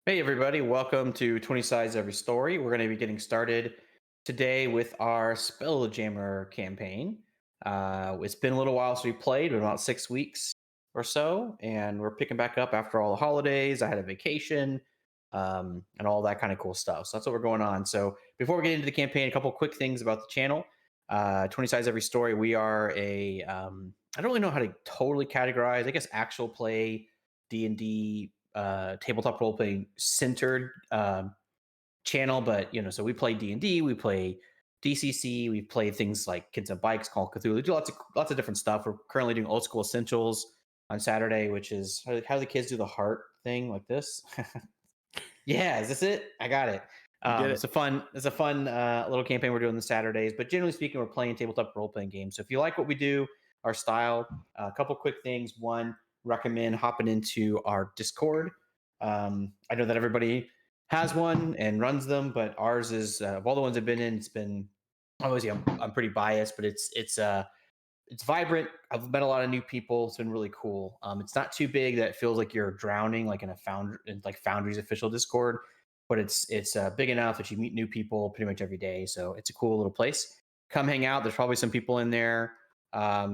Hey, everybody, welcome to 20 Sides Every Story. We're going to be getting started today with our Spelljammer campaign. It's been a little while since we played, about 6 weeks or so, and we're picking back up after all the holidays. I had a vacation and all that kind of cool stuff. So that's what we're going on. So before we get into the campaign, a couple quick things about the channel. 20 Sides Every Story, we are I don't really know how to totally categorize, I guess, actual play D&D tabletop role playing centered channel, but so we play D&D, we play DCC, we play things like Kids on Bikes, Call of Cthulhu, we do lots of different stuff. We're currently doing Old School Essentials on Saturday, which is how do the kids do the heart thing like this? Yeah, is this it? I got it. You did it. It's a fun little campaign we're doing the Saturdays, but generally speaking, we're playing tabletop role playing games. So if you like what we do, our style, a couple quick things. One, recommend hopping into our Discord. I know that everybody has one and runs them, but ours is of all the ones I've been in, it's been obviously I'm pretty biased, but it's vibrant. I've met a lot of new people. It's been really cool. It's not too big that it feels like you're drowning, like in Foundry's official Discord, but it's big enough that you meet new people pretty much every day. So it's a cool little place. Come hang out. There's probably some people in there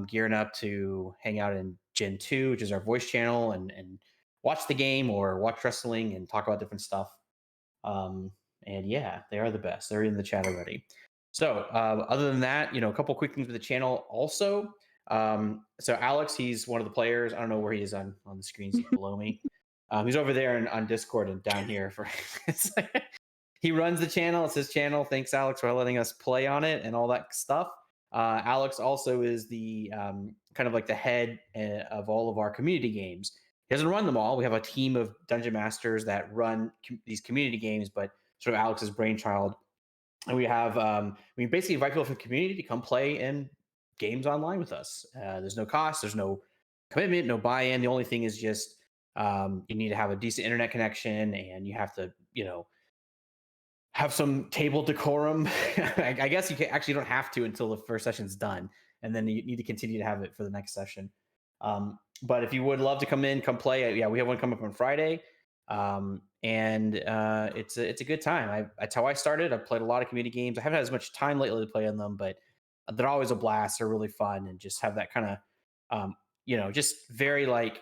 gearing up to hang out in Gen 2, which is our voice channel, and watch the game or watch wrestling and talk about different stuff. And yeah, they are the best. They're in the chat already. So other than that, a couple quick things with the channel also. So Alex, he's one of the players. I don't know where he is on the screens below me. He's over there on Discord and down here for he runs the channel. It's his channel. Thanks, Alex, for letting us play on it and all that stuff. Alex also is the kind of like the head of all of our community games. He doesn't run them all. We have a team of dungeon masters that run these community games, but sort of Alex's brainchild. And we have we basically invite people from the community to come play in games online with us. There's no cost, there's no commitment, no buy-in. The only thing is just you need to have a decent internet connection, and you have to, have some table decorum. I guess you actually don't have to until the first session's done, and then you need to continue to have it for the next session. But if you would love to come in, come play. Yeah, we have one coming up on Friday. And it's a good time. That's how I started. I've played a lot of community games. I haven't had as much time lately to play on them, but they're always a blast. They're really fun and just have that kind of, just very like,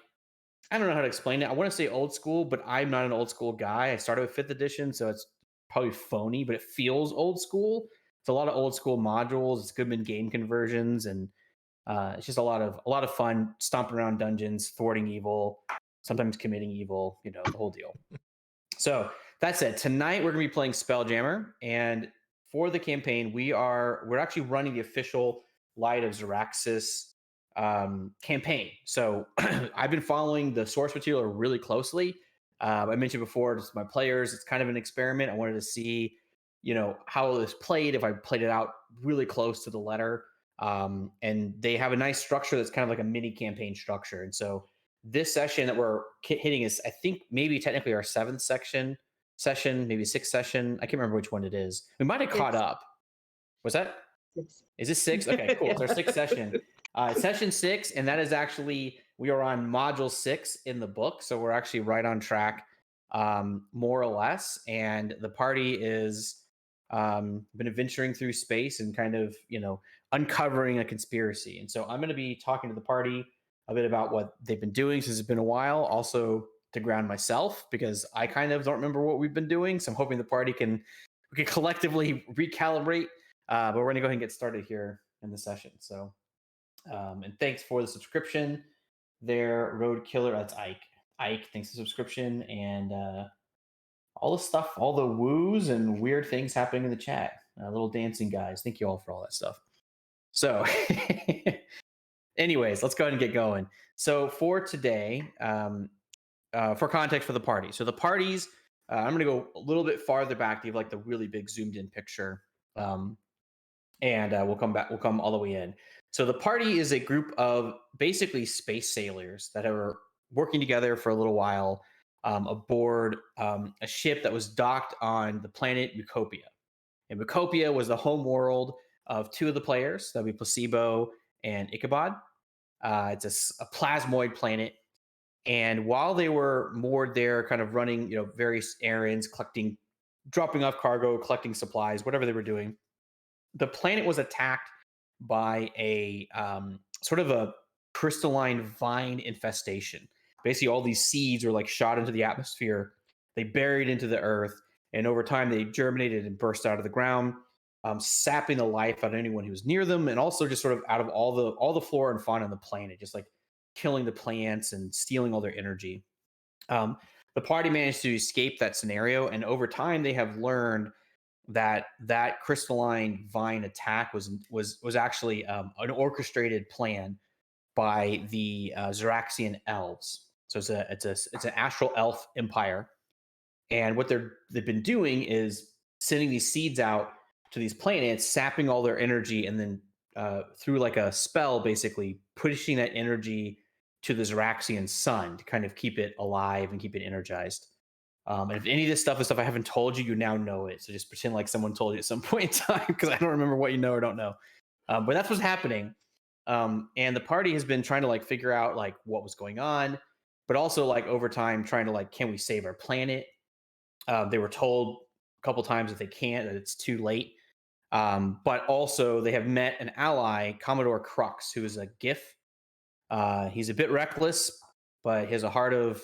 I don't know how to explain it. I want to say old school, but I'm not an old school guy. I started with fifth edition, so it's probably phony, but it feels old school. It's a lot of old school modules. It's Goodman game conversions, and it's just a lot of fun stomping around dungeons, thwarting evil, sometimes committing evil. The whole deal. So that said, tonight we're going to be playing Spelljammer, and for the campaign, we're actually running the official Light of Xaryxis campaign. So I've been following the source material really closely. I mentioned before, just my players. It's kind of an experiment. I wanted to see, how it was played. If I played it out really close to the letter, and they have a nice structure that's kind of like a mini campaign structure. And so this session that we're hitting is, I think, maybe technically our seventh session, maybe sixth session. I can't remember which one it is. We might have caught up. Was that? Six. Is this six? Okay, cool. It's our sixth session. Session 6, and that is actually, we are on module 6 in the book, so we're actually right on track, more or less. And the party is been adventuring through space and kind of, uncovering a conspiracy. And so I'm going to be talking to the party a bit about what they've been doing since it's been a while, also to ground myself, because I kind of don't remember what we've been doing. So I'm hoping the party we can collectively recalibrate. But we're going to go ahead and get started here in the session. So, and thanks for the subscription there, Road Killer. That's Ike. Ike, thanks for the subscription, and all the stuff, all the woos and weird things happening in the chat. Little dancing guys. Thank you all for all that stuff. So, anyways, let's go ahead and get going. So for today, for context for the party. So the parties, I'm going to go a little bit farther back to have like the really big zoomed in picture. And we'll come back. We'll come all the way in. So the party is a group of basically space sailors that are working together for a little while aboard a ship that was docked on the planet Utopia. And Utopia was the home world of two of the players. That would be Placebo and Ichabod. It's a plasmoid planet. And while they were moored there, kind of running, various errands, dropping off cargo, collecting supplies, whatever they were doing, the planet was attacked by a sort of a crystalline vine infestation. Basically, all these seeds were like shot into the atmosphere. They buried into the earth, and over time, they germinated and burst out of the ground, sapping the life out of anyone who was near them, and also just sort of out of all the flora and fauna on the planet, just like killing the plants and stealing all their energy. Um, the party managed to escape that scenario, and over time, they have learned that crystalline vine attack was actually an orchestrated plan by the Xaryxian elves. So it's an astral elf empire, and what they've been doing is sending these seeds out to these planets, sapping all their energy, and then through like a spell, basically pushing that energy to the Xaryxian sun to kind of keep it alive and keep it energized. And if any of this stuff is stuff I haven't told you, you now know it. So just pretend like someone told you at some point in time, because I don't remember what you know or don't know. But that's what's happening. And the party has been trying to like figure out like what was going on, but also like over time trying to like, can we save our planet? They were told a couple times that they can't, that it's too late. But also they have met an ally, Commodore Crux, who is a GIF. He's a bit reckless, but he has a heart of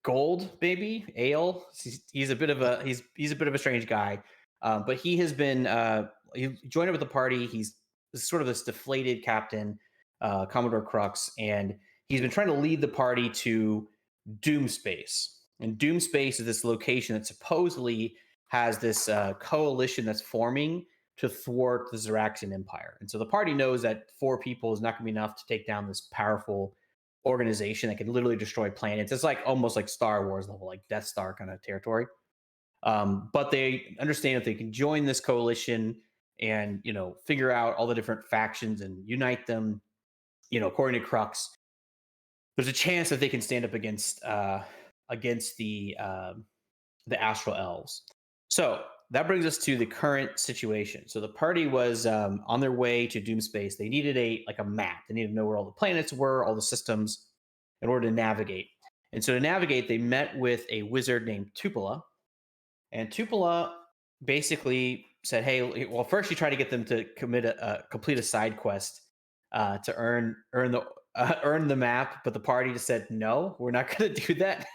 gold, baby ale. He's a bit of a strange guy, but he has been he joined up with the party. He's sort of this deflated captain, Commodore Crux, and he's been trying to lead the party to Doom Space. And Doom Space is this location that supposedly has this coalition that's forming to thwart the Xaryxian Empire. And so the party knows that 4 people is not going to be enough to take down this powerful organization that can literally destroy planets. It's like almost like Star Wars level, like Death Star kind of territory. But they understand if they can join this coalition and figure out all the different factions and unite them, according to Crux, there's a chance that they can stand up against the Astral Elves. So that brings us to the current situation. So the party was on their way to Doom Space. They needed a map. They needed to know where all the planets were, all the systems, in order to navigate. And so to navigate, they met with a wizard named Tupola. And Tupola basically said, "Hey, well, first you try to get them to complete a side quest to earn the map, but the party just said, no, we're not going to do that."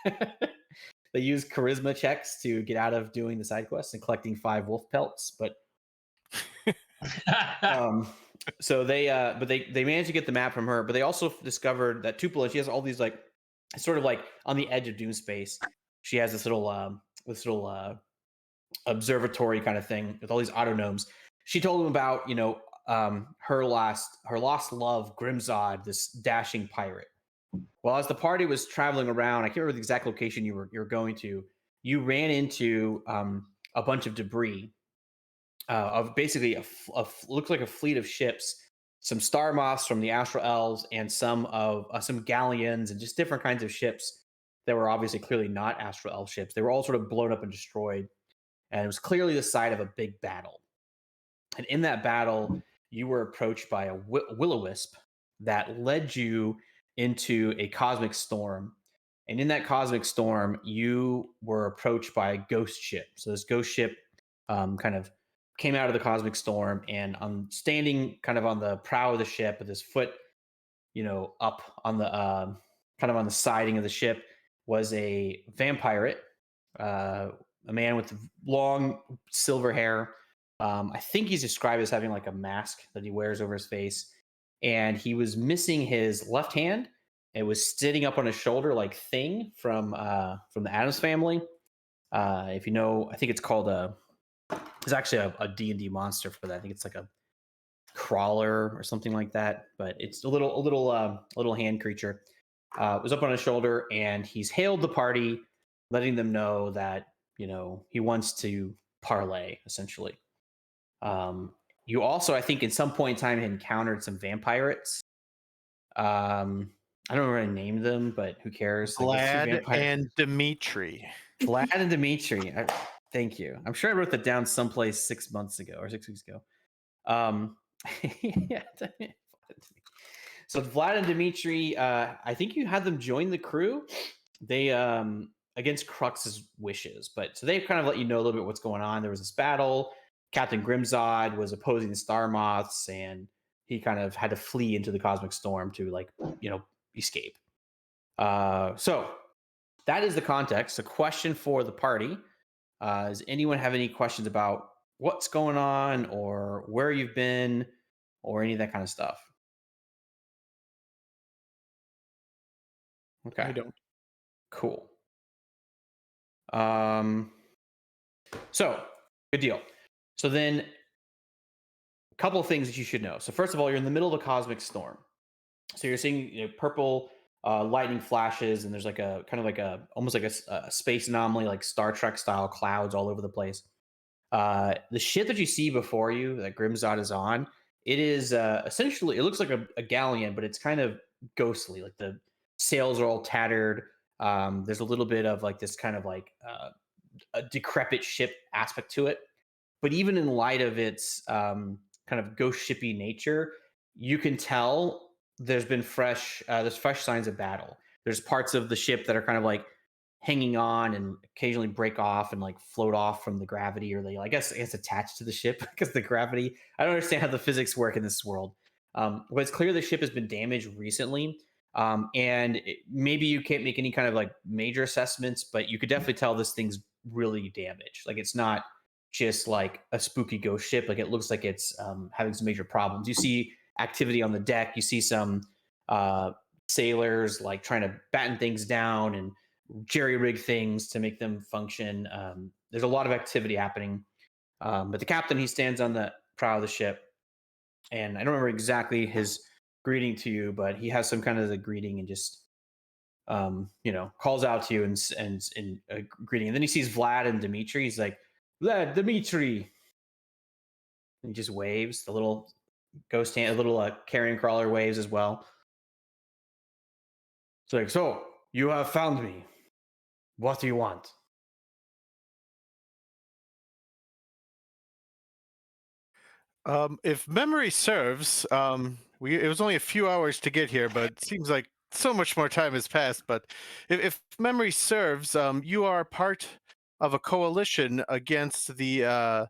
They used charisma checks to get out of doing the side quests and collecting 5 wolf pelts, but so they managed to get the map from her. But they also discovered that Tupola, she has all these like sort of like on the edge of Doom Space. She has this little observatory kind of thing with all these autonomes. She told them about her lost love, Grimzod, this dashing pirate. Well, as the party was traveling around, I can't remember the exact location you were going to. You ran into a bunch of debris of basically looked like a fleet of ships, some star moths from the Astral Elves, and some galleons and just different kinds of ships that were obviously clearly not Astral Elf ships. They were all sort of blown up and destroyed, and it was clearly the site of a big battle. And in that battle, you were approached by a will-o-wisp that led you into a cosmic storm. And in that cosmic storm, you were approached by a ghost ship. So this ghost ship kind of came out of the cosmic storm, and I'm standing kind of on the prow of the ship with his foot, up on the kind of on the siding of the ship, was a vampire, a man with long silver hair. I think he's described as having like a mask that he wears over his face, and he was missing his left hand. It was sitting up on his shoulder like Thing from the Addams Family. If you know, I think it's called there's actually a D&D monster for that. I think it's like a crawler or something like that, but it's a little hand creature. It was up on his shoulder, and he's hailed the party, letting them know that he wants to parlay, essentially. You also, I think, at some point in time, had encountered some vampirates. I don't remember how to name them, but who cares? Vlad and Dimitri. Vlad and Dimitri. Thank you. I'm sure I wrote that down someplace 6 months ago or 6 weeks ago. Yeah. So Vlad and Dimitri, I think you had them join the crew. They against Crux's wishes, but so they kind of let you know a little bit what's going on. There was this battle. Captain Grimzod was opposing the Star Moths, and he kind of had to flee into the cosmic storm to escape. So that is the context. A question for the party. Does anyone have any questions about what's going on or where you've been or any of that kind of stuff? Okay. I don't. Cool. So good deal. So then a couple of things that you should know. So first of all, you're in the middle of a cosmic storm. So you're seeing purple lightning flashes, and there's like a kind of like a almost like a space anomaly, like Star Trek style clouds all over the place. The ship that you see before you that Grimzod is on, it is essentially, it looks like a galleon, but it's kind of ghostly. Like the sails are all tattered. There's a little bit of like this kind of like a decrepit ship aspect to it. But even in light of its kind of ghost shippy nature, you can tell there's fresh signs of battle. There's parts of the ship that are kind of like hanging on and occasionally break off and like float off from the gravity, or they I guess attached to the ship because the gravity. I don't understand how the physics work in this world. But it's clear the ship has been damaged recently. And maybe you can't make any kind of like major assessments, but you could definitely tell this thing's really damaged. Like it's not just like a spooky ghost ship. Like it looks like it's having some major problems. You see activity on the deck. You see some sailors like trying to batten things down and jerry rig things to make them function. There's a lot of activity happening. But the captain, he stands on the prow of the ship, and I don't remember exactly his greeting to you, but he has some kind of the greeting and just calls out to you and greeting. And then he sees Vlad and Dimitri. He's like, Vlad, Dimitri. And he just waves. The little ghost hand, a little carrion crawler waves as well. It's like, so you have found me. What do you want? If memory serves, it was only a few hours to get here, but it seems like so much more time has passed. But if memory serves, you are part of a coalition against the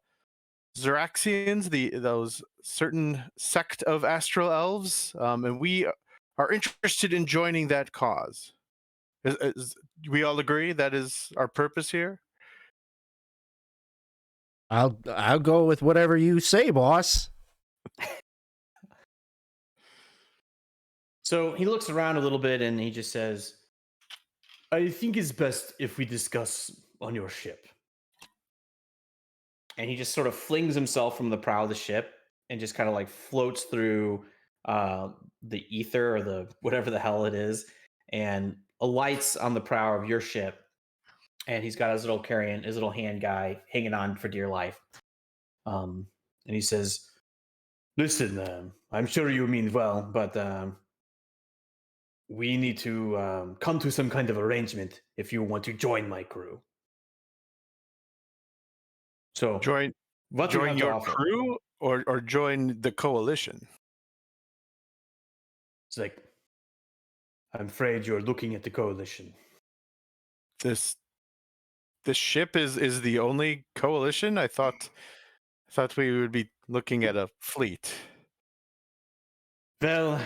Xaryxians, those certain sect of astral elves, and we are interested in joining that cause. We all agree that is our purpose here? I'll go with whatever you say, boss. So he looks around a little bit and he just says, I think it's best if we discuss on your ship. And he just sort of flings himself from the prow of the ship and just kind of like floats through the ether or the whatever the hell it is, and alights on the prow of your ship. And he's got his little hand guy hanging on for dear life. And he says, listen, I'm sure you mean well, but we need to come to some kind of arrangement if you want to join my crew. So Join your crew or join the coalition? It's like, I'm afraid you're looking at the coalition. This ship is the only coalition? I thought we would be looking at a fleet. Well,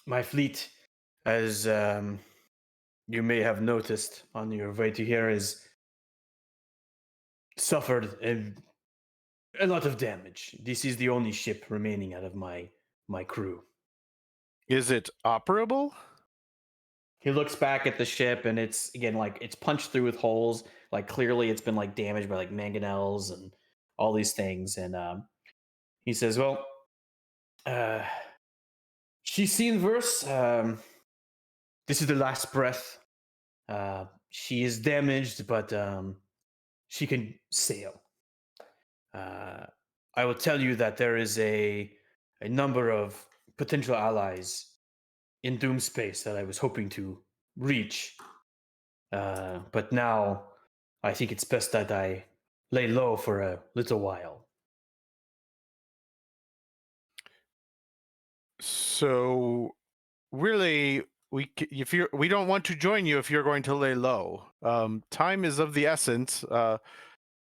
my fleet, as you may have noticed on your way to here, is suffered a lot of damage. This is the only ship remaining out of my crew. Is it operable? He looks back at the ship, and it's again like it's punched through with holes. Like clearly, it's been like damaged by like mangonels and all these things. And he says, "Well, she's seen verse. This is the last breath. She is damaged, but she can sail. I will tell you that there is a number of potential allies in Doom space that I was hoping to reach. But now I think it's best that I lay low for a little while." So really, we don't want to join you if you're going to lay low. Time is of the essence.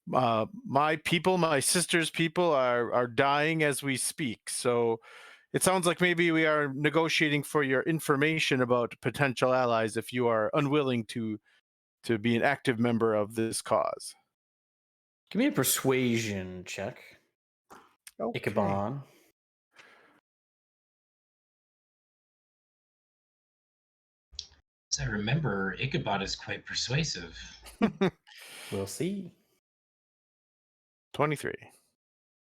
My people, my sister's people, are dying as we speak. So it sounds like maybe we are negotiating for your information about potential allies if you are unwilling to be an active member of this cause. Give me a persuasion check. Okay. Ichabod. As I remember, Ichabod is quite persuasive. We'll see. 23.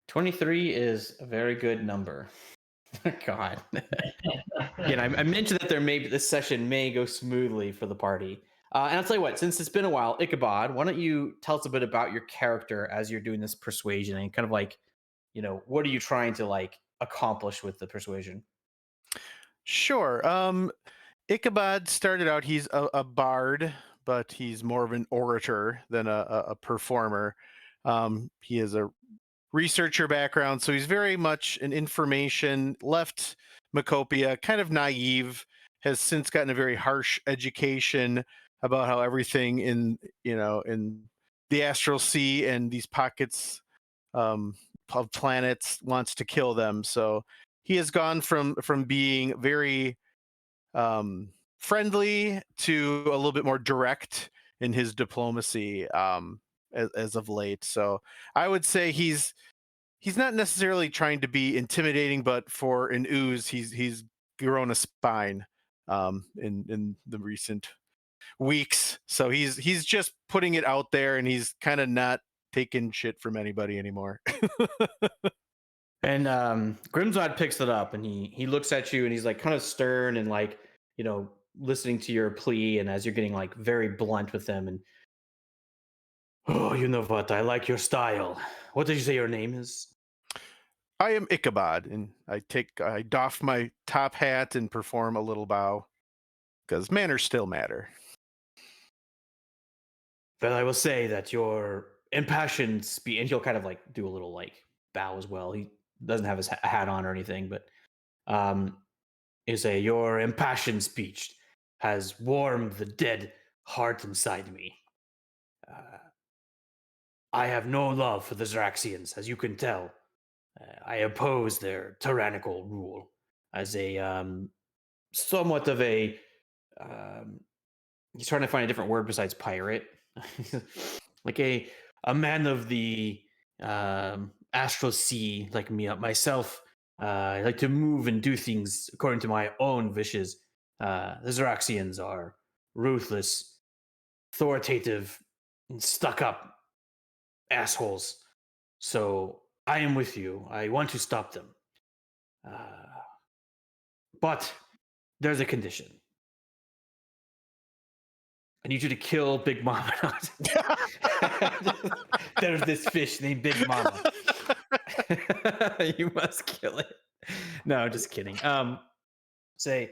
23 is a very good number. God. Again, I mentioned that this session may go smoothly for the party. And I'll tell you what, since it's been a while, Ichabod, why don't you tell us a bit about your character as you're doing this persuasion and kind of like, what are you trying to like accomplish with the persuasion? Sure. Ichabod started out, he's a bard, but he's more of an orator than a performer. He has a researcher background, so he's very much an information, left Macopia, kind of naive, has since gotten a very harsh education about how everything in the astral sea and these pockets of planets wants to kill them. So he has gone from being very friendly to a little bit more direct in his diplomacy as of late. So I would say he's not necessarily trying to be intimidating, but for an ooze, he's grown a spine in the recent weeks. So he's just putting it out there, and he's kind of not taking shit from anybody anymore. And Grimswad picks it up and he looks at you and he's like kind of stern and like, listening to your plea, and as you're getting like very blunt with them, and oh, you know what? I like your style. What did you say your name is? I am Ichabod, and I doff my top hat and perform a little bow, because manners still matter. Well, I will say that your impassioned speech, and he'll kind of like do a little like bow as well. He doesn't have his hat on or anything, but you say your impassioned speech has warmed the dead heart inside me. I have no love for the Xaryxians, as you can tell. I oppose their tyrannical rule as a somewhat of a. He's trying to find a different word besides pirate, like a man of the astral sea, like me myself. I like to move and do things according to my own wishes. The Xaryxians are ruthless, authoritative, and stuck-up assholes. So I am with you. I want to stop them. But there's a condition. I need you to kill Big Mama. There's this fish named Big Mama. You must kill it. No, just kidding. Say,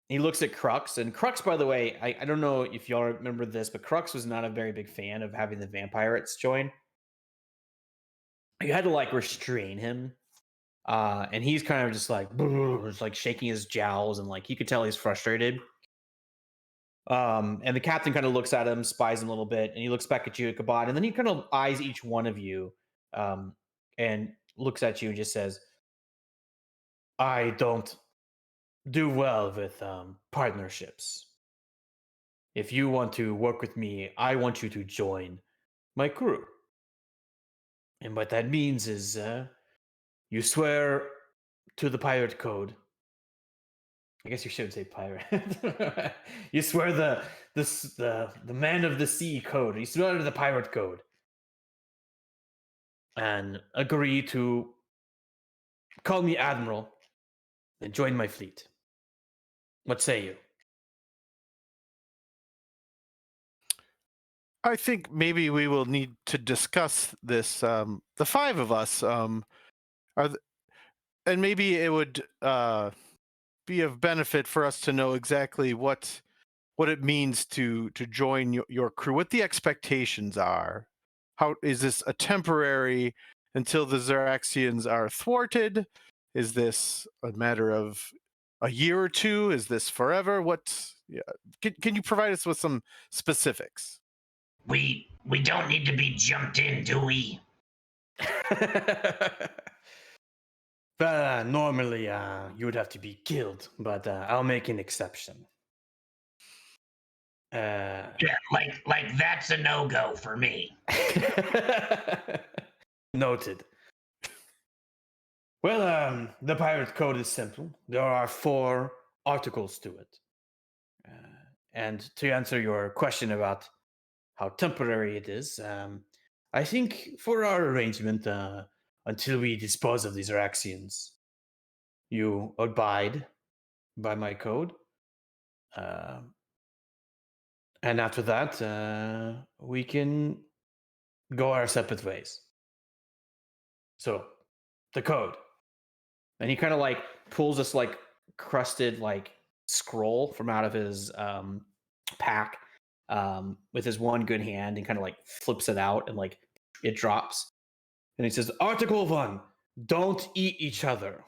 he looks at Crux, and Crux, by the way, I don't know if y'all remember this, but Crux was not a very big fan of having the vampires join. You had to like restrain him. And he's kind of just like shaking his jowls, and like you could tell he's frustrated. And the captain kind of looks at him, spies him a little bit, and he looks back at you, Ichabod, and then he kind of eyes each one of you, and looks at you and just says, I don't do well with partnerships. If you want to work with me, I want you to join my crew. And what that means is you swear to the pirate code. I guess you shouldn't say pirate. You swear the man of the sea code. You swear to the pirate code. And agree to call me Admiral and join my fleet. What say you? I think maybe we will need to discuss this. The five of us and maybe it would be of benefit for us to know exactly what it means to join your crew, what the expectations are. How is this a temporary until the Xaryxians are thwarted? Is this a matter of a year or two? Is this forever? Yeah, can you provide us with some specifics? We don't need to be jumped in, do we? Normally, you would have to be killed, but I'll make an exception. Yeah, like that's a no-go for me. Noted. Well, the pirate code is simple. There are 4 articles to it. And to answer your question about how temporary it is, I think for our arrangement, until we dispose of these Araxians, you abide by my code. And after that, we can go our separate ways. So, the code. And he kind of like pulls this like crusted like scroll from out of his pack with his one good hand and kind of like flips it out and like it drops. And he says, Article 1, don't eat each other.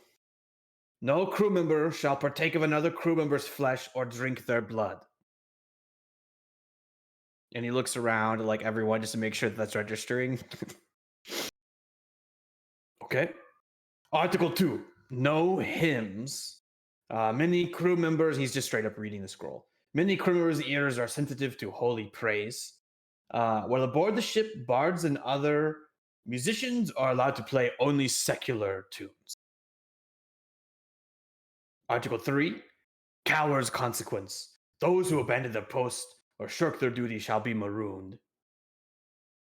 No crew member shall partake of another crew member's flesh or drink their blood. And he looks around at like everyone just to make sure that's registering. Okay. Article 2, no hymns. Many crew members, he's just straight up reading the scroll. Many crew members' ears are sensitive to holy praise. While aboard the ship, bards and other musicians are allowed to play only secular tunes. Article 3, coward's consequence. Those who abandon their post or shirk their duty shall be marooned.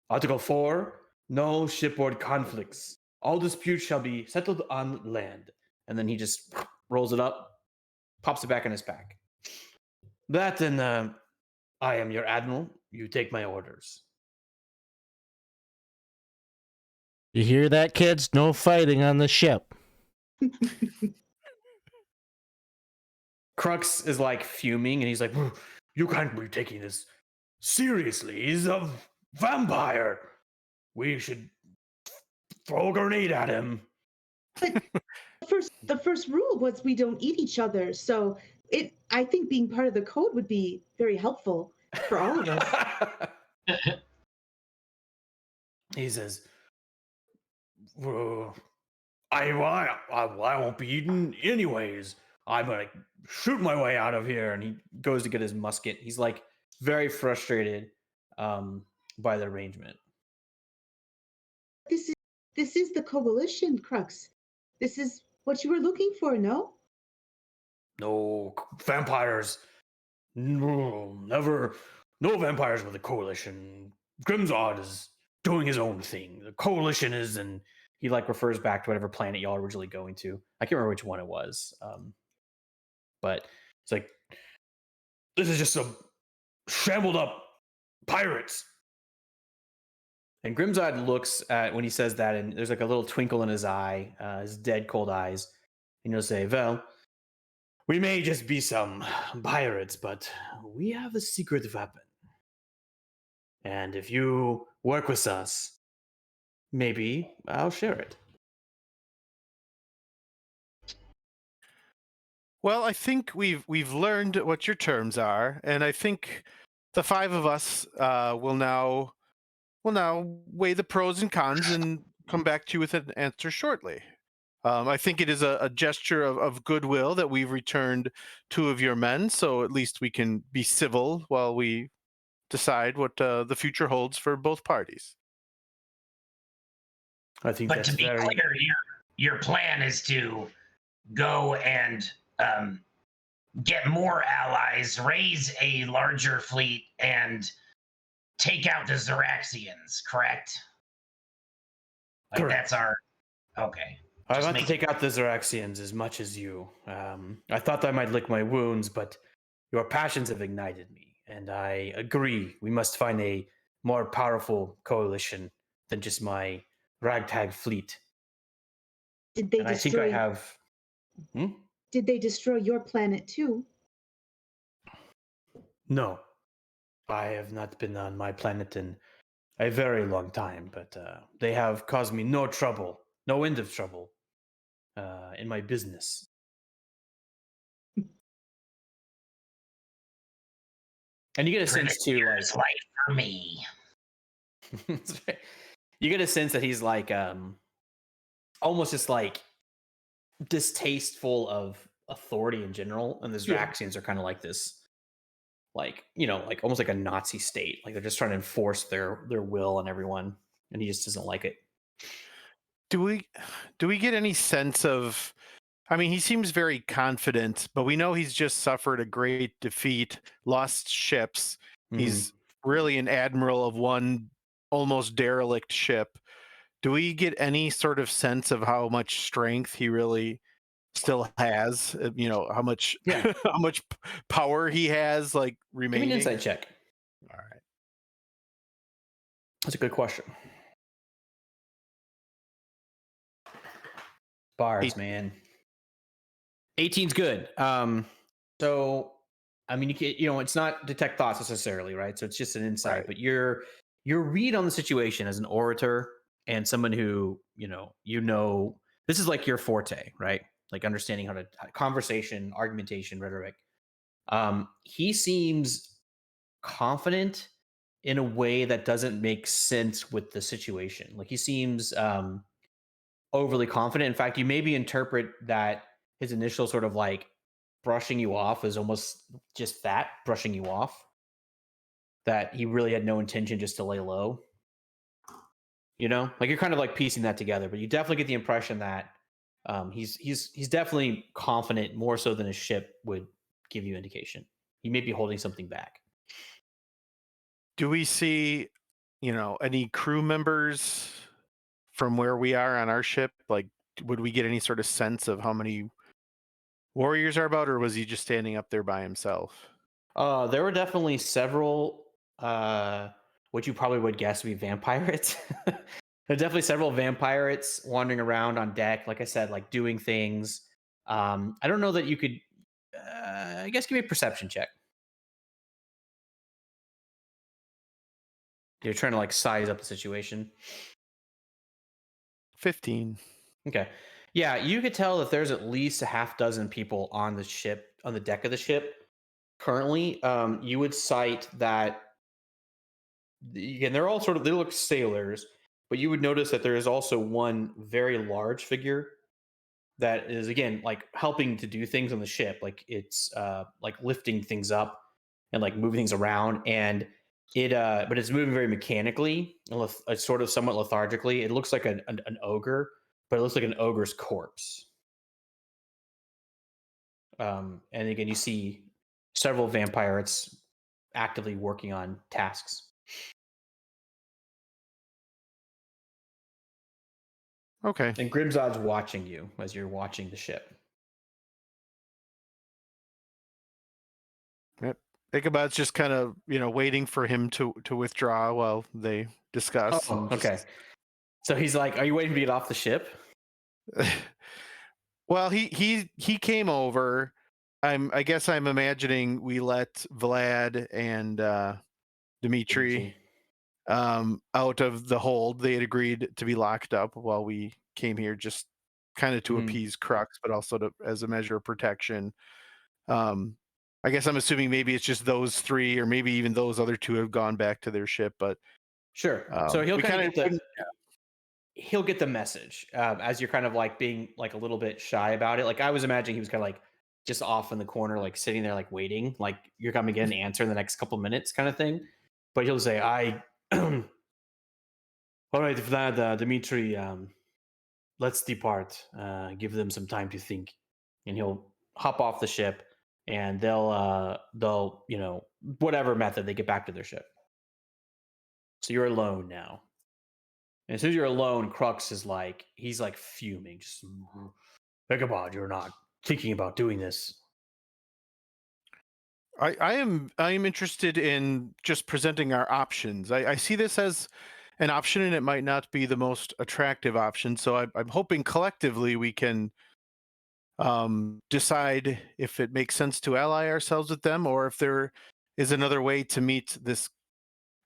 Article 4, no shipboard conflicts. All disputes shall be settled on land. And then he just rolls it up, pops it back in his pack. That and I am your admiral. You take my orders. You hear that, kids? No fighting on the ship. Crux is like fuming and he's like, you can't be taking this seriously. He's a vampire. We should throw a grenade at him. But the first rule was we don't eat each other. So I think being part of the code would be very helpful for all of us. He says, I won't be eaten anyways. I'm gonna shoot my way out of here. And he goes to get his musket. He's like very frustrated by the arrangement. This is the coalition, Crux. This is what you were looking for, no? No vampires. No, never. No vampires with the coalition. Grimzod is doing his own thing. The coalition is, and he like refers back to whatever planet y'all originally going to. I can't remember which one it was. But it's like, this is just some shambled up pirates. And Grimzod looks at when he says that, and there's like a little twinkle in his eye, his dead cold eyes, and he'll say, well, we may just be some pirates, but we have a secret weapon. And if you work with us, maybe I'll share it. Well, I think we've learned what your terms are, and I think the 5 of us will now weigh the pros and cons and come back to you with an answer shortly. I think it is a gesture of goodwill that we've returned 2 of your men, so at least we can be civil while we decide what the future holds for both parties. I think But that's to be very clear, your plan is to go and get more allies, raise a larger fleet, and take out the Xaryxians, correct? Like Correct. that's our okay. I Just want to make- take out the Xaryxians as much as you. I thought I might lick my wounds, but your passions have ignited me, and I agree. We must find a more powerful coalition than just my ragtag fleet. Did they And I think I have. Did they destroy your planet too? No, I have not been on my planet in a very long time, but they have caused me no trouble, no end of trouble in my business. And you get a sense too, like wait for me. you get a sense that he's like almost just like distasteful of authority in general, and the Xaryxians are kind of like this, like like almost like a Nazi state. Like they're just trying to enforce their will on everyone, and he just doesn't like it. Do we get any sense of? I mean, he seems very confident, but we know he's just suffered a great defeat, lost ships. He's really an admiral of one almost derelict ship. Do we get any sort of sense of how much strength he really still has? How much how much power he has, like, remaining? Give me an insight check. All right. That's a good question. Bars, man. 18's good. So I mean, it's not detect thoughts necessarily, right? So it's just an insight, Right. but your read on the situation as an orator and someone who this is like your forte, right? Like understanding how to conversation, argumentation, rhetoric. He seems confident in a way that doesn't make sense with the situation. Like he seems overly confident. In fact, you maybe interpret that his initial sort of like brushing you off is almost just that, brushing you off. That he really had no intention just to lay low. Like you're kind of like piecing that together, but you definitely get the impression that he's definitely confident, more so than his ship would give you indication. He may be holding something back. Do we see, any crew members from where we are on our ship? Like, would we get any sort of sense of how many warriors are about, or was he just standing up there by himself? There were definitely several, what you probably would guess would be vampirates. There are definitely several vampirates wandering around on deck. Like I said, like doing things. I don't know that you could. I guess give me a perception check. You're trying to like size up the situation. 15. Okay. Yeah, you could tell that there's at least a half dozen people on the ship, on the deck of the ship. Currently, you would cite that. Again, they're all they look sailors, but you would notice that there is also one very large figure that is, again, like helping to do things on the ship. Like it's like lifting things up and like moving things around, and but it's moving very mechanically and sort of somewhat lethargically. It looks like an ogre, but it looks like an ogre's corpse. And again, you see several vampires actively working on tasks. Okay. And Grimzod's watching you as you're watching the ship. Yep. Ichabod's just kind of, waiting for him to withdraw while they discuss. Oh, okay. So he's like, "Are you waiting to get off the ship?" Well, he came over. I guess I'm imagining we let Vlad and Dimitri out of the hold. They had agreed to be locked up while we came here, just kind of to appease Crux, but also as a measure of protection. I guess I'm assuming maybe it's just those three, or maybe even those other two have gone back to their ship. But sure. So he'll he'll get the message as you're kind of like being like a little bit shy about it. Like I was imagining he was kind of like just off in the corner, like sitting there, like waiting, like you're coming to get an answer in the next couple minutes, kind of thing. But he'll say, "I." All right, Vlad, Dimitri, let's depart. Give them some time to think, and he'll hop off the ship, and they'll whatever method they get back to their ship. So you're alone now. And as soon as you're alone, Crux is like, he's like fuming. Just, Ichabod, you're not thinking about doing this. I am interested in just presenting our options. I see this as an option, and it might not be the most attractive option. So I'm hoping collectively we can decide if it makes sense to ally ourselves with them, or if there is another way to meet this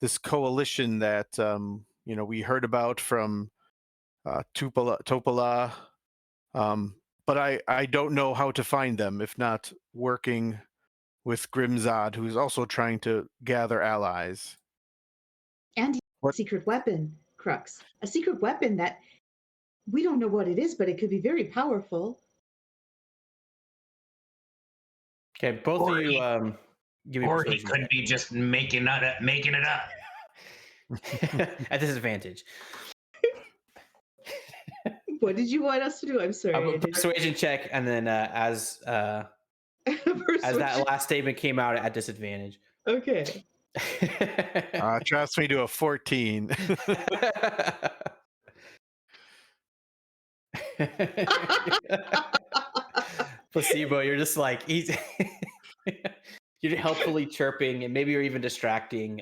this coalition that we heard about from Topola, but I don't know how to find them if not working with Grimzod, who's also trying to gather allies. And a secret weapon, Crux. A secret weapon that we don't know what it is, but it could be very powerful. Okay, both Or of you give me Or he persuasion could check. be just making it up. At disadvantage. What did you want us to do? I'm sorry. I didn't- Persuasion check, and then as that Persuasion. last statement came out at disadvantage. Okay. Trust me to a 14. Placebo, you're just like you're helpfully chirping, and maybe you're even distracting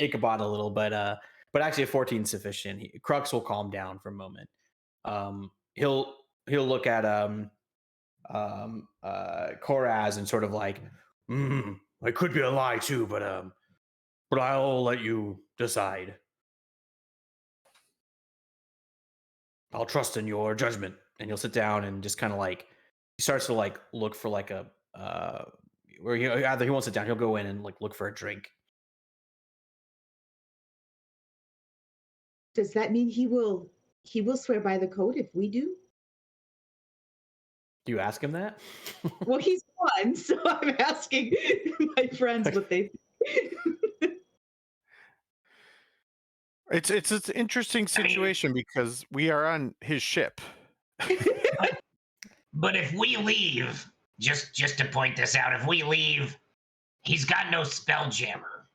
Ichabod a little, but actually a 14 is sufficient. Crux will calm down for a moment. He'll look at Koraz and sort of like, it could be a lie too, but I'll let you decide. I'll trust in your judgment. And he'll sit down and just kind of like, he starts to like look for like a where either he won't sit down, he'll go in and like look for a drink. Does that mean he will swear by the code if we do? Do you ask him that? Well, he's one, so I'm asking my friends what they It's an interesting situation because we are on his ship. But if we leave, just to point this out, if we leave, he's got no Spelljammer.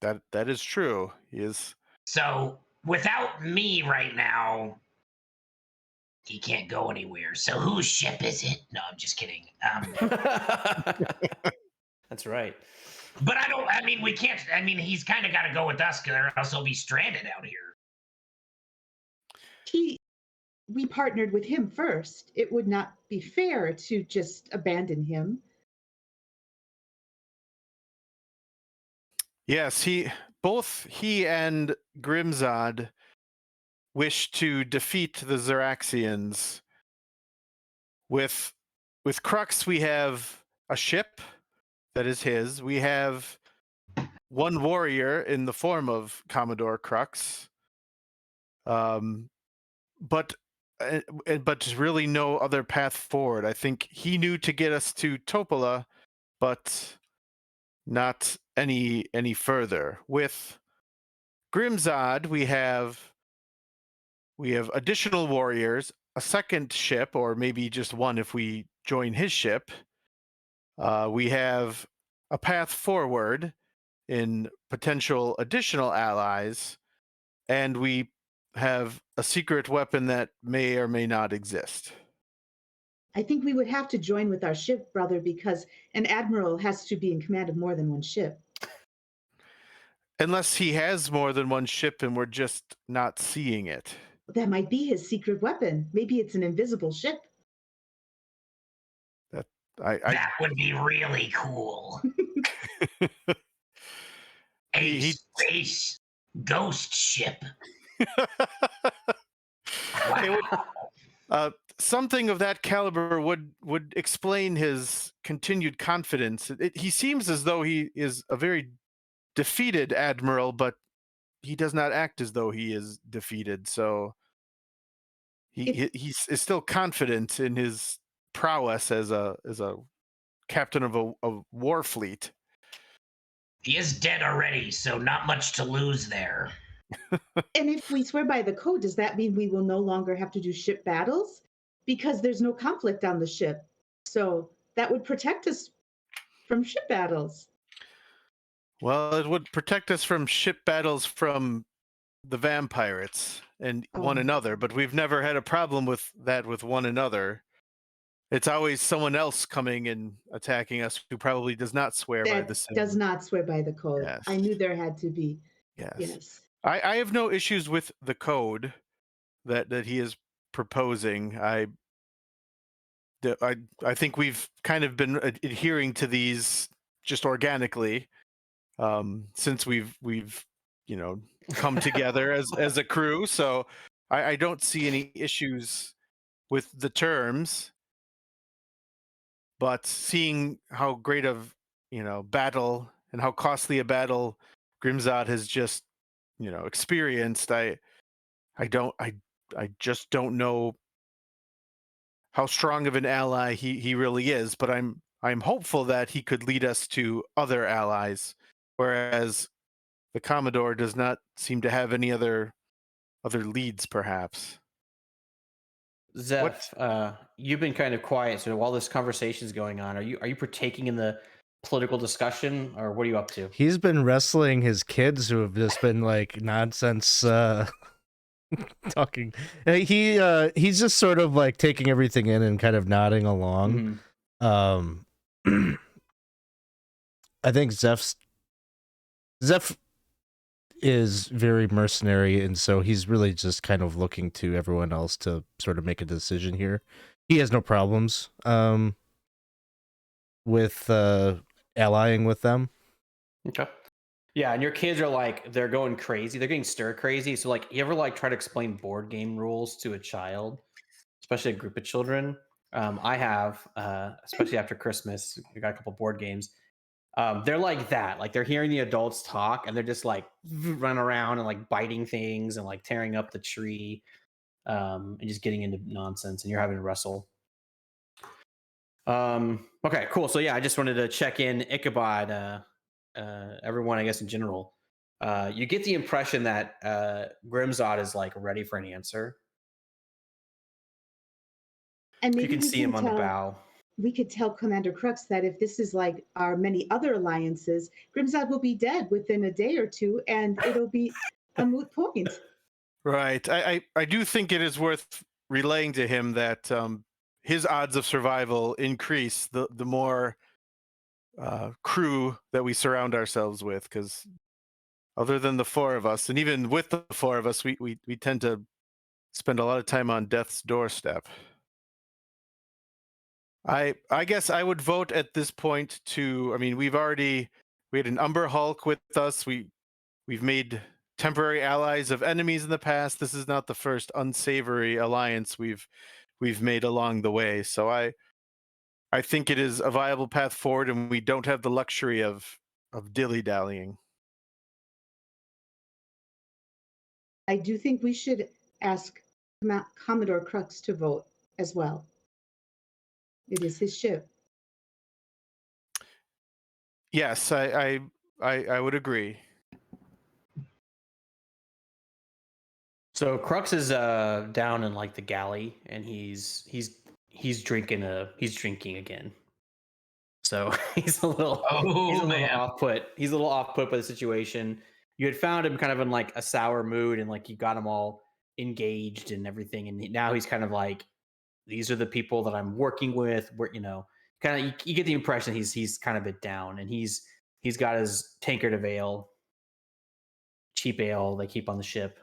That is true. He is. So without me right now, he can't go anywhere. So whose ship is it? No, I'm just kidding. That's right. But we can't. He's kind of got to go with us, or else he'll be stranded out here. We partnered with him first. It would not be fair to just abandon him. Yes, both he and Grimzod wish to defeat the Xaryxians. With Crux, we have a ship that is his. We have one warrior in the form of Commodore Crux. But really no other path forward. I think he knew to get us to Topola, but not any further. With Grimzod, we have additional warriors, a second ship, or maybe just one if we join his ship. We have a path forward in potential additional allies, and we have a secret weapon that may or may not exist. I think we would have to join with our ship, brother, because an admiral has to be in command of more than one ship. Unless he has more than one ship and we're just not seeing it. That might be his secret weapon. Maybe it's an invisible ship. That would be really cool. A space ghost ship. Wow. Something of that caliber would explain his continued confidence. He seems as though he is a very defeated admiral, but he does not act as though he is defeated. So he is still confident in his prowess as a captain of a war fleet. He is dead already, so not much to lose there. And if we swear by the code, does that mean we will no longer have to do ship battles? Because there's no conflict on the ship. So that would protect us from ship battles. Well, it would protect us from ship battles from the vampirates and one another, but we've never had a problem with that with one another. It's always someone else coming and attacking us who probably does not swear by the same. Does not swear by the code. Yes. I knew there had to be. Yes. I have no issues with the code that he is proposing. I think we've kind of been adhering to these just organically. since we've come together as a crew. So I don't see any issues with the terms, but seeing how great of battle and how costly a battle Grimzod has just experienced, I just don't know how strong of an ally he really is, but I'm hopeful that he could lead us to other allies, whereas the Commodore does not seem to have any other leads, perhaps. Zeph, you've been kind of quiet, so while this conversation is going on, are you partaking in the political discussion, or what are you up to? He's been wrestling his kids who have just been like nonsense talking. He's just sort of like taking everything in and kind of nodding along. Mhm. I think Zeph is very mercenary, and so he's really just kind of looking to everyone else to sort of make a decision here. He has no problems with allying with them. Okay. Yeah, and your kids are like, they're going crazy. They're getting stir crazy. So like, you ever like try to explain board game rules to a child, especially a group of children? I have, especially after Christmas, we got a couple board games. They're like that. Like they're hearing the adults talk and they're just like run around and like biting things and like tearing up the tree, and just getting into nonsense, and you're having to wrestle. Okay, cool. So yeah, I just wanted to check in. Ichabod, everyone, I guess in general, you get the impression that Grimzod is like ready for an answer. And You maybe can we see him on the tell, bow. we could tell Commander Crux that if this is like our many other alliances, Grimzod will be dead within a day or two, and it'll be a moot point. Right. I do think it is worth relaying to him that his odds of survival increase the more crew that we surround ourselves with, because other than the four of us, and even with the four of us, we tend to spend a lot of time on death's doorstep. I guess I would vote at this point to, I mean, we had an Umber Hulk with us. We've made temporary allies of enemies in the past. This is not the first unsavory alliance we've made along the way. So I think it is a viable path forward, and we don't have the luxury of dilly-dallying. I do think we should ask Commodore Crux to vote as well. It is his ship. Yes, I would agree. So Crux is down in like the galley, and he's drinking again. So he's a little off put. He's a little off put by the situation. You had found him kind of in like a sour mood, and like you got him all engaged and everything, and now he's kind of like, these are the people that I'm working with. Where kind of you get the impression he's kind of a bit down, and he's got his tankard of ale, cheap ale they keep on the ship,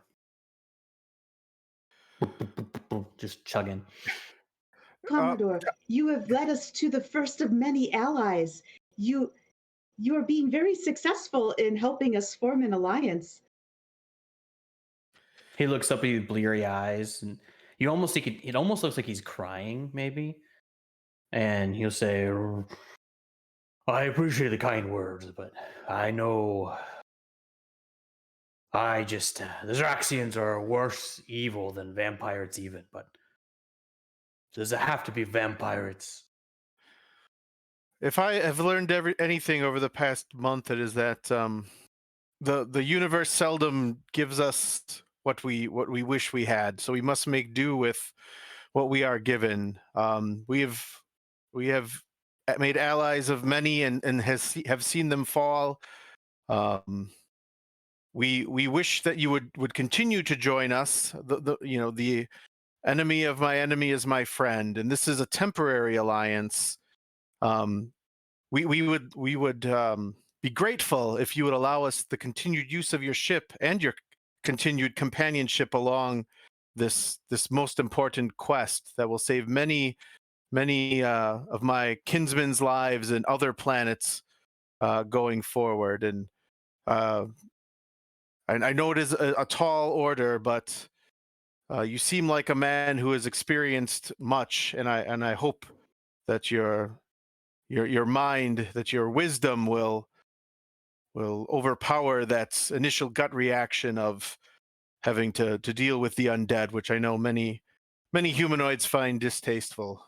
just chugging. Commodore, you have led us to the first of many allies. You are being very successful in helping us form an alliance. He looks up at you with bleary eyes, and you almost think it almost looks like he's crying, maybe. And he'll say, I appreciate the kind words, but I know the Xaryxians are a worse evil than vampires even, but does it have to be vampires? If I have learned anything over the past month, it is that the universe seldom gives us what we wish we had. So we must make do with what we are given. We have made allies of many and have seen them fall. We wish that you would continue to join us. The enemy of my enemy is my friend, and this is a temporary alliance. We would be grateful if you would allow us the continued use of your ship and your continued companionship along this most important quest that will save many of my kinsmen's lives and other planets going forward. And I know it is a tall order, but you seem like a man who has experienced much, and I hope that your mind, that your wisdom will overpower that initial gut reaction of having to deal with the undead, which I know many humanoids find distasteful.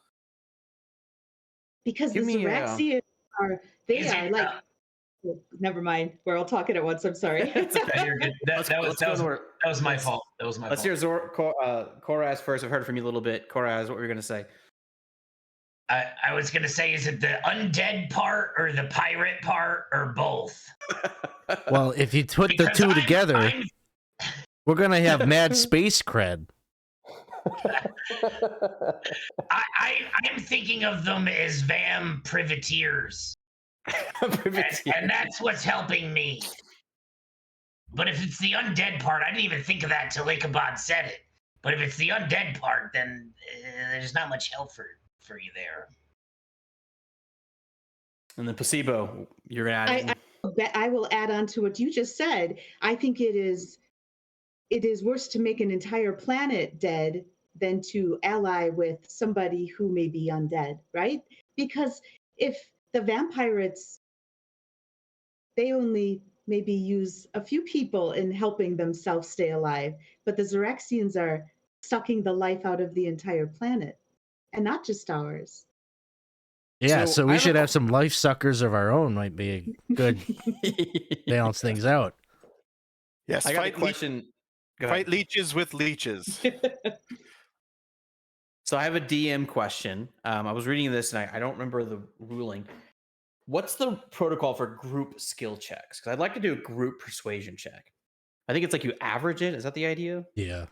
Because Give the me Xaryxians are, they Is are it, like, oh, never mind. We're all talking at once. I'm sorry. It's okay. No, you're good. That was my fault. That was my Let's fault. hear Koraz first. I've heard from you a little bit. Koraz, what were you going to say? I was gonna say, is it the undead part or the pirate part or both? Well, if you put the Because two together, I'm we're gonna have mad space cred. I'm thinking of them as Vam privateers, and that's what's helping me. But if it's the undead part, I didn't even think of that till Ichabod said it. But if it's the undead part, then there's not much help for you there. And then Placebo, you're going to add. I will add on to what you just said. I think it is worse to make an entire planet dead than to ally with somebody who may be undead, right? Because if the vampires, they only maybe use a few people in helping themselves stay alive, but the Xaryxians are sucking the life out of the entire planet, and not just ours. Yeah, So so we I should have have some life suckers of our own. Might be a good balance things out. Yes, I got a question. Go ahead. Fight leeches with leeches. So I have a DM question. I was reading this and I don't remember the ruling. What's the protocol for group skill checks? Because I'd like to do a group persuasion check. I think it's like you average it. Is that the idea? Yeah.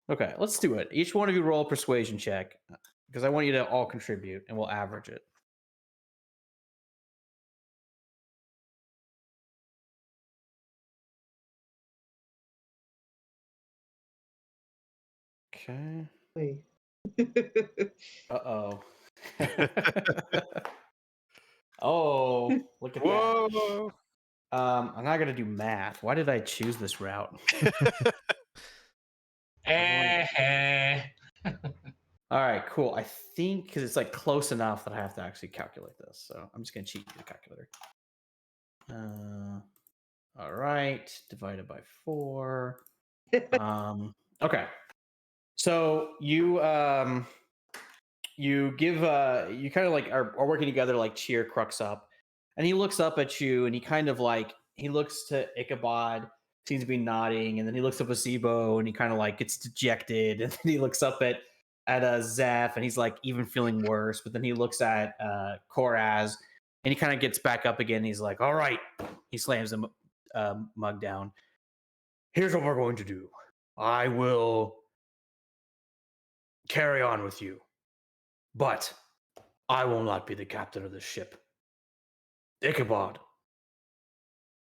Okay, let's do it. Each one of you roll a persuasion check because I want you to all contribute and we'll average it. Okay. Wait. Uh-oh. Oh, look at that. Whoa! I'm not gonna do math. Why did I choose this route? All right, cool. I think because it's like close enough that I have to actually calculate this. So I'm just gonna cheat the calculator. All right, divided by 4. Okay. So you give you kind of like are working together to like cheer Crux up, and he looks up at you and he kind of like he looks to Ichabod, seems to be nodding, and then he looks at Placebo and he kind of like gets dejected, and then he looks up at Zeph and he's like even feeling worse, but then he looks at Koraz and he kind of gets back up again. And he's like, all right, he slams the mug down. Here's what we're going to do. I will carry on with you, but I will not be the captain of this ship. Ichabod,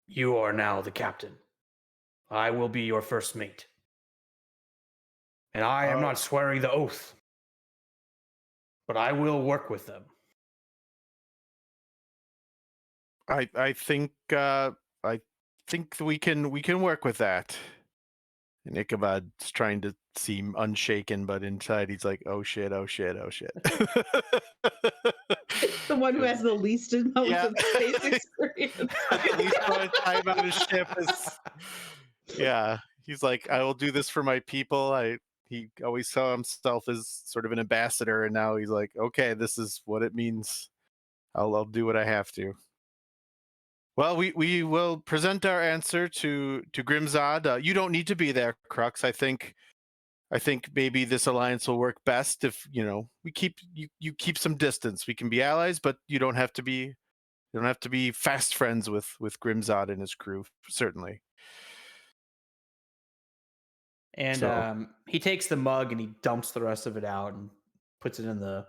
you are now the captain. I will be your first mate. And I am not swearing the oath, but I will work with them. I think we can work with that. And Ichabod's trying to seem unshaken, but inside he's like, oh shit, oh shit, oh shit. The one who has the least amount Yeah. of space experience. At least one time on his ship is. Yeah, he's like, I will do this for my people. He always saw himself as sort of an ambassador, and now he's like, okay, this is what it means. I'll do what I have to. Well, we will present our answer to Grimzod. You don't need to be there, Crux. I think maybe this alliance will work best if we keep you keep some distance. We can be allies, but you don't have to be fast friends with Grimzod and his crew. Certainly. And he takes the mug and he dumps the rest of it out and puts it in the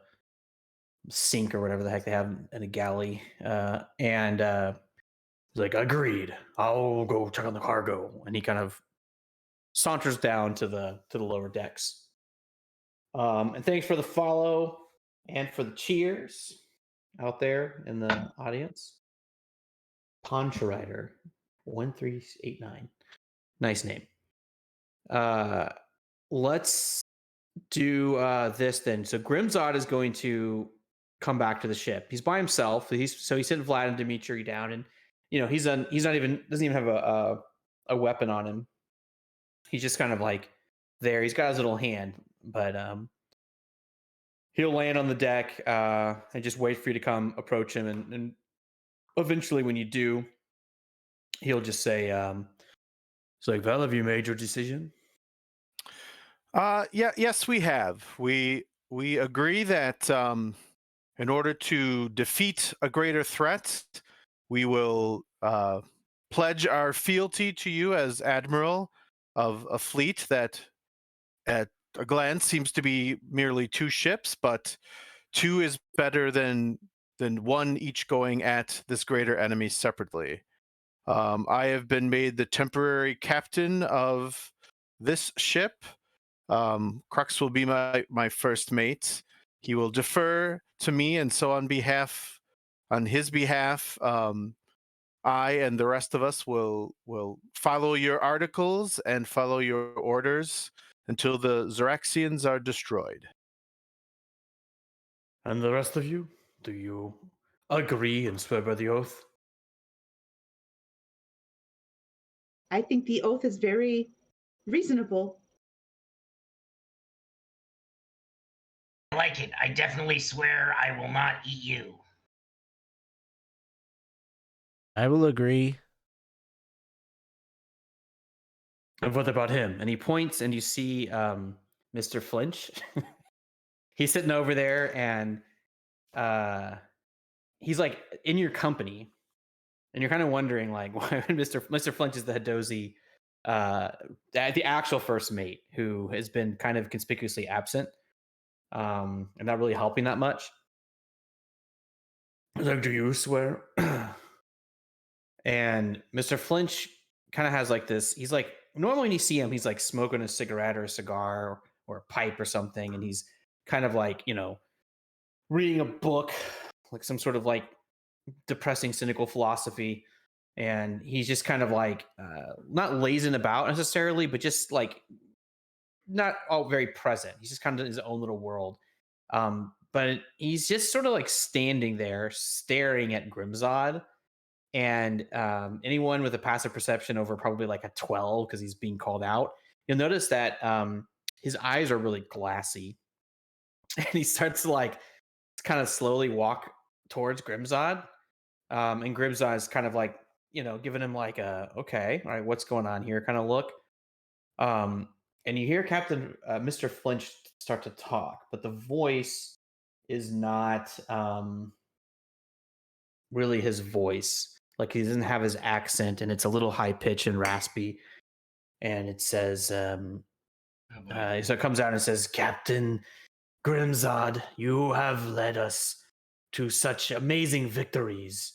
sink or whatever the heck they have in a galley. And he's like, agreed. I'll go check on the cargo. And he kind of saunters down to the lower decks. And thanks for the follow and for the cheers out there in the audience. Poncherider. 1389. Nice name. Let's do this then. So Grimzod is going to come back to the ship. He's by himself. He's sent Vlad and Dimitri down, and doesn't even have a weapon on him. He's just kind of like there. He's got his little hand, but he'll land on the deck and just wait for you to come approach him, and eventually when you do, he'll just say, it's like, Val, have you made your decision? Yes, we have. We agree that in order to defeat a greater threat, we will pledge our fealty to you as Admiral of a fleet that at a glance seems to be merely 2 ships, but 2 is better than 1 each going at this greater enemy separately. I have been made the temporary captain of this ship. Crux will be my first mate. He will defer to me, and so on his behalf, I and the rest of us will follow your articles and follow your orders until the Xaryxians are destroyed. And the rest of you, do you agree and swear by the oath? I think the oath is very reasonable. I like it. I definitely swear I will not eat you. I will agree. And what about him? And he points, and you see Mr. Flinch. He's sitting over there, and he's like in your company, and you're kind of wondering, like, why Mr. Flinch is the Hadozi, the actual first mate, who has been kind of conspicuously absent, and not really helping that much. Like, do you swear? And Mr. Flinch kind of has like this. He's like, normally when you see him, he's like smoking a cigarette or a cigar or a pipe or something, and he's kind of like, reading a book, like some sort of like depressing, cynical philosophy. And he's just kind of like not lazing about necessarily, but just like not all very present. He's just kind of in his own little world. But he's just sort of like standing there staring at Grimzod. And anyone with a passive perception over probably like a 12, because he's being called out, you'll notice that his eyes are really glassy. And he starts to like kind of slowly walk towards Grimzod. And Grimzod is kind of like, giving him like a, okay, all right, what's going on here kind of look. And you hear Captain Mr. Flinch start to talk, but the voice is not really his voice. Like, he doesn't have his accent, and it's a little high pitched and raspy. And it says, so it comes out and it says, Captain Grimzod, you have led us to such amazing victories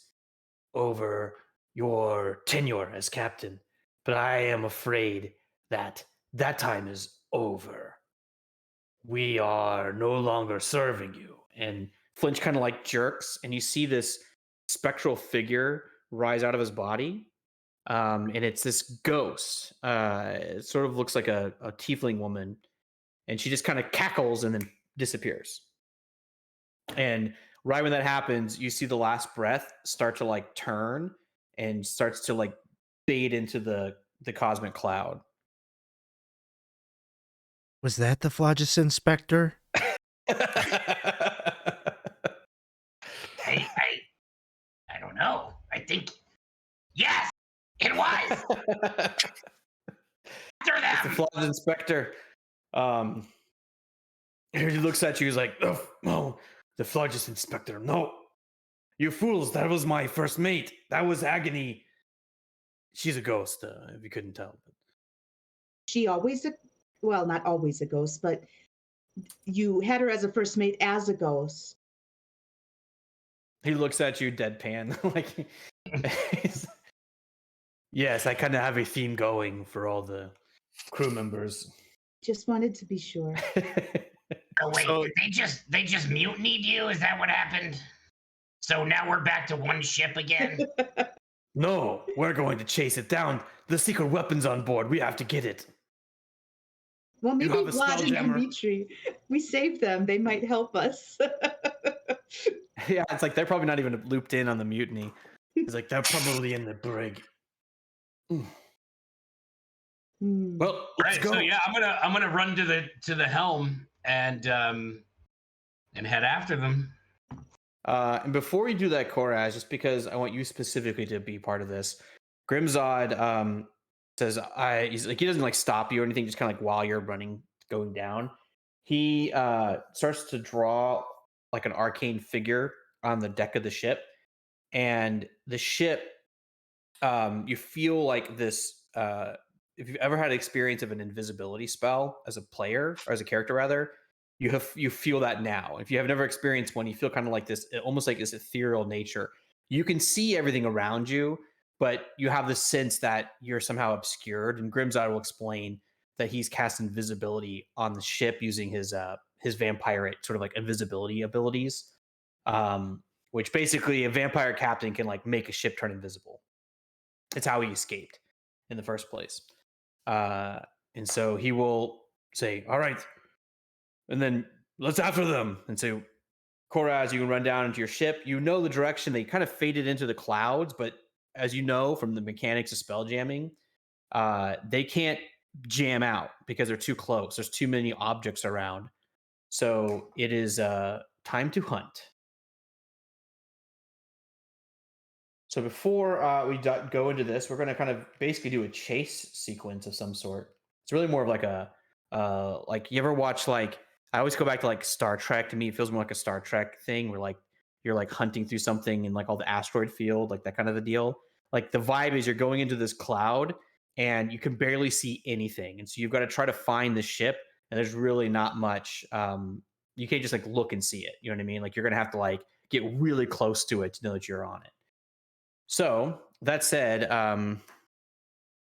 over your tenure as captain. But I am afraid that time is over. We are no longer serving you. And Flinch kind of like jerks, and you see this spectral figure rise out of his body. And it's this ghost. It sort of looks like a tiefling woman. And she just kind of cackles and then disappears. And right when that happens, you see the last breath start to like turn and starts to like fade into the cosmic cloud. Was that the Phlogiston Spectre? I don't know. I think, yes, it was. After them. It's the Phlogiston Spectre. He looks at you. He's like, oh, no, the Phlogiston Spectre. No, you fools. That was my first mate. That was Agony. She's a ghost, if you couldn't tell. She always, well, not always a ghost, but you had her as a first mate as a ghost. He looks at you deadpan. Like, yes, I kind of have a theme going for all the crew members. Just wanted to be sure. Oh wait, so, they just mutinied you? Is that what happened? So now we're back to one ship again? No, we're going to chase it down. The secret weapon's on board. We have to get it. Well, maybe have a Vlad and Spelljammer. Dimitri, we saved them. They might help us. Yeah, it's like they're probably not even looped in on the mutiny. It's like they're probably in the brig. Well, let's Right. go. So yeah, I'm gonna run to the helm and head after them. And before you do that, Koraz, just because I want you specifically to be part of this, Grimzod says he's like he doesn't like stop you or anything, just kind of like while you're running going down. He starts to draw like an arcane figure on the deck of the ship, and the ship you feel like this if you've ever had experience of an invisibility spell as a player or as a character rather, you feel that now. If you have never experienced one, you feel kind of like this, almost like this ethereal nature. You can see everything around you, but you have the sense that you're somehow obscured. And Grimzod will explain that he's cast invisibility on the ship using his vampire sort of like invisibility abilities, which basically a vampire captain can like make a ship turn invisible. It's how he escaped in the first place. And so he will say, all right, and then let's after them. And so, Koraz, you can run down into your ship. You know the direction. They kind of faded into the clouds, but as you know from the mechanics of spell jamming, they can't jam out because they're too close. There's too many objects around. So it is time to hunt. So before we go into this, we're going to kind of basically do a chase sequence of some sort. It's really more of like a like you ever watch like I always go back to like Star Trek. To me, it feels more like a Star Trek thing where like you're like hunting through something in like all the asteroid field, like that kind of a deal. Like the vibe is you're going into this cloud and you can barely see anything, and so you've got to try to find the ship. And there's really not much. You can't just like look and see it. You know what I mean? Like you're gonna have to like get really close to it to know that you're on it. So that said,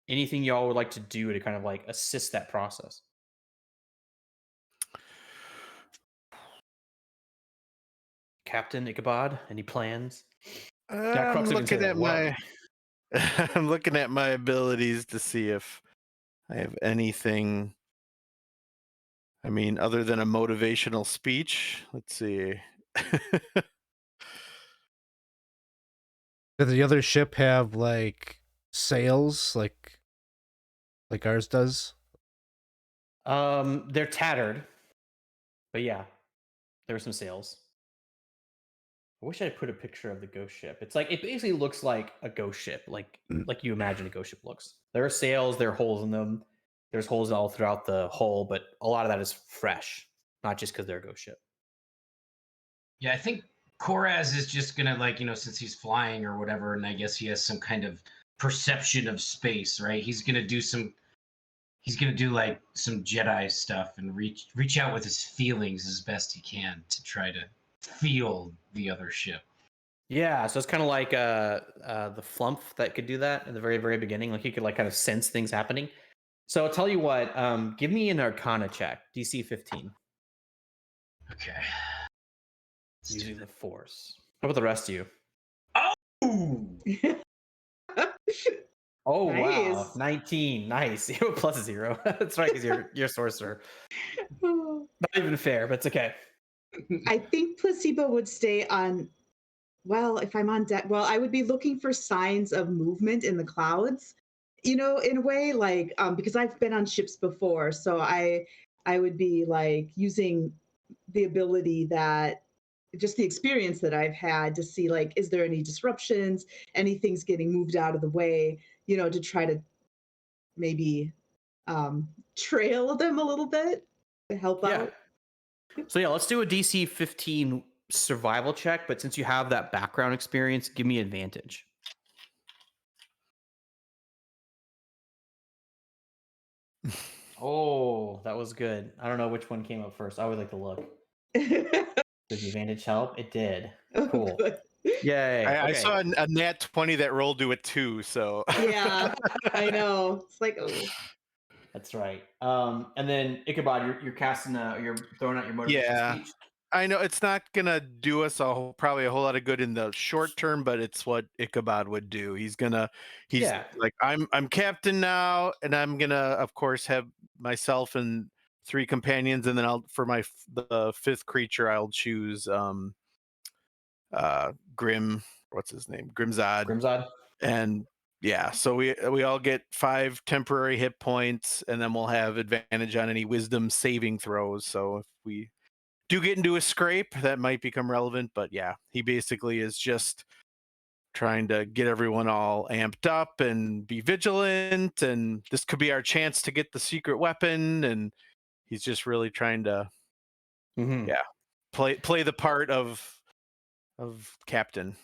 anything y'all would like to do to kind of like assist that process? Captain Ichabod, any plans? I'm looking at my I'm looking at my abilities to see if I have anything. I mean, other than a motivational speech. Let's see. Does the other ship have like sails like ours does? They're tattered, but yeah, there were some sails. I wish I put a picture of the ghost ship. It's like it basically looks like a ghost ship, like you imagine a ghost ship looks. There are sails, there are holes in them. There's holes all throughout the hull, but a lot of that is fresh, not just because they're a ghost ship. Yeah, I think Koraz is just gonna like, since he's flying or whatever, and I guess he has some kind of perception of space, right? He's gonna do like some Jedi stuff and reach out with his feelings as best he can to try to feel the other ship. Yeah, so it's kind of like the flump that could do that in the very, very beginning. Like he could like kind of sense things happening. So I'll tell you what, give me an Arcana check, DC 15. Okay. Using the Force. How about the rest of you? Oh! Oh, wow. Nice. 19. Nice. You have a plus 0. That's right, because you're sorcerer. Not even fair, but it's okay. I think Placebo would stay on. Well, if I'm on deck, well, I would be looking for signs of movement in the clouds. In a way, like because I've been on ships before, so I would be like using the ability that just the experience that I've had to see like, is there any disruptions, anything's getting moved out of the way, to try to maybe trail them a little bit to help out. So yeah, let's do a DC 15 survival check, but since you have that background experience, give me advantage. Oh, that was good. I don't know which one came up first. I would like to look. Did the advantage help? It did. Cool. Good. Yay. I saw a nat 20 that rolled to it too, so. Yeah, I know. It's like, oh. That's right. And then Ichabod, you're casting you're throwing out your motivational speech. I know it's not gonna do us probably a whole lot of good in the short term, but it's what Ichabod would do. He's Yeah. like, I'm captain now, and I'm gonna, of course, have myself and 3 companions, and then the 5th creature I'll choose Grim, what's his name, Grimzod, Grimzod. and yeah, so we all get 5 temporary hit points, and then we'll have advantage on any wisdom saving throws. So if we do get into a scrape, that might become relevant. But yeah, he basically is just trying to get everyone all amped up and be vigilant, and this could be our chance to get the secret weapon, and he's just really trying to yeah, play the part of captain.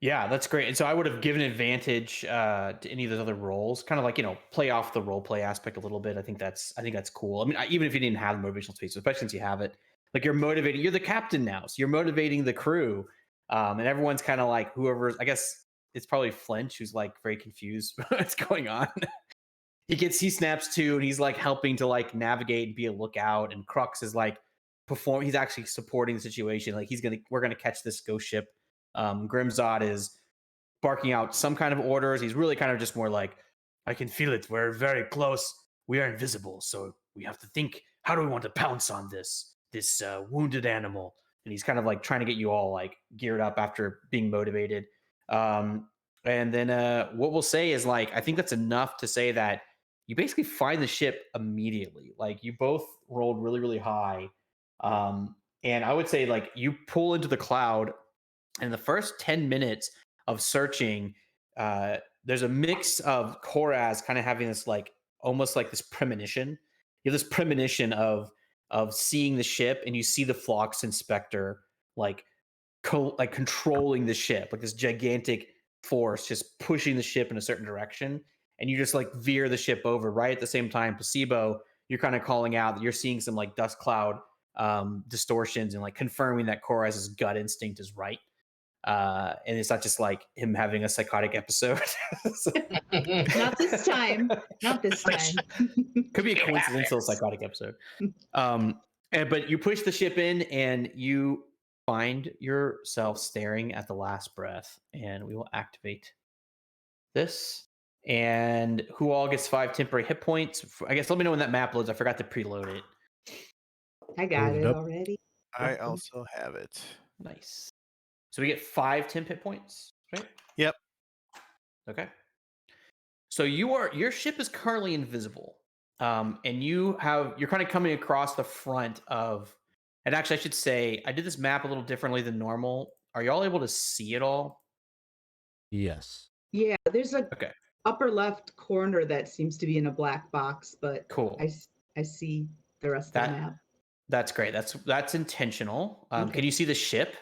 Yeah, that's great. And so I would have given advantage to any of those other roles, kind of like, play off the role play aspect a little bit. I think that's cool. I mean, even if you didn't have the motivational space, especially since you have it, like you're motivating, you're the captain now, so you're motivating the crew, and everyone's kind of like whoever's. I guess it's probably Flinch who's like very confused what's going on. He snaps too, and he's like helping to like navigate and be a lookout. And Crux is like he's actually supporting the situation. Like we're gonna catch this ghost ship. Grimzod is barking out some kind of orders. He's really kind of just more like, I can feel it. We're very close. We are invisible, so we have to think. How do we want to pounce on this wounded animal? And he's kind of like trying to get you all like geared up after being motivated. And then what we'll say is like, I think that's enough to say that you basically find the ship immediately. Like you both rolled really, really high. And I would say like you pull into the cloud, and the first 10 minutes of searching, there's a mix of Koraz kind of having this like almost like this premonition. You have this premonition of seeing the ship, and you see the Phlox Inspector like controlling the ship, like this gigantic force just pushing the ship in a certain direction, and you just like veer the ship over. Right at the same time, Placebo, you're kind of calling out that you're seeing some like dust cloud distortions and like confirming that Koraz's gut instinct is right. And it's not just like him having a psychotic episode. Not this time. Not this time. Could be a coincidental psychotic episode. But you push the ship in, and you find yourself staring at the last breath, and we will activate this. And who all gets 5 temporary hit points? I guess let me know when that map loads. I forgot to preload it. I got Load it it up. already. I also have it. Nice. So we get 5 temp hit points, right? Yep. Okay. So your ship is currently invisible, and you're kind of coming across the front of. And actually, I should say I did this map a little differently than normal. Are y'all able to see it all? Yes. Yeah, there's a Okay. upper left corner that seems to be in a black box, but Cool. I see the rest of the map. That's great. That's intentional. Okay. Can you see the ship?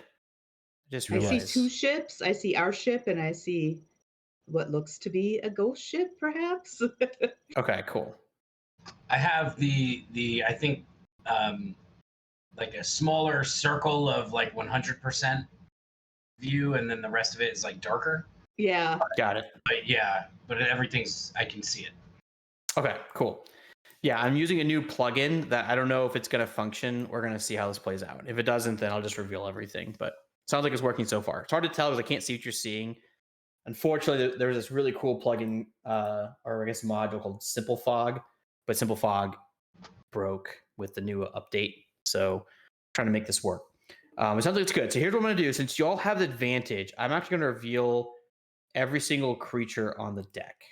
I see 2 ships. I see our ship, and I see what looks to be a ghost ship, perhaps. Okay, cool. I have the I think like a smaller circle of like 100% view, and then the rest of it is like darker. Yeah. Got it. But everything's, I can see it. Okay, cool. Yeah, I'm using a new plugin that I don't know if it's going to function. We're going to see how this plays out. If it doesn't, then I'll just reveal everything. But it sounds like it's working so far. It's hard to tell because I can't see what you're seeing. Unfortunately, there's this really cool plugin, or I guess module called Simple Fog, but Simple Fog broke with the new update. So I'm trying to make this work. It sounds like it's good. So here's what I'm going to do. Since you all have the advantage, I'm actually going to reveal every single creature on the deck.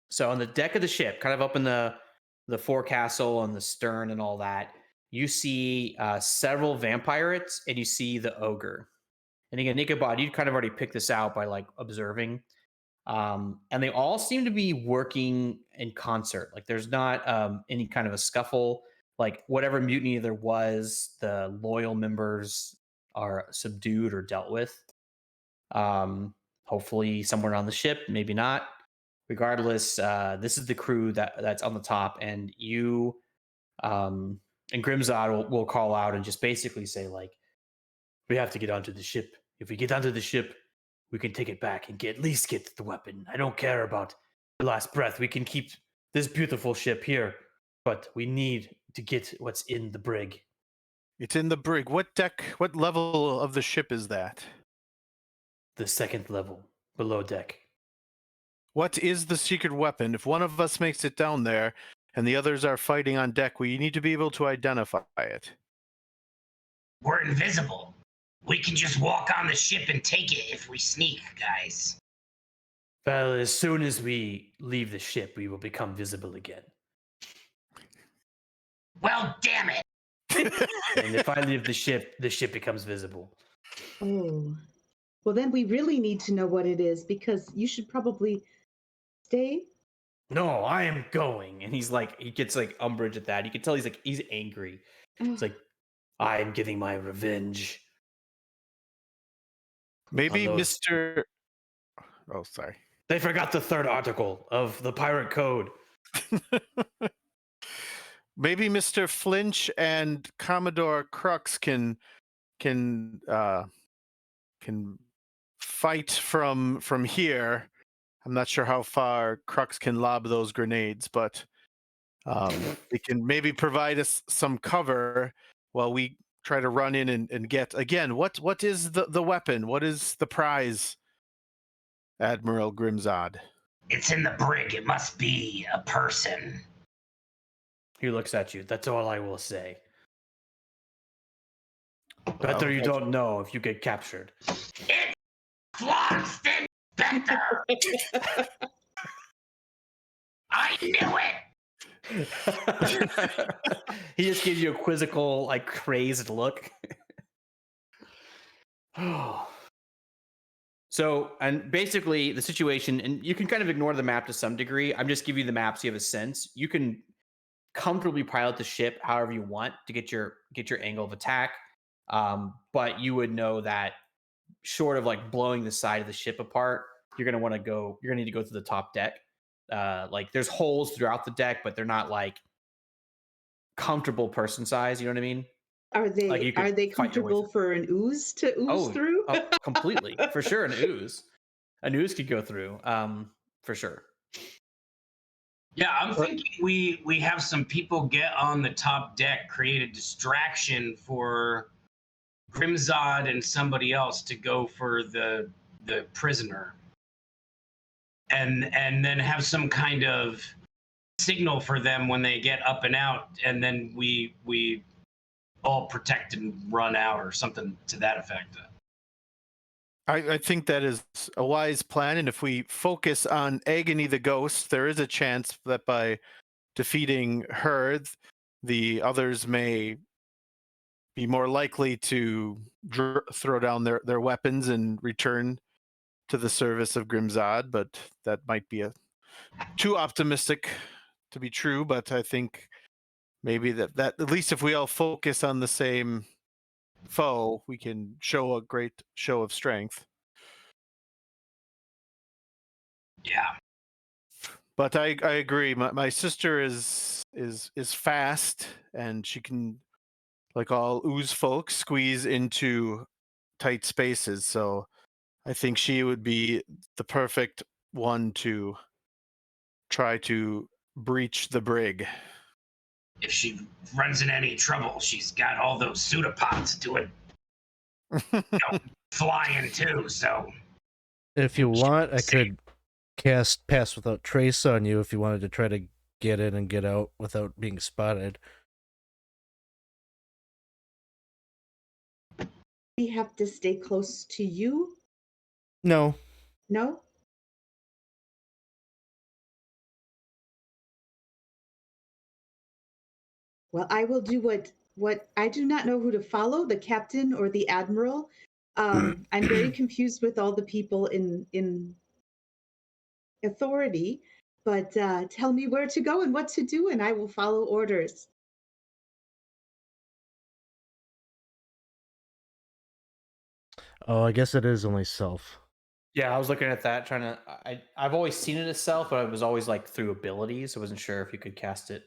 So on the deck of the ship, kind of up in the forecastle and the stern and all that, you see several vampirates, and you see the ogre. And again, Ichabod, you kind of already picked this out by like observing. And they all seem to be working in concert. Like there's not any kind of a scuffle. Like whatever mutiny there was, the loyal members are subdued or dealt with. Hopefully somewhere on the ship, maybe not. Regardless, this is the crew that's on the top, and you and Grimzod will call out and just basically say like, we have to get onto the ship. If we get onto the ship, we can take it back and at least get the weapon. I don't care about the last breath. We can keep this beautiful ship here, but we need to get what's in the brig. It's in the brig. What deck? What level of the ship is that? The second level, below deck. What is the secret weapon? If one of us makes it down there and the others are fighting on deck, we need to be able to identify it. We're invisible. We can just walk on the ship and take it if we sneak, guys. Well, as soon as we leave the ship, we will become visible again. Well, damn it. And if I leave the ship becomes visible. Oh. Well, then we really need to know what it is, because you should probably stay. No, I am going. And he's like, he gets like umbrage at that. You can tell he's angry. He's like, I am getting my revenge. Maybe on those- Mr. Oh, sorry. They forgot the third article of the pirate code. Maybe Mr. Flinch and Commodore Crux can fight from here. I'm not sure how far Crux can lob those grenades, but they can maybe provide us some cover while we try to run in and get again. What is the weapon? What is the prize, Admiral Grimzod? It's in the brig. It must be a person. He looks at you. That's all I will say. Better you don't know if you get captured. It's Winston Better. I knew it. He just gives you a quizzical, like crazed look. So, and basically the situation, and you can kind of ignore the map to some degree. I'm just giving you the map so you have a sense. You can comfortably pilot the ship however you want to get your angle of attack. But you would know that short of like blowing the side of the ship apart, you're gonna need to go to the top deck. Like there's holes throughout the deck, but they're not like comfortable person size. You know what I mean? Are they Like, you could are they fight your way comfortable for an ooze to ooze through? Completely, for sure. An ooze could go through, for sure. Yeah, I'm thinking we have some people get on the top deck, create a distraction for Grimzod and somebody else to go for the prisoner, and then have some kind of signal for them when they get up and out, and then we all protect and run out or something to that effect. I think that is a wise plan, and if we focus on Agony the Ghost, there is a chance that by defeating her, the others may be more likely to throw down their weapons and return to the service of Grimzod, but that might be too optimistic to be true. But I think maybe that at least if we all focus on the same foe, we can show a great show of strength. Yeah. But I agree. My sister is fast, and she can, like all ooze folk, squeeze into tight spaces. So I think she would be the perfect one to try to breach the brig. If she runs in any trouble, she's got all those pseudopods doing flying too. So If you want, I could cast Pass Without Trace on you if you wanted to try to get in and get out without being spotted. We have to stay close to you? No. No? Well, I will do what I do not know who to follow, the captain or the admiral. I'm very confused with all the people in authority, but tell me where to go and what to do, and I will follow orders. Oh, I guess it is only self. Yeah, I was looking at that, I've always seen it as self, but it was always like through abilities. I wasn't sure if you could cast it.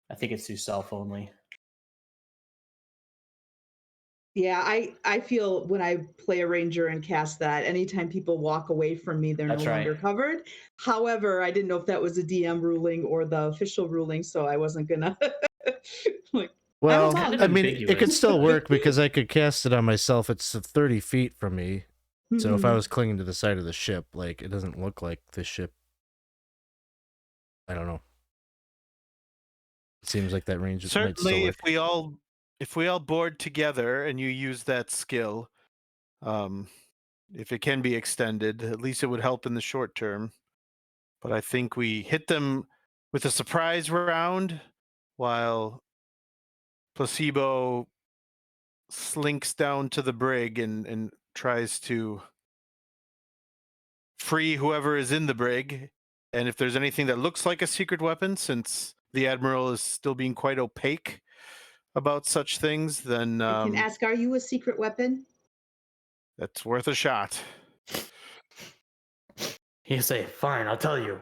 I think it's through self only. Yeah, I feel when I play a ranger and cast that, anytime people walk away from me, they're That's no right. longer covered. However, I didn't know if that was a DM ruling or the official ruling, so I wasn't gonna like Well, How long? I mean, it Ambiguous. could still work because I could cast it on myself. It's 30 feet from me. So if I Mhm. was clinging to the side of the ship, like, it doesn't look like the ship. I don't know. It seems like that range might still Certainly, work. if we all board together and you use that skill, if it can be extended, at least it would help in the short term. But I think we hit them with a surprise round while Placebo slinks down to the brig and tries to free whoever is in the brig. And if there's anything that looks like a secret weapon, since the Admiral is still being quite opaque about such things, then I can ask, are you a secret weapon? that's worth a shot. He'll say, "Fine, I'll tell you.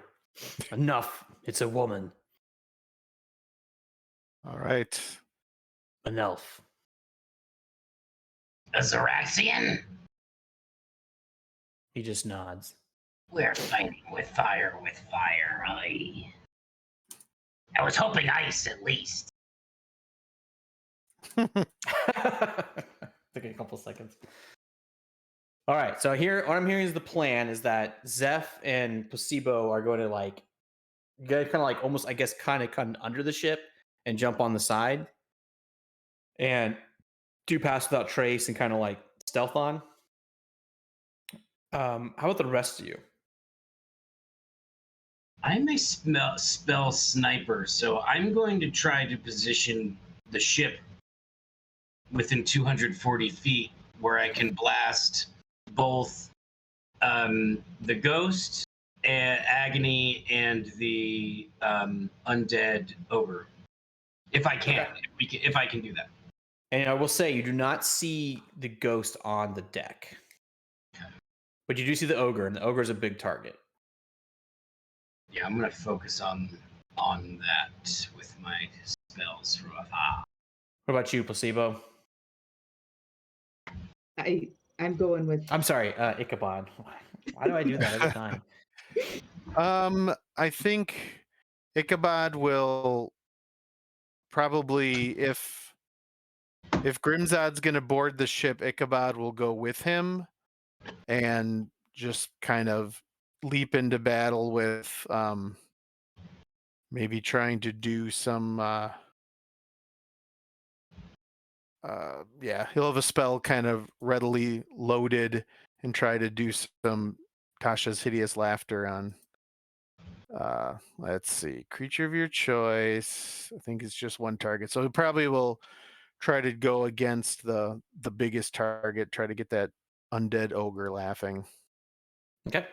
Enough. It's a woman, All right. an elf." A Xaryxian? He just nods. We're fighting with fire, I was hoping ice at least. Take a couple seconds. All right, so here, what I'm hearing is the plan is that Zeph and Placebo are going to like, kind of like almost, I guess, kind of come under the ship and jump on the side and do pass without trace and kind of like stealth on. How about the rest of you? I'm a spell sniper, so I'm going to try to position the ship within 240 feet where I can blast both the ghost, agony, and the undead ogre. If I can, Okay. if I can do that. And I will say, you do not see the ghost on the deck, but you do see the ogre, and the ogre is a big target. Yeah, I'm gonna focus on that with my spells from afar. What about you, Placebo? I'm going with. I'm sorry, Ichabod. Why do I do that every time? I think Ichabod will probably, if Grimzod's gonna board the ship, Ichabod will go with him and just kind of leap into battle with maybe trying to do some he'll have a spell kind of readily loaded and try to do some Tasha's hideous laughter on let's see, creature of your choice. I think it's just one target, so he probably will try to go against the biggest target, try to get that undead ogre laughing. Okay.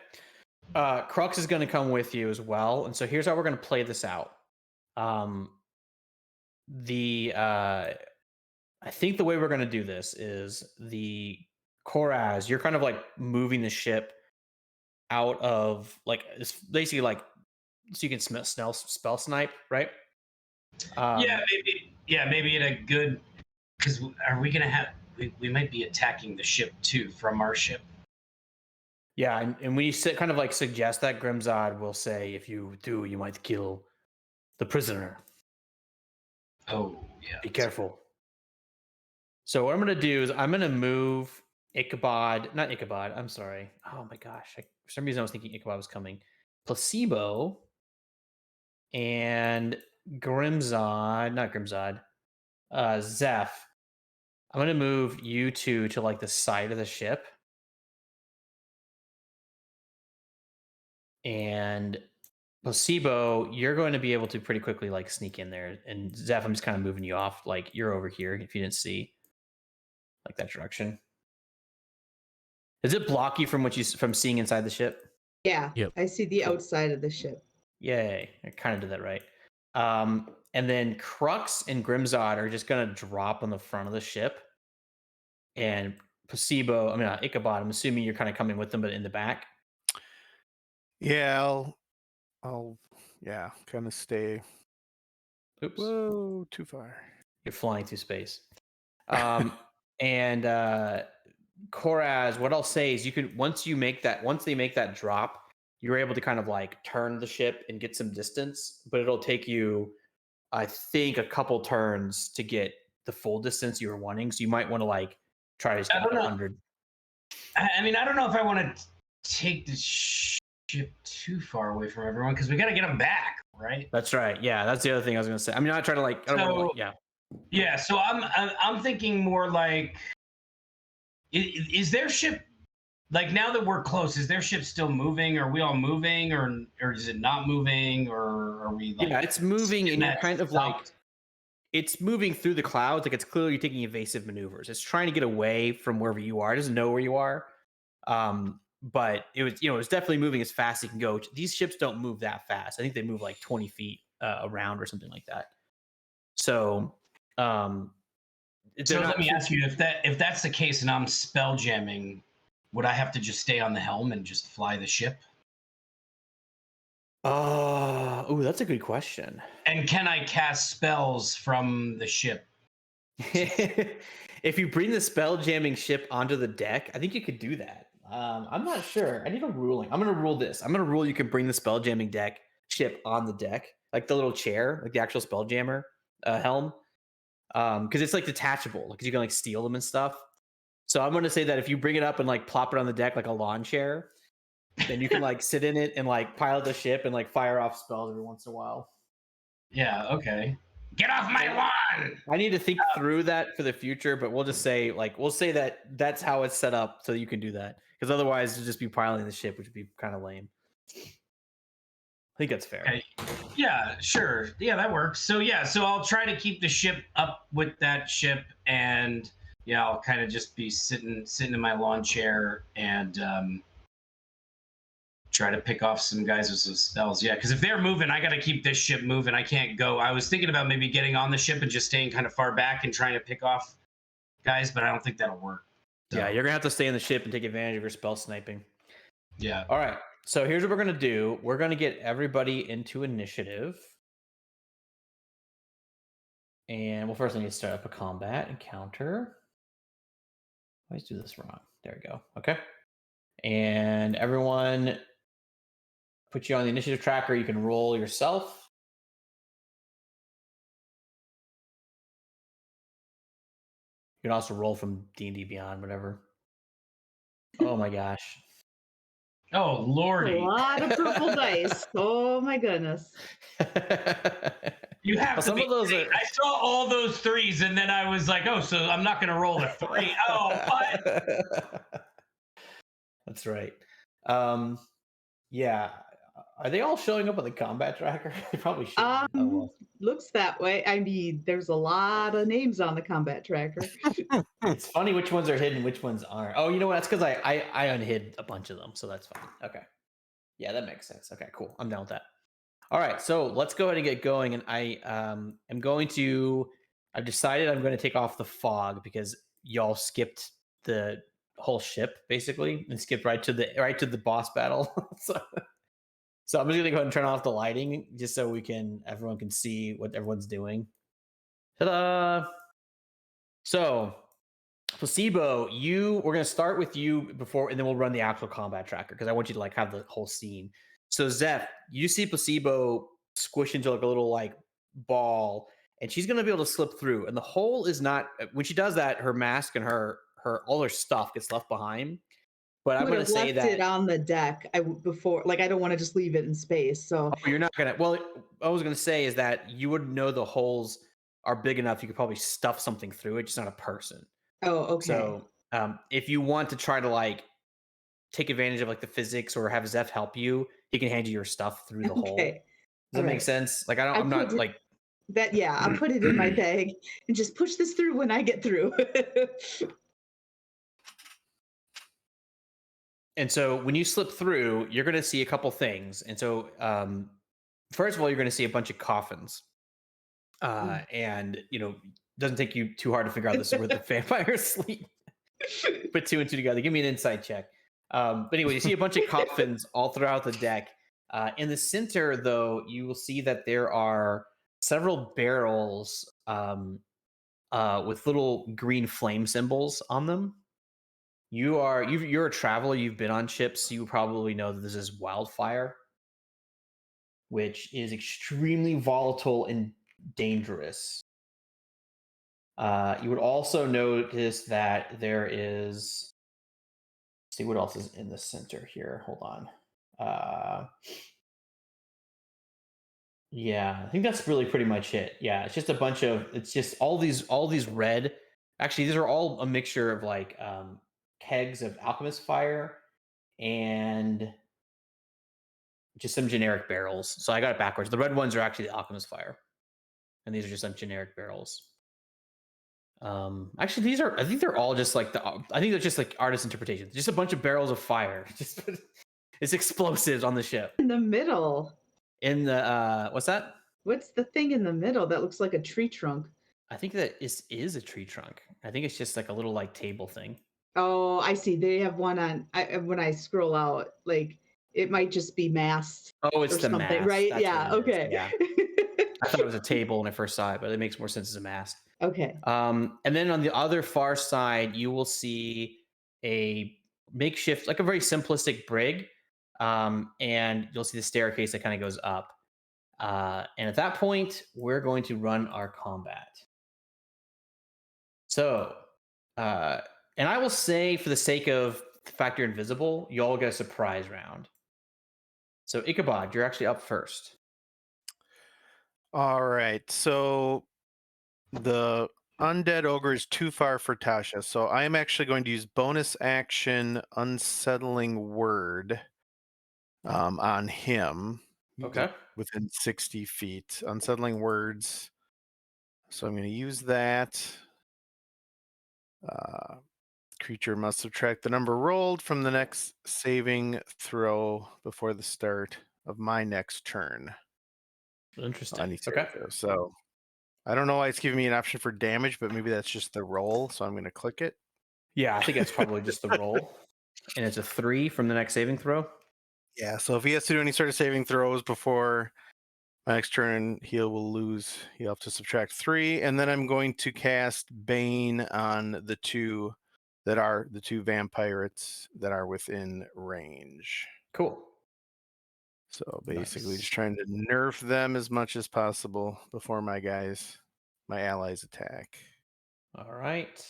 Crux is going to come with you as well, and so here's how we're going to play this out. I think the way we're going to do this is the Koraz. You're kind of like moving the ship out of like, it's basically like, so you can spell snipe, right? Maybe at a good, because are we gonna have? We might be attacking the ship too from our ship. Yeah, and when you kind of like suggest that, Grimzod will say, if you do, you might kill the prisoner. Oh, yeah. Be careful. So what I'm going to do is I'm going to move not Ichabod, I'm sorry. Oh my gosh. For some reason I was thinking Ichabod was coming. Placebo and not Grimzod, Zeph. I'm going to move you two to like the side of the ship. And Placebo, you're going to be able to pretty quickly like sneak in there. And Zeph, I'm just kind of moving you off. Like you're over here if you didn't see like that direction. Does it block you from from seeing inside the ship? Yeah, Yep. I see the outside of the ship. Yay. I kind of did that right. And then Crux and Grimzod are just going to drop on the front of the ship. And Placebo, Ichabod, I'm assuming you're kind of coming with them, but in the back. Yeah, I'll kind of stay. Oops. Whoa, too far. You're flying through space. And Koraz, what I'll say is once they make that drop, you're able to kind of like turn the ship and get some distance, but it'll take you I think, a couple turns to get the full distance you were wanting. So you might want to like try to just I get don't like know. 100. I mean, I don't know if I want to take the ship too far away from everyone because we got to get them back, right? That's right. Yeah, that's the other thing I was gonna say. I mean, I try to like. I don't wanna, like, yeah. Yeah. So I'm thinking more like, is their ship like now that we're close? Is their ship still moving? Are we all moving, or is it not moving, or are we like? Yeah, it's moving, and you're kind of like. stopped? It's moving through the clouds. Like it's clearly taking evasive maneuvers. It's trying to get away from wherever you are. It doesn't know where you are. But it was, it was definitely moving as fast as it can go. These ships don't move that fast. I think they move like 20 feet around or something like that. So, So let me ask you, if that's the case, and I'm spell jamming, would I have to just stay on the helm and just fly the ship? Oh, that's a good question. And can I cast spells from the ship? If you bring the spell jamming ship onto the deck, I think you could do that. I'm not sure. I need a ruling. I'm going to rule this. I'm going to rule you can bring the spell jamming deck ship on the deck, like the little chair, like the actual spell jammer helm, because it's like detachable, because you can like steal them and stuff. So I'm going to say that if you bring it up and like plop it on the deck like a lawn chair, then you can like sit in it and like pilot the ship and like fire off spells every once in a while. Yeah. Okay. Get off my lawn! I need to think through that for the future, but we'll just say that that's how it's set up so you can do that. Because otherwise, it'll just be piloting the ship, which would be kind of lame. I think that's fair. Okay. Yeah, sure. Yeah, that works. So so I'll try to keep the ship up with that ship, and I'll kind of just be sitting in my lawn chair and try to pick off some guys with some spells. Yeah, because if they're moving, I got to keep this ship moving. I can't go. I was thinking about maybe getting on the ship and just staying kind of far back and trying to pick off guys, but I don't think that'll work. So, yeah, you're gonna have to stay in the ship and take advantage of your spell sniping. Yeah. All right. So here's what we're gonna do. We're gonna get everybody into initiative, and we'll first need to start up a combat encounter. I always do this wrong. There we go. Okay. And everyone, put you on the initiative tracker. You can roll yourself. You can also roll from D&D Beyond, whatever. Oh my gosh. Oh lordy! A lot of purple dice. Oh my goodness. You have to some be of those kidding. I saw all those threes, and then I was like, "Oh, so I'm not going to roll a 3." Oh, what? That's right. Yeah. Are they all showing up on the combat tracker? They probably should. Oh, well. Looks that way. I mean, there's a lot of names on the combat tracker. It's funny which ones are hidden, which ones aren't. Oh, you know what? That's because I unhid a bunch of them, so that's fine. Okay. Yeah, that makes sense. Okay, cool. I'm down with that. All right, so let's go ahead and get going. And I've decided I'm going to take off the fog because y'all skipped the whole ship basically and skipped right to the boss battle. So I'm just gonna go ahead and turn off the lighting just so everyone can see what everyone's doing. Ta-da! So, Placebo, we're gonna start with you before, and then we'll run the actual combat tracker because I want you to like have the whole scene. So, Zeph, you see Placebo squish into like a little like ball, and she's gonna be able to slip through. And the hole is not, when she does that, her mask and her all her stuff gets left behind. But I'm going to say that it on the deck before, like I don't want to just leave it in space. So you're not going to. Well, I was going to say is that you would know the holes are big enough. You could probably stuff something through it, just not a person. Oh, okay. So if you want to try to like take advantage of like the physics or have Zeph help you, he can hand you your stuff through the hole. Does that make sense? Like I'm not like that. Yeah, I'll put it in my bag and just push this through when I get through. And so when you slip through, you're going to see a couple things. And so first of all, you're going to see a bunch of coffins. And, doesn't take you too hard to figure out this is where the vampires sleep. Put 2 and 2 together. Give me an insight check. But anyway, you see a bunch of coffins all throughout the deck. In the center, though, you will see that there are several barrels with little green flame symbols on them. You're a traveler. You've been on ships. So you probably know that this is wildfire, which is extremely volatile and dangerous. You would also notice that there is. Let's see what else is in the center here. Hold on. Yeah, I think that's really pretty much it. Yeah, it's just a bunch of. It's just all these red. Actually, these are all a mixture of like kegs of alchemist fire and just some generic barrels. So I got it backwards. The red ones are actually the alchemist fire, and these are just some generic barrels. Actually, these are. I think they're all just like the. I think they're just like artist interpretations. Just a bunch of barrels of fire. Just it's explosives on the ship. In the middle. In the what's that? What's the thing in the middle that looks like a tree trunk? I think that is a tree trunk. I think it's just like a little like table thing. Oh, I see. They have one on. When I scroll out, like it might just be mast. Oh, it's or the something, mast, right? That's Yeah. what it is. Okay. Yeah. I thought it was a table when I first saw it, but it makes more sense as a mast. Okay. And then on the other far side, you will see a makeshift, like a very simplistic brig, and you'll see the staircase that kind of goes up. And at that point, we're going to run our combat. So, and I will say, for the sake of the fact you're invisible, you all get a surprise round. So, Ichabod, you're actually up first. All right. So the undead ogre is too far for Tasha. So I am actually going to use bonus action unsettling word on him. Okay. Within 60 feet. Unsettling words. So I'm going to use that. Creature must subtract the number rolled from the next saving throw before the start of my next turn. Interesting. Okay. So I don't know why it's giving me an option for damage, but maybe that's just the roll. So I'm going to click it. Yeah, I think that's probably just the roll. And it's a 3 from the next saving throw. Yeah, so if he has to do any sort of saving throws before my next turn, he'll have to subtract 3. And then I'm going to cast Bane on the two vampirates that are within range. Cool. So basically Nice. just trying to nerf them as much as possible before my allies attack. All right.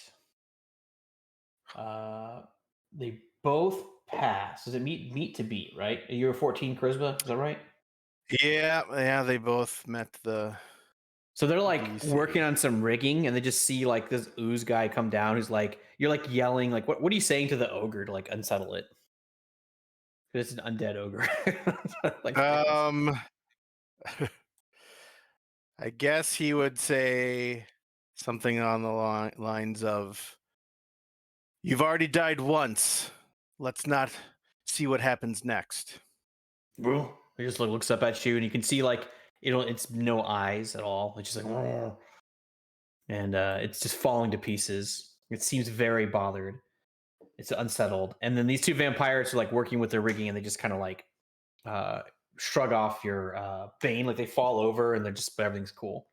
They both pass. Does it meet to beat, right? You're a 14 charisma, is that right? Yeah, they both met the. So they're like DC. working on some rigging, and they just see like this ooze guy come down. Who's like, you're like yelling, like, what are you saying to the ogre to like unsettle it? It's an undead ogre. Like, I guess he would say something on the lines of, "You've already died once. Let's not see what happens next." He just looks up at you, and you can see like it's no eyes at all. It's just like, and it's just falling to pieces. It seems very bothered. It's unsettled, and then these two vampires are like working with their rigging, and they just kind of like shrug off your bane, like they fall over, and but everything's cool.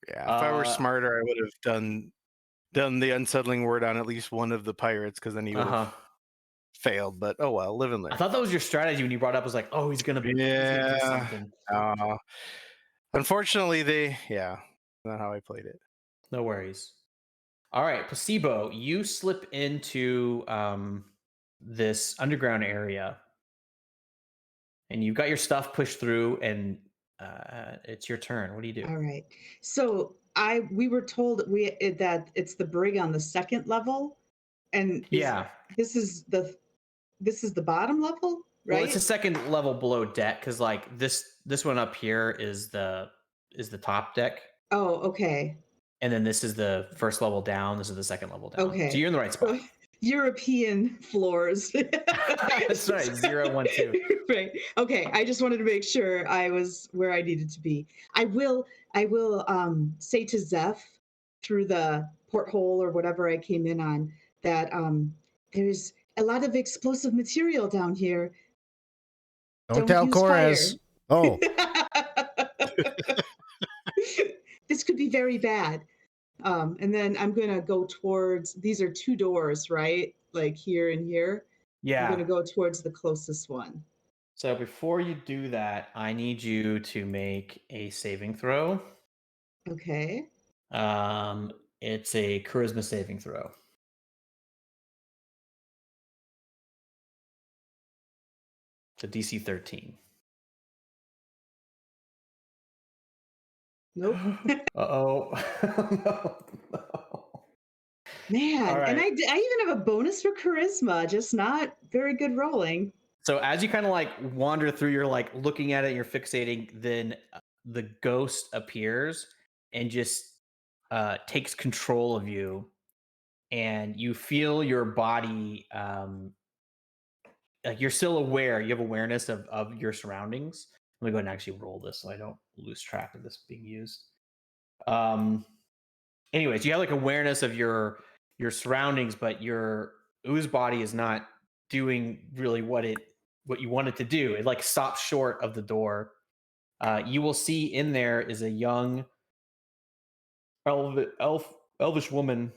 Yeah, if I were smarter, I would have done the unsettling word on at least one of the pirates, because then he would have failed. But oh well, live and learn. I thought that was your strategy when you brought up. Was like, oh, he's gonna do something. Unfortunately, not how I played it. No worries. All right, Placebo, you slip into this underground area, and you've got your stuff pushed through, and it's your turn. What do you do? All right. So we were told that it's the brig on the second level, and this is the bottom level, right? Well, it's a second level below deck, because like this one up here is the top deck. Oh, okay. And then this is the first level down. This is the second level down. Okay. So you're in the right spot. So, European floors. That's right. 0, 1, 2. Right. Okay. I just wanted to make sure I was where I needed to be. I will say to Zeph through the porthole or whatever I came in on that there's a lot of explosive material down here. Don't tell Koraz. Oh. This could be very bad. And then I'm going to go towards, these are 2 doors, right? Like here and here. Yeah. I'm going to go towards the closest one. So before you do that, I need you to make a saving throw. Okay. It's a charisma saving throw. It's a DC 13. Nope. Uh-oh. No. Man, All right. and I even have a bonus for charisma, just not very good rolling. So as you kind of like wander through, you're like looking at it, you're fixating, then the ghost appears and just takes control of you, and you feel your body like you're still aware, you have awareness of your surroundings. Let me go ahead and actually roll this so I don't lose track of this being used. Anyways, you have like awareness of your surroundings, but your ooze body is not doing really what you want it to do. It like stops short of the door. You will see in there is a young elvish woman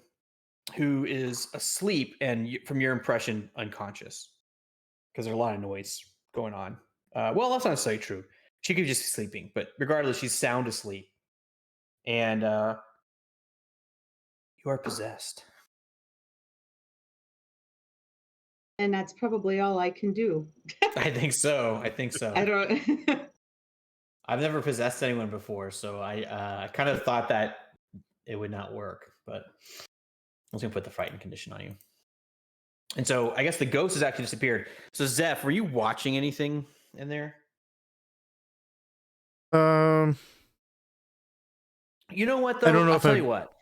who is asleep and, from your impression, unconscious, because there's a lot of noise going on. Well, that's not necessarily true. She could just be sleeping, but regardless, she's sound asleep. And you are possessed. And that's probably all I can do. I think so. I don't. I've never possessed anyone before, so I kind of thought that it would not work, but I was gonna put the frightened condition on you. And so I guess the ghost has actually disappeared. So Zeph, were you watching anything in there? You know what though? I don't know I'll if tell you what.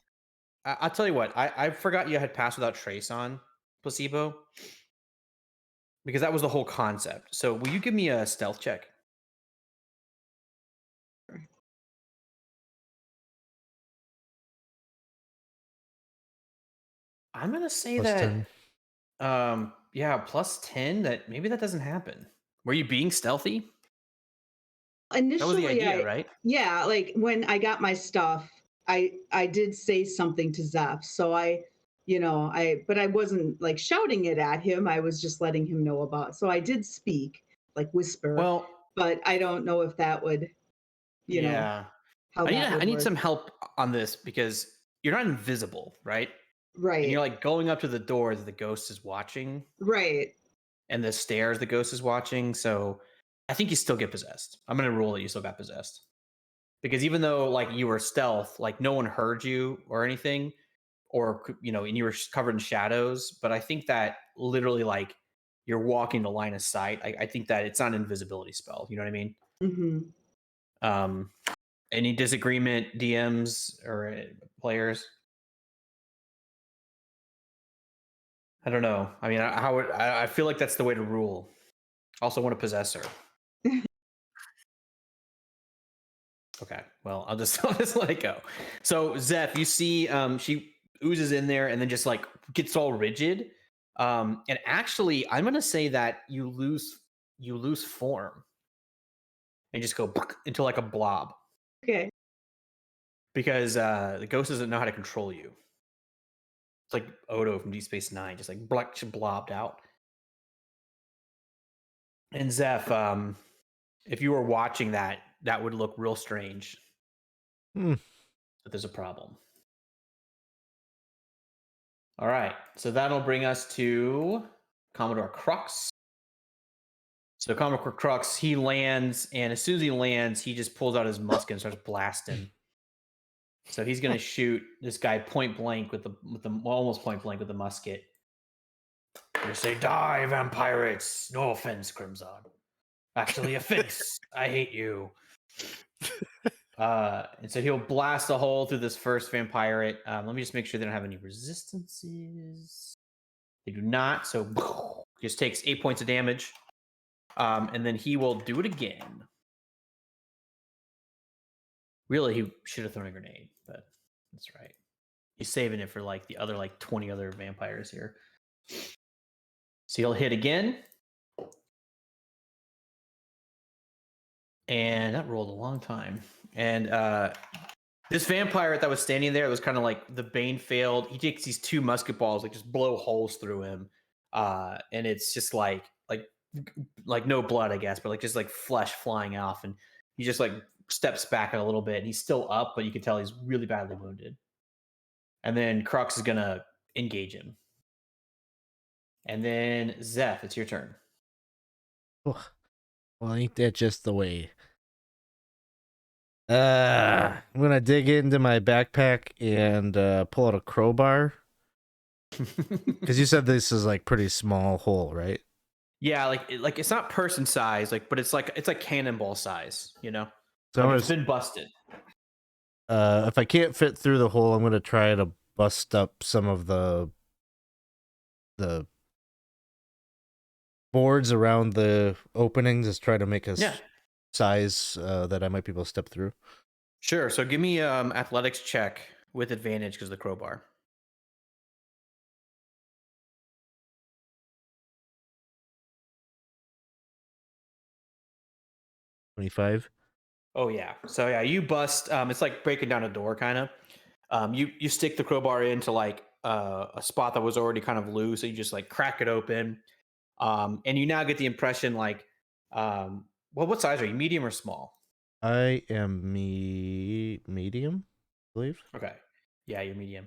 I'll tell you what. I forgot you had passed without trace on placebo, because that was the whole concept. So will you give me a stealth check? I'm gonna say Plus that 10. yeah, plus 10, that maybe that doesn't happen. Were you being stealthy? Initially, That was the idea, right? Yeah, like when I got my stuff, I did say something to Zeph. So but I wasn't like shouting it at him. I was just letting him know about. So I did speak, like whisper. Well, but I don't know if that would, yeah. how that would I need work. some help on this, because you're not invisible, right? Right. And you're like going up to the door that the ghost is watching. Right. And the stairs the ghost is watching. So I think you still get possessed. I'm gonna rule that you still got possessed. Because even though like you were stealth, like no one heard you or anything, or and you were covered in shadows, but I think that literally like you're walking the line of sight. I think that it's not an invisibility spell. You know what I mean? Mm-hmm. Any disagreement, DMs or players? I don't know. I mean, I feel like that's the way to rule. Also want to possess her. Okay, well, I'll just let it go. So Zeph, you see she oozes in there and then just like gets all rigid. And actually, I'm gonna say that you lose form and just go into like a blob. Okay. Because the ghost doesn't know how to control you. It's like Odo from Deep Space Nine, just like blobbed out. And Zeph, if you were watching that, that would look real strange. But there's a problem. All right, so that'll bring us to Commodore Crux. So Commodore Crux, he lands, and as soon as he lands, he just pulls out his musket and starts blasting. So he's gonna shoot this guy point blank with the almost point blank with the musket. You say, "Die, vampirates!" No offense, Crimson. Actually, offense. I hate you. And so he'll blast a hole through this first vampirate. Let me just make sure they don't have any resistances. They do not. So just takes 8 points of damage. And then he will do it again. Really, he should have thrown a grenade, but that's right. He's saving it for like the other 20 other vampires here. So he'll hit again. And that rolled a long time. And this vampire that was standing there, it was kind of like the Bane failed. He takes these 2 musket balls, like just blow holes through him. And it's just like no blood, I guess, but like just like flesh flying off. And he just like steps back a little bit. And he's still up, but you can tell he's really badly wounded. And then Crux is gonna engage him. And then Zeph, it's your turn. Oh, well, ain't that just the way? I'm gonna dig into my backpack and pull out a crowbar. Because you said this is like pretty small hole, right? Yeah, like it's not person size, but it's like cannonball size, you know. So like it's been busted. If I can't fit through the hole, I'm gonna try to bust up some of the boards around the openings. Just try to make a size that I might be able to step through. Sure. So give me athletics check with advantage because of the crowbar. $25. Oh yeah. So yeah, you bust. It's like breaking down a door, kind of. You stick the crowbar into like a spot that was already kind of loose. So you just like crack it open, and you now get the impression like, well, what size are you? Medium or small? I am medium, I believe. Okay. Yeah, you're medium.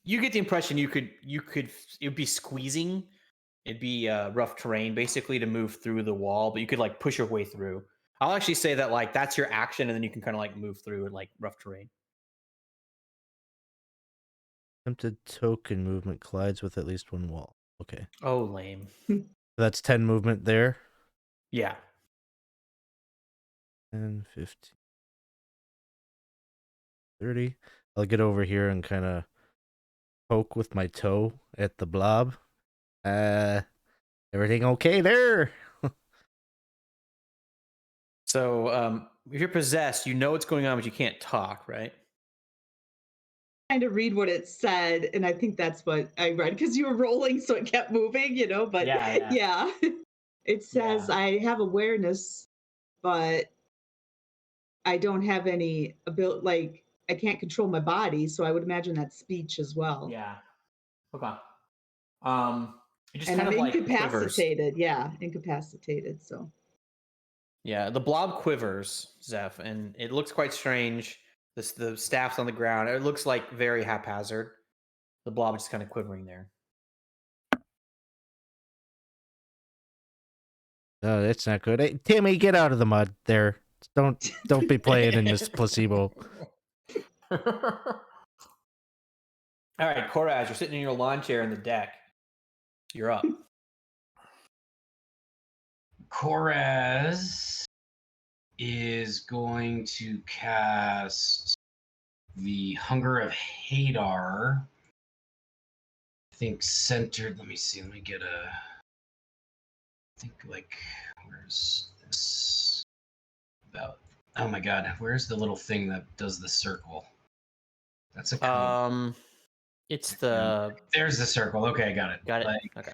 You get the impression it'd be squeezing. It'd be rough terrain basically to move through the wall, but you could like push your way through. I'll actually say that like that's your action, and then you can kind of like move through like rough terrain. Attempted token movement collides with at least one wall. Okay. Oh, lame. That's 10 movement there. Yeah. 10, 15, 30. I'll get over here and kind of poke with my toe at the blob. Everything okay there? So, if you're possessed, you know what's going on, but you can't talk, right? Trying to read what it said, and I think that's what I read because you were rolling, so it kept moving, you know. But yeah. It says I have awareness, but I don't have any ability. Like I can't control my body, so I would imagine that's speech as well. Yeah. Okay. It just and kind I'm of like incapacitated. quivers. Yeah, incapacitated. So. Yeah, the blob quivers, Zeph, and it looks quite strange. The staff's on the ground. It looks like very haphazard. The blob is just kind of quivering there. Oh, that's not good. Hey, Timmy, get out of the mud there. Don't be playing in this placebo. All right, Koraz, you're sitting in your lawn chair in the deck. You're up. Koraz is going to cast the Hunger of Hadar. I think centered. Let me see. Let me get a. I think like where's this? About. Oh my God! Where's the little thing that does the circle? That's a code. It's the. There's the circle. Okay, I got it. Got it. Okay.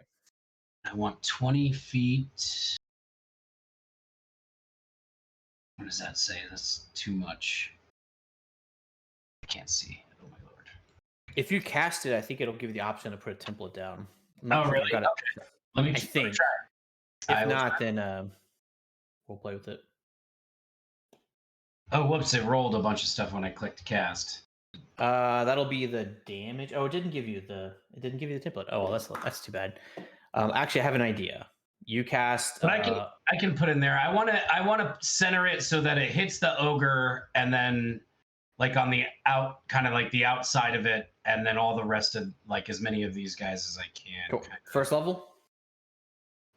I want 20 feet. What does that say? That's too much. I can't see. Oh my lord. If you cast it, I think it'll give you the option to put a template down. Oh really? Okay. Let me. I think. Try. If not, then we'll play with it. Oh, whoops! It rolled a bunch of stuff when I clicked cast. That'll be the damage. Oh, it didn't give you the template. Oh, well, that's too bad. Actually, I have an idea. You cast. But I can put in there. I want to center it so that it hits the ogre, and then like on the kind of like the outside of it, and then all the rest of like as many of these guys as I can. Cool. First level.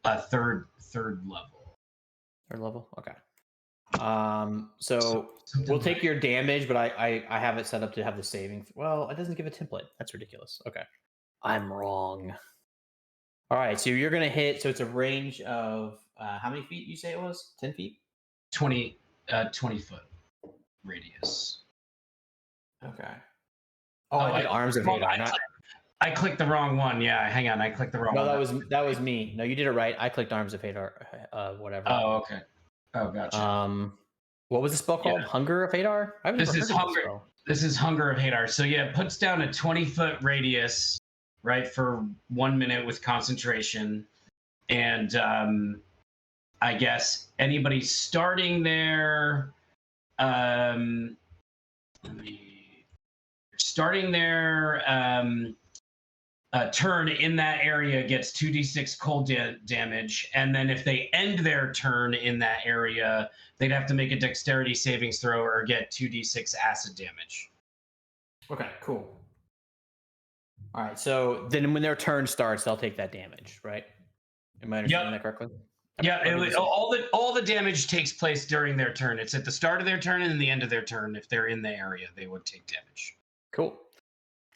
Third level. Third level. Okay. So we'll take your damage, but I have it set up to have the saving. Well, it doesn't give a template. That's ridiculous. Okay. I'm wrong. All right, so you're gonna hit. So it's a range of how many feet? You say it was 10 feet? 20 foot radius. Okay. Oh, I did arms of Hadar. I clicked the wrong one. Yeah, hang on. I clicked the wrong one. No, that was me. No, you did it right. I clicked arms of Hadar. Whatever. Oh, okay. Oh, gotcha. What was the spell called? Hunger of Hadar? This is Hunger. This is Hunger of Hadar. So yeah, it puts down a 20-foot radius, right, for 1 minute with concentration, and I guess anybody starting there starting their turn in that area gets 2d6 cold damage, and then if they end their turn in that area, they'd have to make a dexterity savings throw or get 2d6 acid damage. Okay, cool. All right, so then when their turn starts, they'll take that damage, right? Am I understanding that correctly? Yeah, all the damage takes place during their turn. It's at the start of their turn and the end of their turn. If they're in the area, they would take damage. Cool.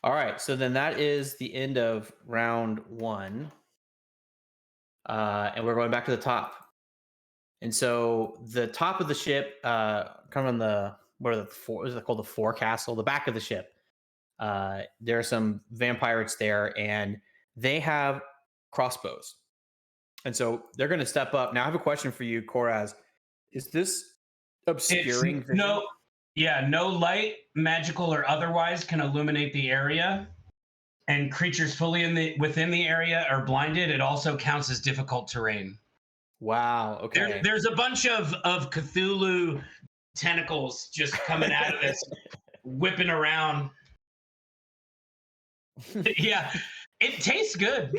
All right, so then that is the end of round 1. And we're going back to the top. And so the top of the ship, kind of on the, what is it called? The forecastle, the back of the ship. There are some vampires there, and they have crossbows. And so they're going to step up. Now, I have a question for you, Koraz. Is this obscuring vision? No light, magical or otherwise, can illuminate the area. And creatures fully within the area are blinded. It also counts as difficult terrain. Wow. Okay. There's a bunch of Cthulhu tentacles just coming out of this, whipping around. Yeah, it tastes good.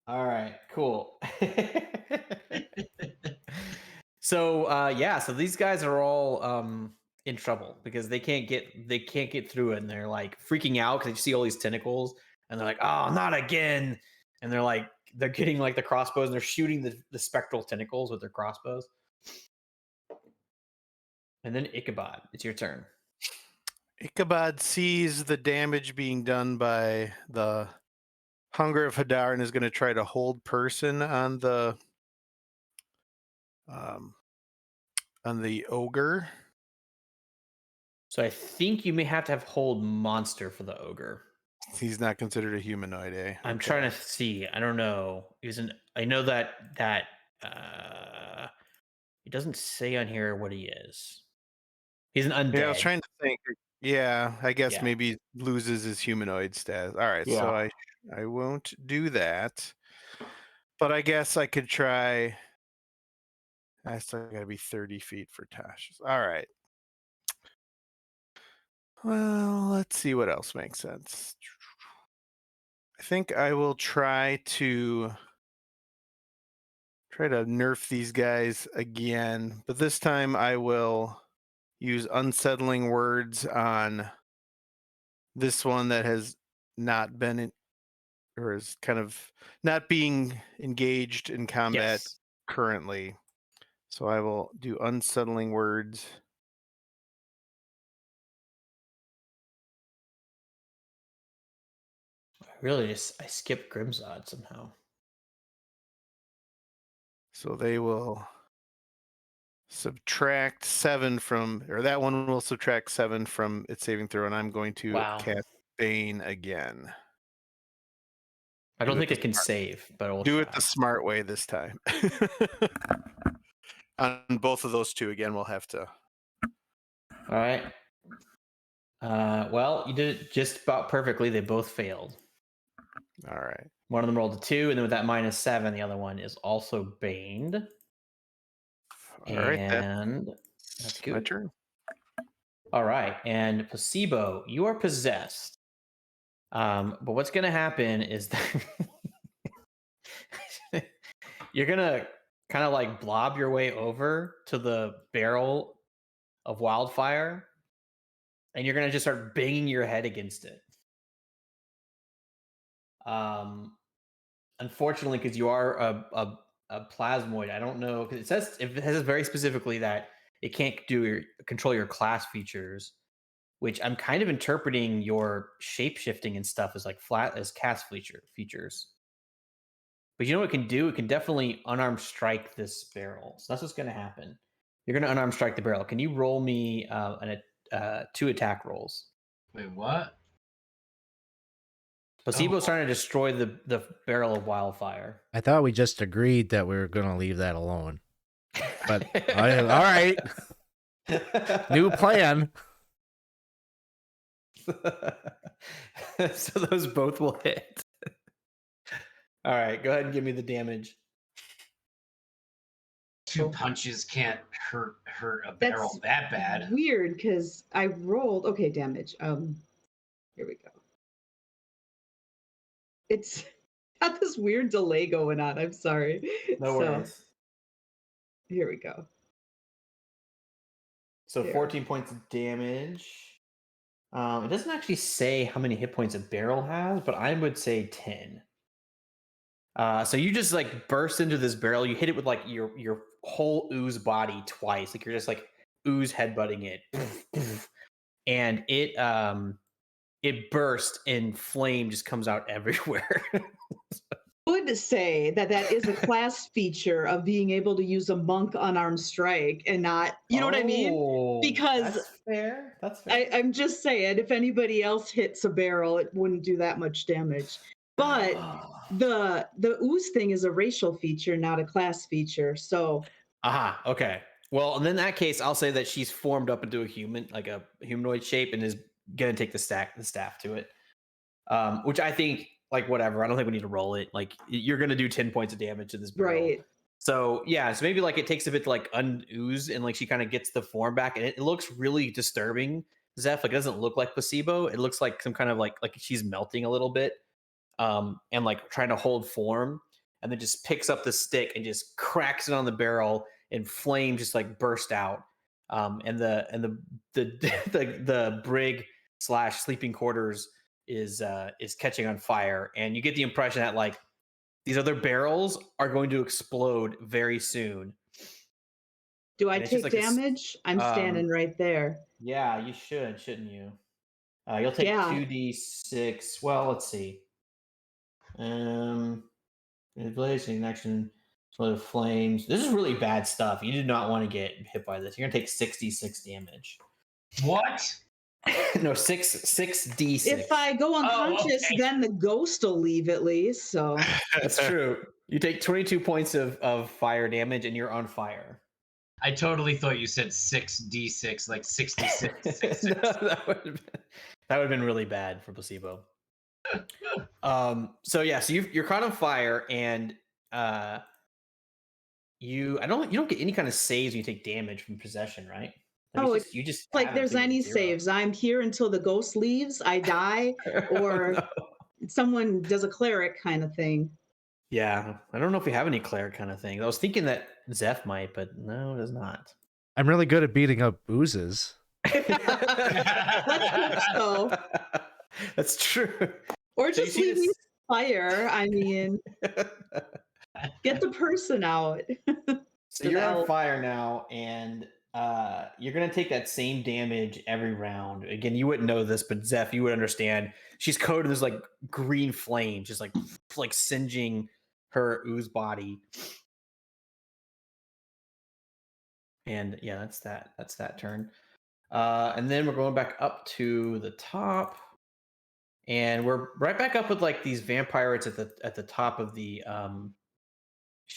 All right, cool. So these guys are all in trouble because they can't get through it, and they're like freaking out because they see all these tentacles, and they're like, "Oh, not again!" And they're getting like the crossbows, and they're shooting the spectral tentacles with their crossbows. And then Ichabod, it's your turn. Ichabod sees the damage being done by the Hunger of Hadar and is going to try to hold person on the ogre. So I think you may have to have hold monster for the ogre. He's not considered a humanoid, eh? I'm trying to see. I don't know. I know that it doesn't say on here what he is. He's an undead. Yeah, I was trying to think. Yeah, I guess maybe he loses his humanoid status. All right, so I won't do that. But I guess I could try. I still got to be 30 feet for Tash. All right. Well, let's see what else makes sense. I think I will try to nerf these guys again, but this time I will use unsettling words on this one that has not been or is kind of not being engaged in combat currently. So I will do unsettling words. I skipped Grimzod somehow. So they will subtract 7 from, or that one will subtract 7 from its saving throw, and I'm going to cast Bane again. I don't think it can save, but we'll do it the smart way this time. On both of those two, again, we'll have to. All right. Well, you did it just about perfectly. They both failed. All right. One of them rolled a 2, and then with that -7, the other one is also baned. All right, that's good. My turn. All right, and Placebo, you are possessed. But what's going to happen is that you're going to kind of like blob your way over to the barrel of wildfire, and you're going to just start banging your head against it. Unfortunately, because you are a plasmoid, I don't know, because it says very specifically that it can't control your class features, which I'm kind of interpreting your shape shifting and stuff as like flat as cast features. But you know what it can do? It can definitely unarmed strike this barrel. So that's what's going to happen. You're going to unarmed strike the barrel. Can you roll me 2 attack rolls? Wait, what? Placebo's trying to destroy the barrel of wildfire. I thought we just agreed that we were going to leave that alone. But all right. New plan. So those both will hit. All right, go ahead and give me the damage. 2 punches can't hurt a barrel that bad. Weird, because I rolled damage. Here we go. It's got this weird delay going on. I'm sorry. No worries. Here we go. So 14 points of damage. It doesn't actually say how many hit points a barrel has, but I would say 10. So you just like burst into this barrel. You hit it with like your whole ooze body twice. Like you're just like ooze headbutting it, and it burst and flame just comes out everywhere. Would say that is a class feature of being able to use a monk unarmed strike and not, you know what I mean? Because that's fair. That's fair. I'm just saying, if anybody else hits a barrel, it wouldn't do that much damage. But the ooze thing is a racial feature, not a class feature. So okay. Well, and in that case, I'll say that she's formed up into a human, like a humanoid shape, and is gonna take the staff to it. Which I think, like, whatever. I don't think we need to roll it. Like, you're gonna do 10 points of damage to this barrel. Right. So yeah, so maybe like it takes a bit to like unooze, and like she kind of gets the form back, and it looks really disturbing. Zeph, like, it doesn't look like placebo. It looks like some kind of like she's melting a little bit. And like trying to hold form, and then just picks up the stick and just cracks it on the barrel, and flame just like burst out. And the brig / sleeping quarters is catching on fire, and you get the impression that like these other barrels are going to explode very soon. Do I take damage? I'm standing right there. Yeah, you shouldn't you? You'll take 2d6. Well, let's see. Blazing action, sort of flames. This is really bad stuff. You do not want to get hit by this. You're gonna take 66 damage. What? No, 6d6. If I go unconscious, then the ghost will leave at least. So that's true. You take 22 points of fire damage, and you're on fire. I totally thought you said 6d6, like 66. No, that would have been really bad for placebo. So you're caught on fire, and you don't get any kind of saves when you take damage from possession, right? Like you just like there's any saves. I'm here until the ghost leaves, I die, or someone does a cleric kind of thing. Yeah, I don't know if we have any cleric kind of thing. I was thinking that Zeph might, but no, it does not. I'm really good at beating up oozes. Let's hope so. That's true. Or just leave me fire. I mean, get the person out. So you're on fire now, and you're going to take that same damage every round. Again, you wouldn't know this, but Zeph, you would understand. She's coated in this like green flame, just like singeing her ooze body. And yeah, that's that turn. And then we're going back up to the top. And we're right back up with like these vampires at the top of the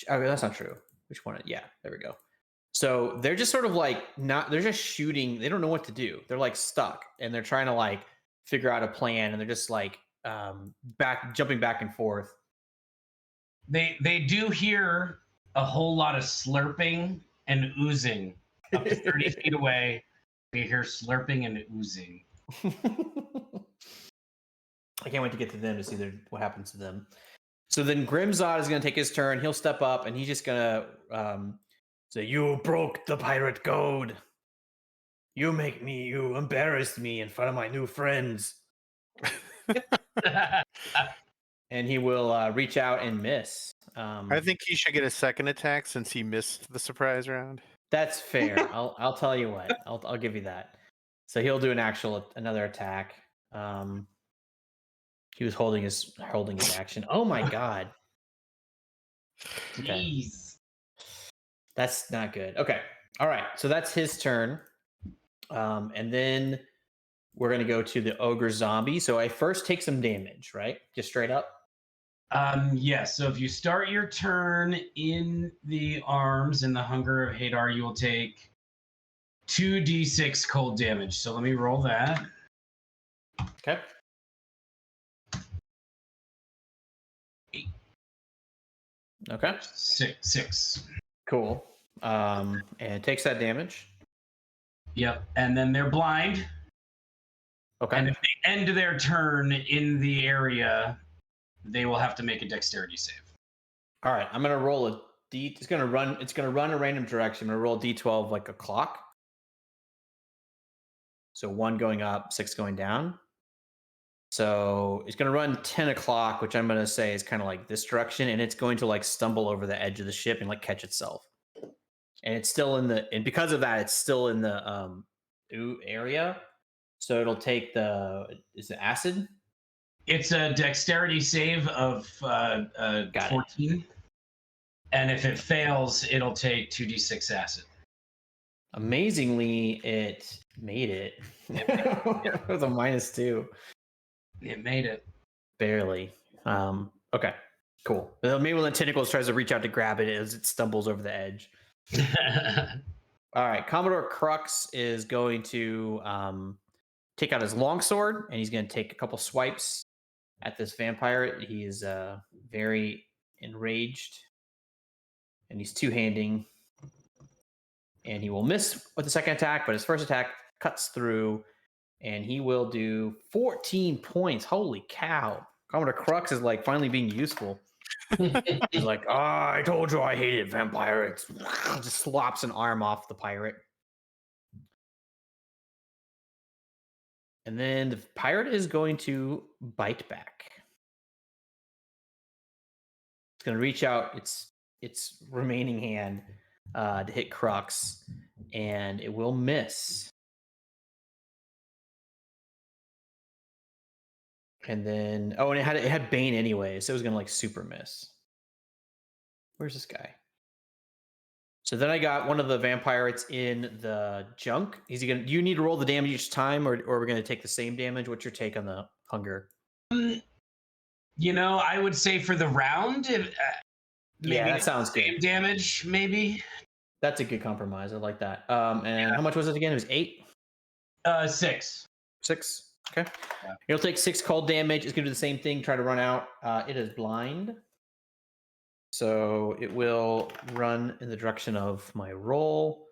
that's not true. Which one? Yeah, there we go. So they're just sort of like they're just shooting. They don't know what to do. They're like stuck, and they're trying to like figure out a plan, and they're just like jumping back and forth. They do hear a whole lot of slurping and oozing up to 30 feet away. They hear slurping and oozing. I can't wait to get to them to see what happens to them. So then Grimzod is going to take his turn. He'll step up, and he's just going to say, "You broke the pirate code. You embarrassed me in front of my new friends." And he will reach out and miss. I think he should get a second attack since he missed the surprise round. That's fair. I'll tell you what. I'll give you that. So he'll do another attack. He was holding his action. Oh my god. Okay. Jeez. That's not good. Okay. All right. So that's his turn. And then we're gonna go to the ogre zombie. So I first take some damage, right? Just straight up. Yes. So if you start your turn in the arms in the Hunger of Hadar, you will take 2d6 cold damage. So let me roll that. Okay. 8. Okay. 6. Cool. and takes that damage. Yep. And then they're blind. Okay. And if they end their turn in the area, they will have to make a dexterity save. All right, I'm gonna roll a d. It's gonna run a random direction. I'm gonna roll a d12 like a clock. So 1 going up, 6 going down. So it's gonna run 10 o'clock, which I'm gonna say is kind of like this direction, and it's going to like stumble over the edge of the ship and like catch itself. And it's still and because of that, it's still in the area. So it'll take is it acid? It's a dexterity save of 14. And if it fails, it'll take 2d6 acid. Amazingly, it made it. It was a -2. It made it. Barely. Okay, cool. Maybe when the tentacles tries to reach out to grab it as it stumbles over the edge. All right, Commodore Crux is going to take out his longsword, and he's going to take a couple swipes at this vampire. He is very enraged, and he's two-handing, and he will miss with the second attack, but his first attack cuts through, and he will do 14 points. Holy cow. Commodore Crux is like finally being useful. He's like, I told you I hated vampires. Just slops an arm off the pirate. And then the pirate is going to bite back. It's going to reach out its remaining hand to hit Crux, and it will miss. And then, and it had Bane anyway, so it was gonna like super miss. Where's this guy? So then I got one of the vampires in the junk. Do you need to roll the damage each time, or we're gonna take the same damage? What's your take on the hunger? I would say for the round, maybe that sounds good. Damage, maybe. That's a good compromise. I like that. And how much was it again? It was 8. 6. 6. Okay. Yeah. It'll take 6 cold damage. It's going to do the same thing. Try to run out. It is blind. So it will run in the direction of my roll.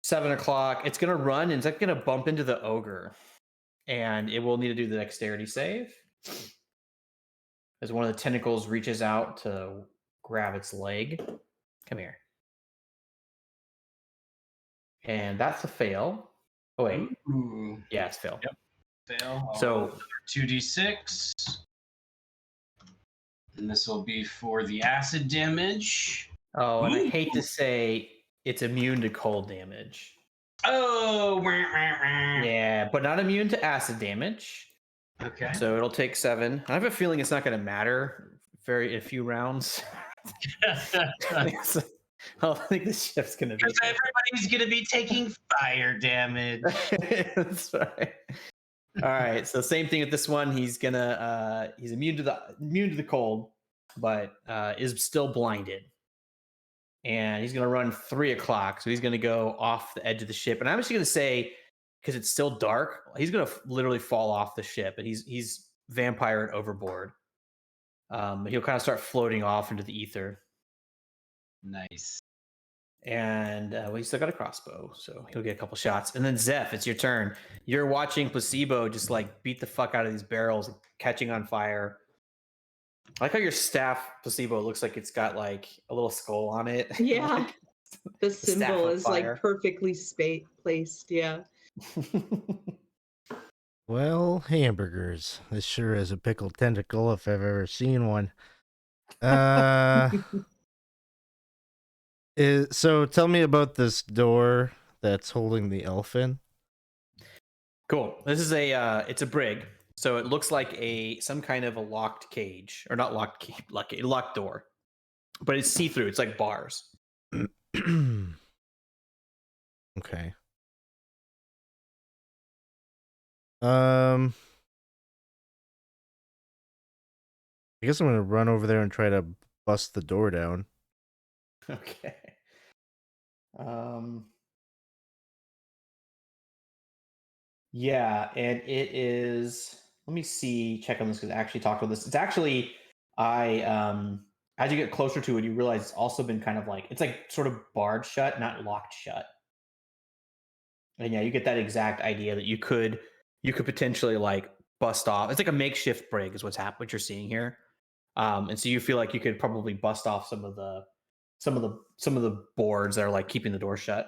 7 o'clock. It's going to run, and it's going to bump into the ogre. And it will need to do the dexterity save. As one of the tentacles reaches out to grab its leg. Come here. And that's a fail. Oh, wait. Ooh. Yeah, it's fail. Yep. Fail. So 2d6. And this will be for the acid damage. Oh, and I hate to say it's immune to cold damage. Oh, yeah, but not immune to acid damage. Okay. So it'll take 7. I have a feeling it's not going to matter in a few rounds. I don't think the ship's going to be. Because everybody's going to be taking fire damage. That's right. All right. So same thing with this one. He's immune to the cold, but is still blinded. And he's going to run 3 o'clock. So he's going to go off the edge of the ship. And I'm actually going to say, because it's still dark, he's going to literally fall off the ship. And he's vampire overboard. He'll kind of start floating off into the ether. Nice. And he's still got a crossbow, so he'll get a couple shots. And then Zeph, it's your turn. You're watching Placebo just like beat the fuck out of these barrels, catching on fire. I like how your staff, Placebo, looks like it's got like a little skull on it. Yeah. Like, the symbol is fire. like perfectly placed. Yeah. Well, hamburgers. This sure is a pickled tentacle if I've ever seen one. So tell me about this door that's holding the elf in. Cool. This is it's a brig. So it looks like some kind of a locked cage, or not locked cage, locked door. But it's see-through. It's like bars. Okay. I guess I'm gonna run over there and try to bust the door down. Okay. Yeah, and it is. Let me see. Check on this because I actually talked about this. It's actually I as you get closer to it, you realize it's also been kind of like it's like sort of barred shut, not locked shut. And yeah, you get that exact idea that you could potentially like bust off. It's like a makeshift brig is what you're seeing here. And so you feel like you could probably bust off some of the boards that are like keeping the door shut.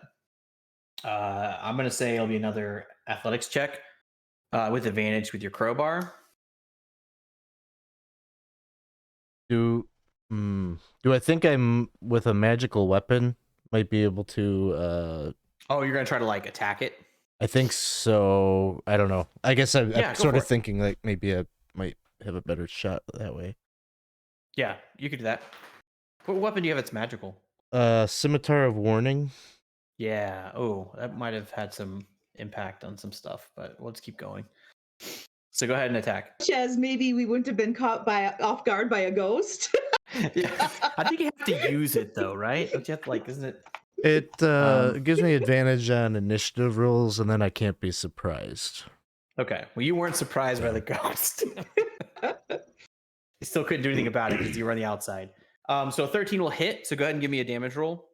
I'm gonna say it'll be another athletics check with advantage with your crowbar. Do I think I'm with a magical weapon might be able to Oh, you're gonna try to like attack it? I think so. I don't know. I guess I'm sort of thinking like maybe I might have a better shot that way. Yeah, you could do that. What weapon do you have that's magical? Scimitar of Warning. Yeah. Oh, that might have had some impact on some stuff, but let's keep going. So go ahead and attack. As maybe we wouldn't have been caught off guard by a ghost. Yeah. I think you have to use it though, right? Don't you have to like, isn't it? It gives me advantage on initiative rolls, and then I can't be surprised. Okay. Well, you weren't surprised by the ghost. You still couldn't do anything about it because you were on the outside. So 13 will hit. So go ahead and give me a damage roll.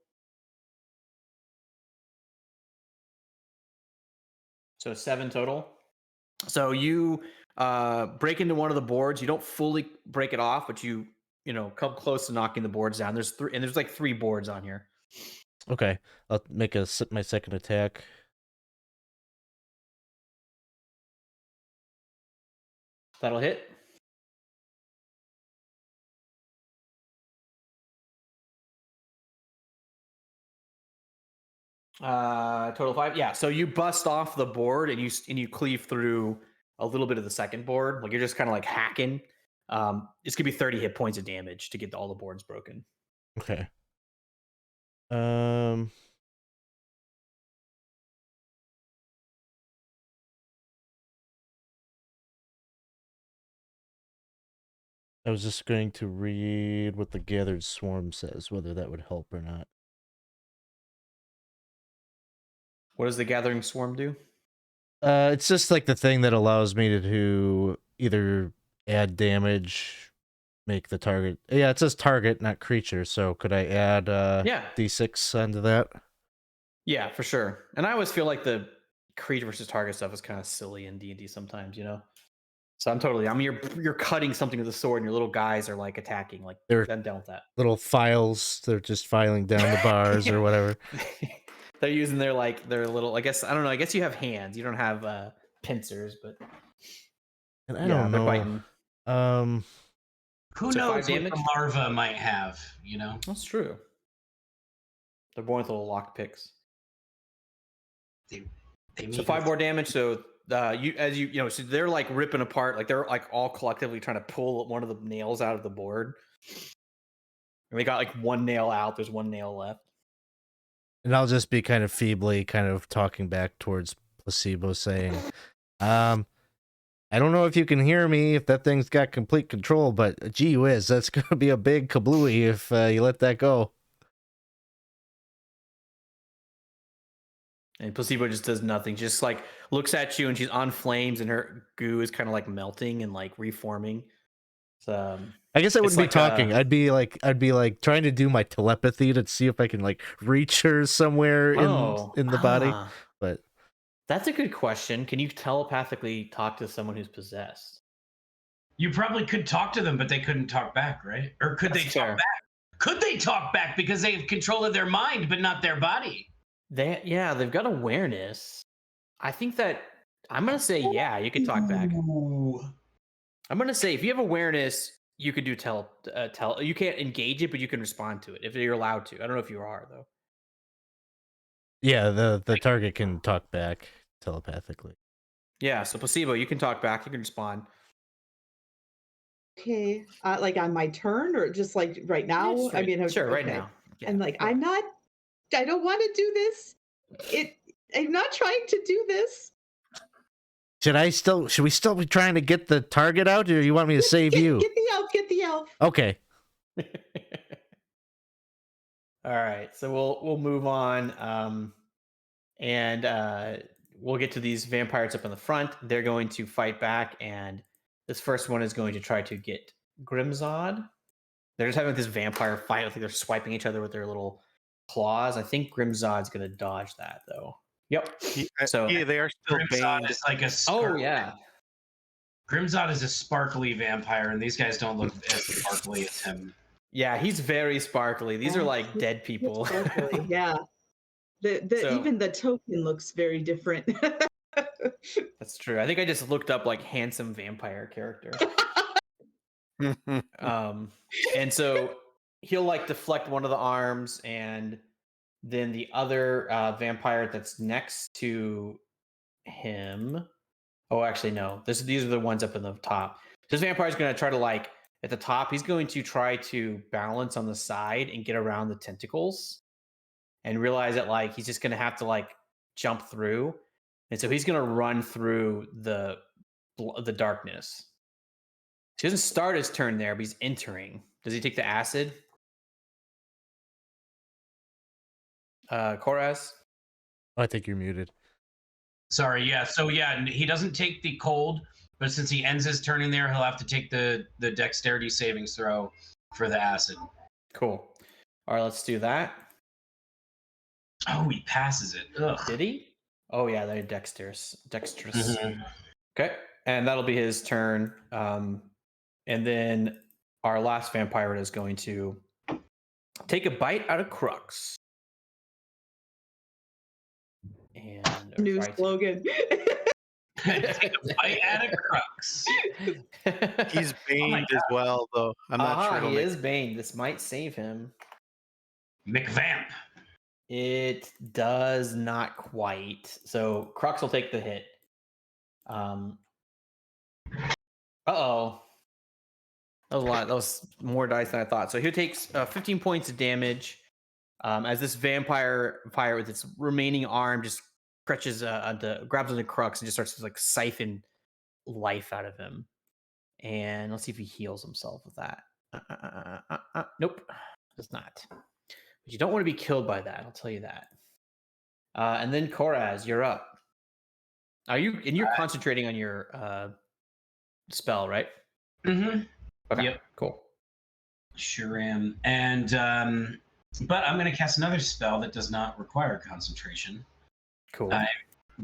So 7 total. So you break into one of the boards. You don't fully break it off, but you come close to knocking the boards down. There's like 3 boards on here. Okay, I'll make my second attack. That'll hit. Total 5. Yeah. So you bust off the board and you cleave through a little bit of the second board. Like you're just kind of like hacking. It's gonna be 30 hit points of damage to get all the boards broken. Okay. I was just going to read what the Gathered Swarm says, whether that would help or not. What does the Gathering Swarm do? It's just like the thing that allows me to do either add damage, make the target. Yeah, it says target, not creature. So could I add D6 onto that? Yeah, for sure. And I always feel like the creature versus target stuff is kind of silly in D&D sometimes, So you're cutting something with a sword and your little guys are like attacking. Like I'm done with that. Little files, they're just filing down the bars or whatever. They're using their little, I guess you have hands. You don't have pincers, but and I don't know. Biting. Who knows what the larva might have, That's true. They're born with little lock picks. So 5 more damage. So so they're like ripping apart, like they're like all collectively trying to pull one of the nails out of the board. And we got like 1 nail out. There's 1 nail left. And I'll just be kind of feebly kind of talking back towards Placebo saying, I don't know if you can hear me, if that thing's got complete control, but gee whiz, that's going to be a big kablooey if you let that go. And Placebo just does nothing. Just like looks at you and she's on flames and her goo is kind of like melting and like reforming. So I guess I wouldn't be talking. I'd be like trying to do my telepathy to see if I can like reach her somewhere in the body. But that's a good question. Can you telepathically talk to someone who's possessed? You probably could talk to them, but they couldn't talk back, right? Or could they talk back? Could they talk back because they have control of their mind, but not their body? They've got awareness. I think that I'm gonna say you could talk back. I'm gonna say if you have awareness, you could do tell. You can't engage it, but you can respond to it if you're allowed to. I don't know if you are though. Yeah, the target can talk back telepathically. Yeah, so Placebo, you can talk back. You can respond. Okay, like on my turn, or just like right now? Sure, right now. Yeah, and like I don't want to do this. I'm not trying to do this. Should we still be trying to get the target out, or you want me to save you? Get the elf. Okay. All right, so we'll move on, and we'll get to these vampires up in the front. They're going to fight back, and this first one is going to try to get Grimzod. they're just having this vampire fight. I think they're swiping each other with their little claws. I think Grimzod's gonna dodge that though. Yep. So yeah, they are still Grimzod banned. is like a oh yeah. Grimzod is a sparkly vampire, and these guys don't look as sparkly as him. Yeah, he's very sparkly. These are like dead people. Sparkly, yeah. So- Even the token looks very different. That's true. I think I just looked up like handsome vampire character. And so he'll like deflect one of the arms, and then the other vampire that's next to him. Oh, actually, no. These are the ones up in the top. This vampire is going to try to like at the top. He's going to try to balance on the side and get around the tentacles, and realize that like he's just going to have to like jump through, and so he's going to run through the darkness. He doesn't start his turn there, but he's entering. Does he take the acid? Koraz? I think you're muted. Sorry, yeah. So yeah, he doesn't take the cold, but since he ends his turn in there, he'll have to take the dexterity savings throw for the acid. Cool. All right, let's do that. Oh, he passes it. Ugh. Did he? Oh yeah, they're dexterous. Mhm. Okay, and that'll be his turn. And then our last vampire is going to take a bite out of Crux. And New right. slogan. Take a bite out of Crux. He's baned as well, though. I'm not sure. He is Bane. This might save him. McVamp. It does not quite. So Crux will take the hit. Uh-oh. That was a lot. That was more dice than I thought. So he takes 15 points of damage as this vampire fire with its remaining arm just grabs onto Crux and just starts to like siphon life out of him. And let's see if he heals himself with that. Nope, does not. But you don't want to be killed by that. I'll tell you that. And then Koraz, you're up. You're concentrating on your spell, right? Mm-hmm. Okay. Yep. Cool. Sure am. And but I'm going to cast another spell that does not require concentration. Cool. I'm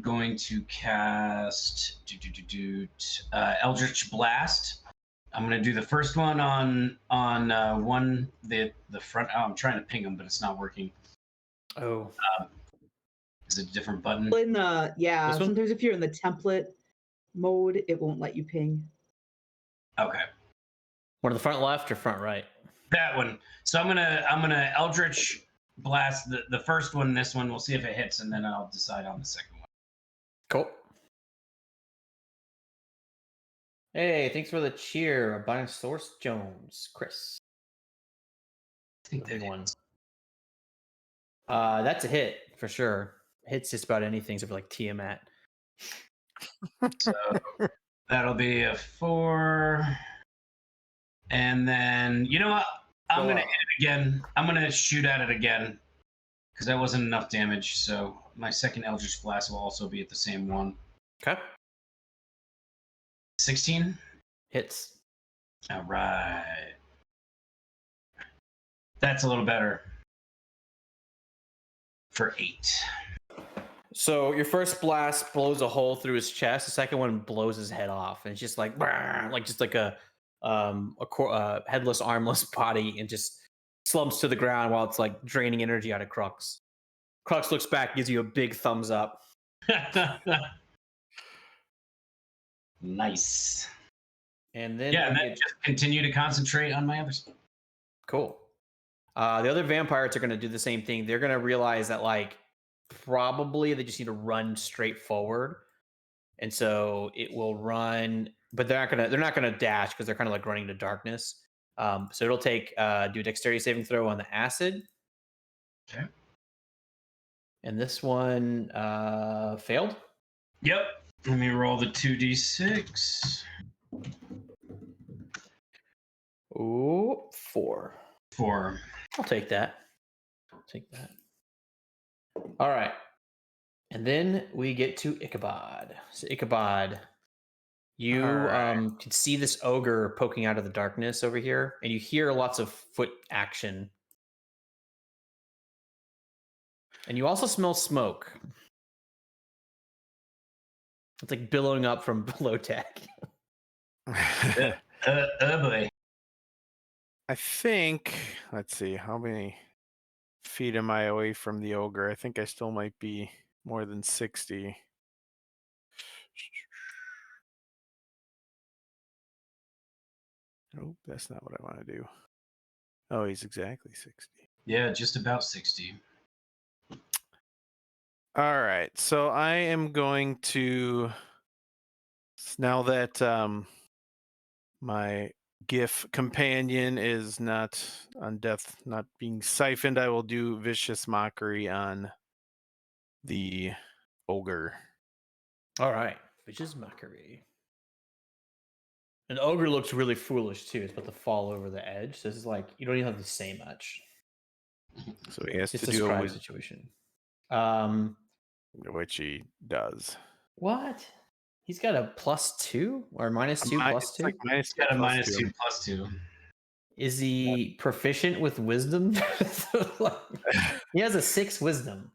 going to cast Eldritch Blast. I'm going to do the first one on the front. Oh, I'm trying to ping him, but it's not working. Oh. Is it a different button? In the This one? sometimes if you're in the template mode, it won't let you ping. Okay. One of the front left or front right? That one. So I'm gonna Eldritch Blast the first one. This one, we'll see if it hits, and then I'll decide on the second one. Cool. Hey, thanks for the cheer, Source Jones, Chris. I think Big that one. hits. That's a hit for sure. Hits just about anything except for like Tiamat. So that'll be a 4. And then you know what? I'm gonna hit it again. I'm gonna shoot at it again because that wasn't enough damage. So my second Eldritch Blast will also be at the same one. Okay. 16. Hits. All right. That's a little better. For 8. So your first blast blows a hole through his chest. The second one blows his head off, and it's just like a headless, armless body, and just slumps to the ground while it's like draining energy out of Crux. Crux looks back, gives you a big thumbs up. Nice. And then and then just continue to concentrate on my other stuff. Cool. The other vampires are going to do the same thing. They're going to realize that like probably they just need to run straight forward, and so it will run. But they're not gonna dash because they're kind of like running into darkness. So it'll take do a dexterity saving throw on the acid. Okay. And this one failed. Yep. Let me roll the 2d6. Ooh, 4. 4. I'll take that. All right. And then we get to Ichabod. So Ichabod, You Alright. can see this ogre poking out of the darkness over here, and you hear lots of foot action. And you also smell smoke. It's like billowing up from below deck. Oh boy. I think, let's see, how many feet am I away from the ogre? I think I still might be more than 60. Nope, that's not what I want to do. Oh, he's exactly 60. Yeah, just about 60. All right, so I am going to, now that my GIF companion is not on death, not being siphoned, I will do vicious mockery on the ogre. All right, which is mockery. An ogre looks really foolish too. It's about to fall over the edge. So this is like you don't even have to say much. So he has It's to a do it scribe with situation. which he does. What? He's got a +2 or -2 It's +2. like It's got a minus -2 +2. Is he proficient with wisdom? He has a 6 wisdom.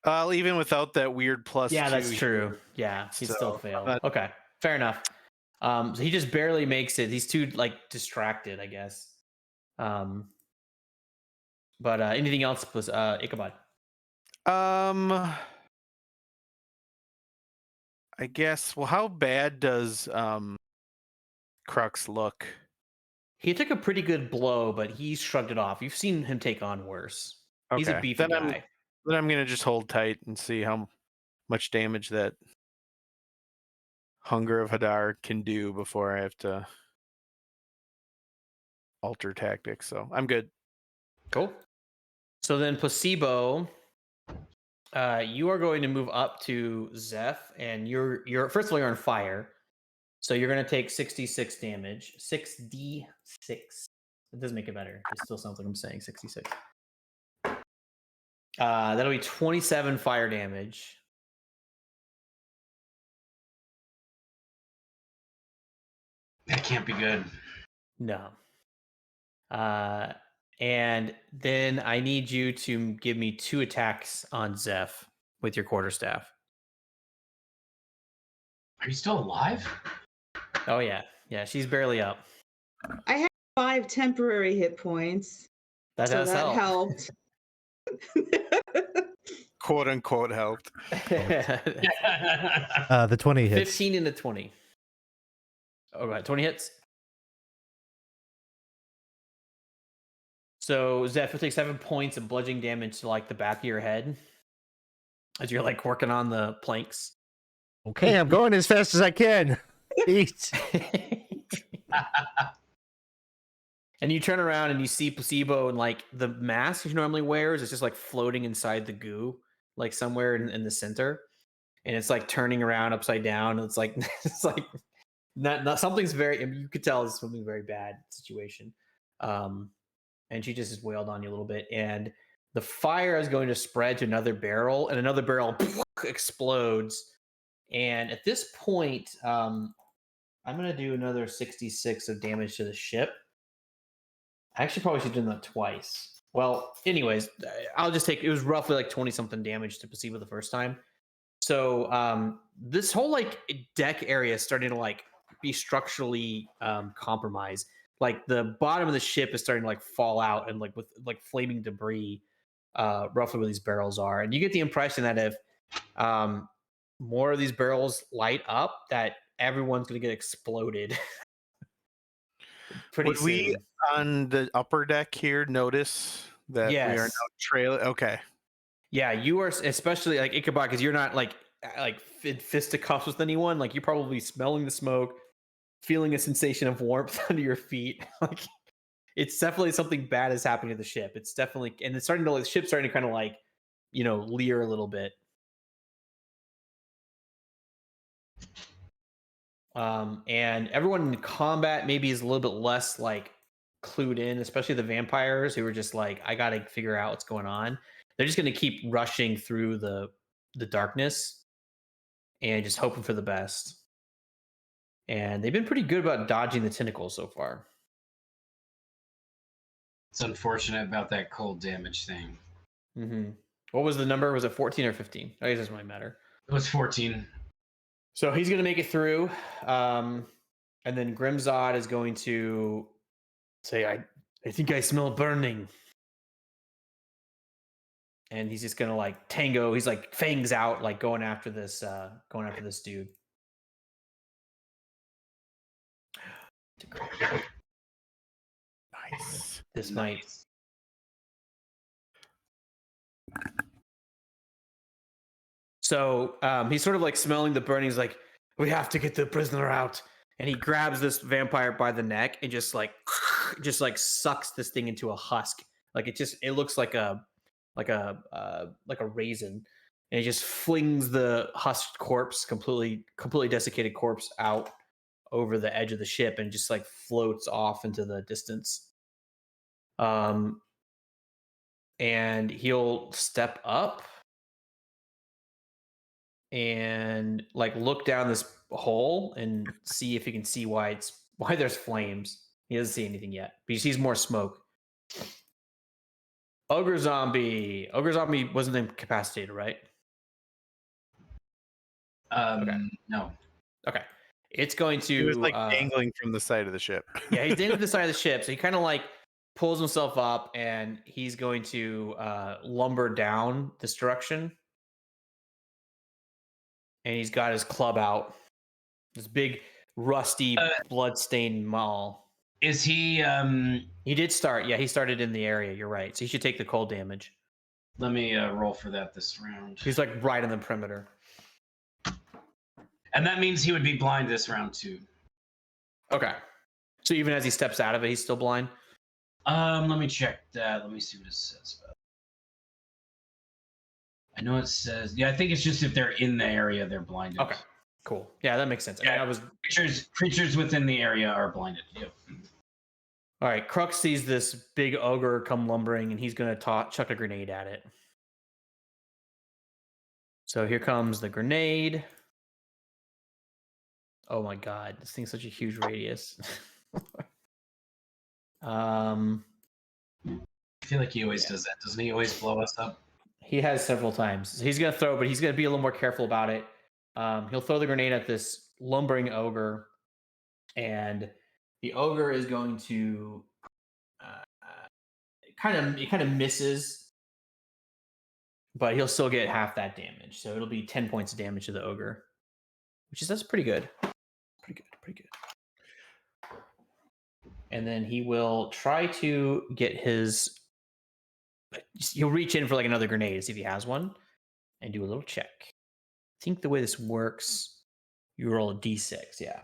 Even without that weird +2. Yeah, that's true. Yeah, he still So, failed. but- Okay, fair enough. So he just barely makes it. He's too like distracted, I guess. But anything else was Ichabod? I guess. Well, how bad does Crux look? He took a pretty good blow, but he shrugged it off. You've seen him take on worse. He's a Okay, beefy then guy. I'm gonna just hold tight and see how much damage that Hunger of Hadar can do before I have to alter tactics. So I'm good. Cool. So then Placebo, you are going to move up to Zeph, and you're first of all, you're on fire. So you're going to take 66 damage. 6d6. It doesn't make it better. It still sounds like I'm saying 66. That'll be 27 fire damage. That can't be good. No. And then I need you to give me 2 attacks on Zeph with your quarterstaff. Are you still alive? Oh yeah, yeah, she's barely up. I have 5 temporary hit points, That so does that help. helped. Quote unquote helped. The 20 hits. 15 into 20. All right, 20 hits. So Zeph will take 7 points of bludgeoning damage to like the back of your head as you're like working on the planks. Okay, I'm going as fast as I can. Eat. And you turn around and you see Placebo, and like the mask he normally wears is just like floating inside the goo, like somewhere in the center. And it's like turning around upside down. It's like not something's very, I mean, you could tell it's something very bad situation. And she just wailed on you a little bit. And the fire is going to spread to another barrel, and another barrel explodes. And at this point, I'm going to do another 66 of damage to the ship. I actually probably should have done that twice. Well, anyways, I'll just take, it was roughly like 20 something damage to Placebo the first time. So this whole like deck area is starting to like be structurally compromised. Like the bottom of the ship is starting to like fall out, and like with like flaming debris, roughly where these barrels are. And you get the impression that if more of these barrels light up, that everyone's going to get exploded. Pretty Would soon. we on the upper deck here notice that we are now trailing? Okay. Yeah, you are, especially like Ichabod, because you're not like fisticuffs with anyone. Like you're probably smelling the smoke, feeling a sensation of warmth under your feet. Like it's definitely something bad is happening to the ship. It's definitely, and it's starting to, like, the ship's starting to kind of like, leer a little bit. And everyone in combat maybe is a little bit less like clued in, especially the vampires who are just like, I got to figure out what's going on. They're just going to keep rushing through the darkness and just hoping for the best. And they've been pretty good about dodging the tentacles so far. It's unfortunate about that cold damage thing. Mm-hmm. What was the number? Was it 14 or 15? I guess it doesn't really matter. It was 14. So he's going to make it through. And then Grimzod is going to say, I think I smell burning. And he's just going to like tango. He's like fangs out, like going after this dude. Nice. This might. So he's sort of like smelling the burning. He's like, we have to get the prisoner out. And he grabs this vampire by the neck and just like sucks this thing into a husk. Like it looks like a raisin. And he just flings the husked corpse, completely desiccated corpse out over the edge of the ship and just like floats off into the distance. And he'll step up and like look down this hole and see if he can see why there's flames. He doesn't see anything yet, but he sees more smoke. Ogre zombie wasn't incapacitated, right? Okay. No. Okay. It's going to. He was like dangling from the side of the ship. Yeah, he's dangling from the side of the ship, so he kind of like pulls himself up, and he's going to lumber down this direction. And he's got his club out. This big, rusty, blood-stained maul. Is he... He did start. Yeah, he started in the area. You're right. So he should take the cold damage. Let me roll for that this round. He's like right on the perimeter. And that means he would be blind this round too. Okay. So even as he steps out of it, he's still blind? Let me check that. Let me see what it says about it. I know it says... Yeah, I think it's just if they're in the area, they're blinded. Okay. Cool. Yeah, that makes sense. Yeah, I mean, creatures within the area are blinded. Yep. All right, Crux sees this big ogre come lumbering, and he's going to chuck a grenade at it. So here comes the grenade. Oh my god, this thing's such a huge radius. I feel like he always does that. Doesn't he always blow us up? He has several times. So he's going to throw, but he's going to be a little more careful about it. He'll throw the grenade at this lumbering ogre, and the ogre is going to it kind of misses, but he'll still get half that damage. So it'll be 10 points of damage to the ogre, that's pretty good. Pretty good. And then he will try to get he'll reach in for like another grenade to see if he has one and do a little check. I think the way this works, you roll a d6, yeah.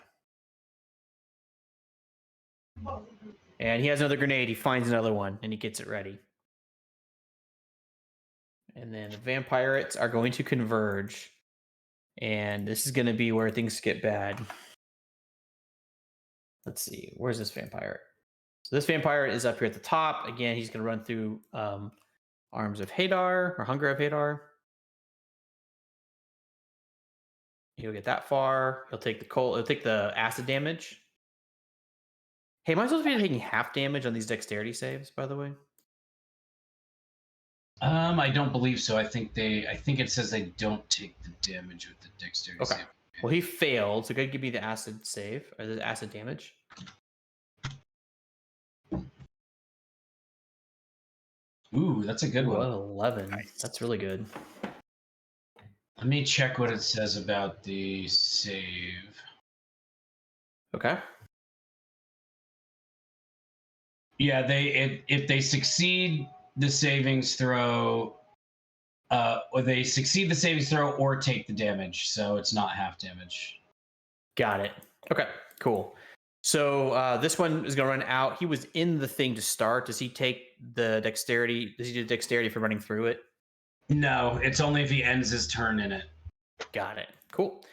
And he has another grenade. He finds another one, and he gets it ready. And then the vampirates are going to converge. And this is going to be where things get bad. Let's see. Where's this vampire? So this vampire is up here at the top. Again, he's going to run through Arms of Hadar, or Hunger of Hadar. He'll get that far. He'll take the acid damage. Hey, am I supposed to be taking half damage on these dexterity saves, by the way? I don't believe so. I think it says they don't take the damage with the dexterity save. Well, he failed, so go give me the acid save, or the acid damage. Ooh, that's a good one. 11. Nice. That's really good. Let me check what it says about the save. Okay. Yeah, if they succeed the savings throw, or they succeed the savings throw or take the damage, so it's not half damage. Got it. Okay, cool. So this one is going to run out. He was in the thing to start. Does he take the dexterity? Does he do dexterity for running through it? No, it's only if he ends his turn in it. Got it. Cool.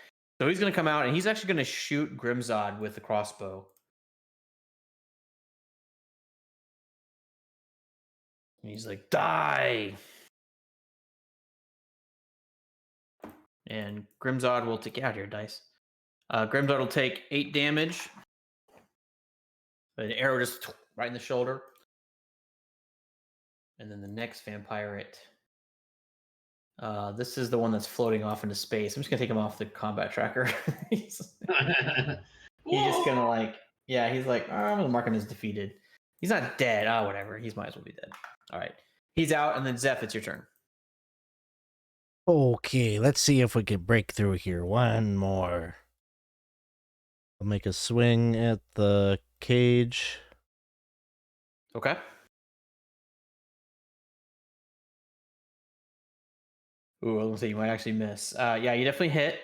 So he's going to come out, and he's actually going to shoot Grimzod with the crossbow. And he's like, die! And Grimzod will take out here, dice. Grimdart will take 8 damage. An arrow just right in the shoulder. And then the next vampirate. This is the one that's floating off into space. I'm just gonna take him off the combat tracker. he's just gonna like, yeah, he's like, oh, I'm gonna mark him as defeated. He's not dead. Oh, whatever. He might as well be dead. All right. He's out, and then Zeph, it's your turn. Okay, let's see if we can break through here. One more. I'll make a swing at the cage. Okay. Ooh, I was gonna say you might actually miss. Yeah, you definitely hit.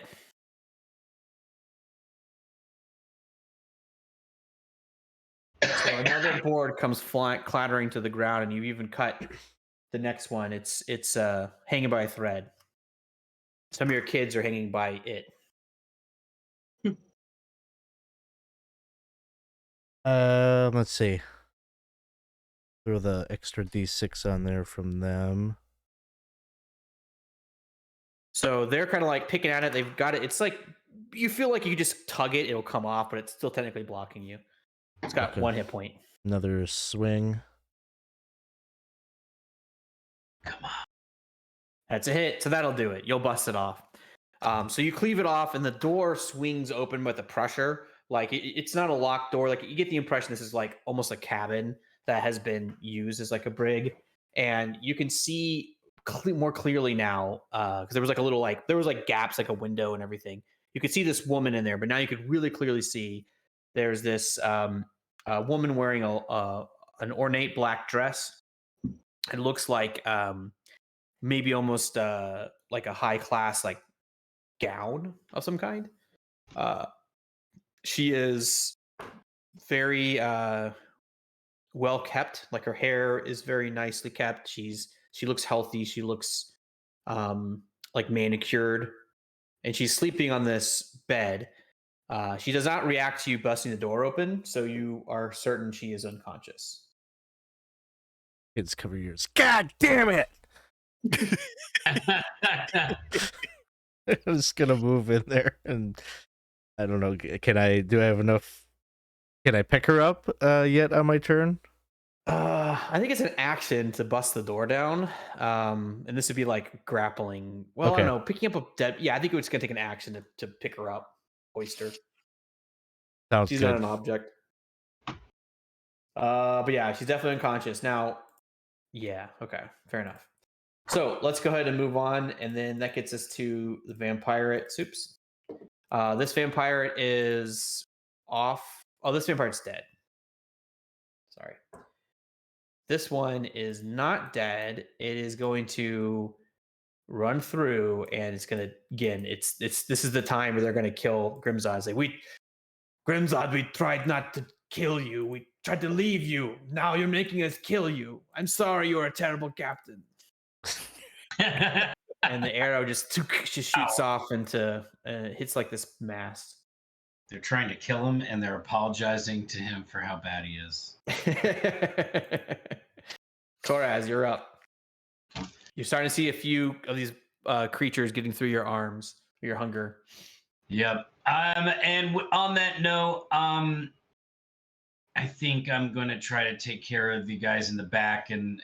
So another board comes clattering to the ground, and you even cut the next one. It's hanging by a thread. Some of your kids are hanging by it. Let's see. Throw the extra D6 on there from them. So they're kind of like picking at it. They've got it. It's like you feel like you just tug it, it'll come off, but it's still technically blocking you. It's got 1 hit point. Another swing. Come on. That's a hit. So that'll do it. You'll bust it off. So you cleave it off, and the door swings open with the pressure. Like it's not a locked door. Like you get the impression this is like almost a cabin that has been used as like a brig, and you can see more clearly now because there was like a little like there was like gaps like a window and everything. You could see this woman in there, but now you could really clearly see there's this woman wearing an ornate black dress. It looks like maybe almost like a high class like gown of some kind. She is very well kept. Like her hair is very nicely kept. She looks healthy. She looks like manicured, and she's sleeping on this bed. She does not react to you busting the door open, so you are certain she is unconscious. Kids cover your ears. God damn it! I'm just gonna move in there, and I don't know. Do I have enough? Can I pick her up yet on my turn? I think it's an action to bust the door down, and this would be like grappling. Well, okay. I don't know, picking up a dead. Yeah, I think it's gonna take an action to pick her up. Oyster. Sounds she's good. Not an object. But yeah, she's definitely unconscious now. Yeah. Okay. Fair enough. So let's go ahead and move on, and then that gets us to the vampirate. Oops. This vampirate is off. Oh, this vampire's dead. Sorry. This one is not dead. It is going to run through, and it's gonna again. This is the time where they're gonna kill Grimzod. It's like Grimzod, we tried not to kill you. We tried to leave you. Now you're making us kill you. I'm sorry. You're a terrible captain. And the arrow just shoots off into hits like this mast. They're trying to kill him, and they're apologizing to him for how bad he is. Koraz, you're up. You're starting to see a few of these creatures getting through your arms, your hunger. Yep. And on that note, I think I'm going to try to take care of the guys in the back, and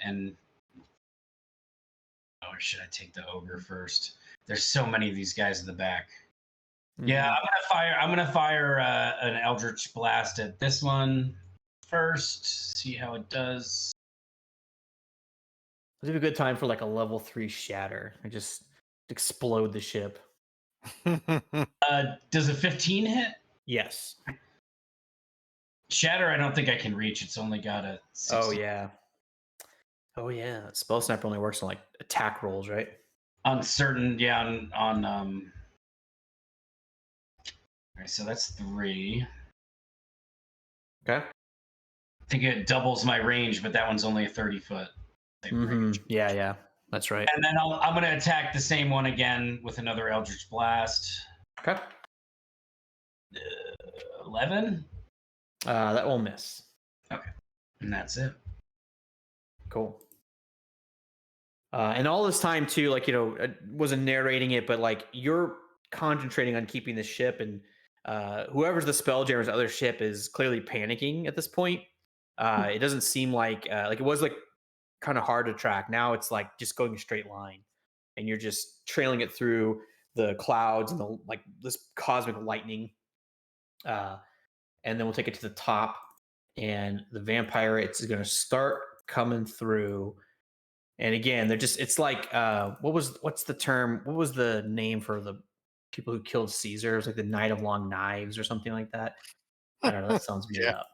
or should I take the ogre first? There's so many of these guys in the back. Mm-hmm. Yeah, I'm gonna fire an Eldritch Blast at this one first. See how it does. This would be a good time for like a level 3 shatter and just explode the ship. Does a 15 hit? Yes. Shatter, I don't think I can reach. It's only got a 16. Oh yeah. Spell Sniper only works on like attack rolls, right? On certain, yeah. On All right, so that's 3. Okay. I think it doubles my range, but that one's only a 30-foot. Yeah, that's right. And then I'm going to attack the same one again with another Eldritch Blast. Okay. 11? That will miss. Okay. And that's it. Cool. And all this time too, like, I wasn't narrating it, but like you're concentrating on keeping the ship and whoever's the Spelljammer's other ship is clearly panicking at this point. It doesn't seem like it was like kind of hard to track. Now it's like just going a straight line, and you're just trailing it through the clouds and the like this cosmic lightning. And then we'll take it to the top, and the vampire is going to start coming through. And again, they're just it's like what's the term? What was the name for the people who killed Caesar? It was like the Night of Long Knives or something like that. I don't know. That sounds made up.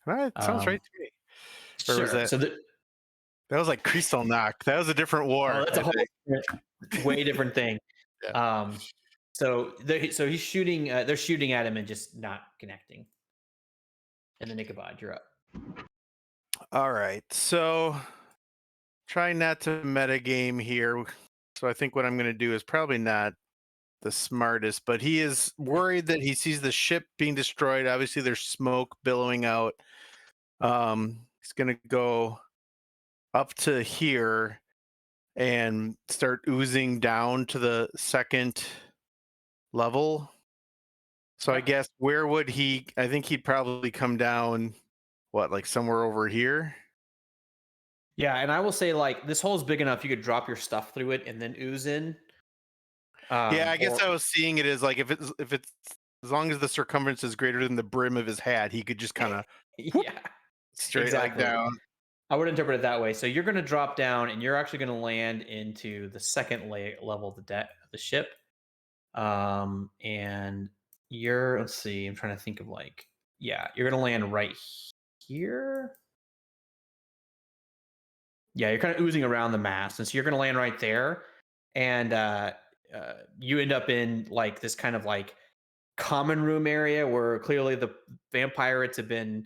Right, sounds right to me. Or Sure. was that, So that was like Kristallnacht. That was a different war. oh, that's a whole way different thing. Yeah. So he's shooting. They're shooting at him and just not connecting. And then Ichabod, you're up. All right. So trying not to metagame here. So I think what I'm going to do is probably not the smartest, but he is worried that he sees the ship being destroyed. Obviously, there's smoke billowing out. He's going to go up to here and start oozing down to the second level. So I guess where would he? I think he'd probably come down. What, like somewhere over here? Yeah, and I will say like this hole is big enough you could drop your stuff through it and then ooze in. Yeah, I guess I was seeing it as like if it's as long as the circumference is greater than the brim of his hat, he could just kind of yeah, straight exactly. like down. I would interpret it that way. So you're going to drop down, and you're actually going to land into the second level of the deck of the ship. And let's see, I'm trying to think of you're going to land right here. Yeah, you're kind of oozing around the mast, and so you're going to land right there, and you end up in like this kind of like common room area where clearly the vampirates have been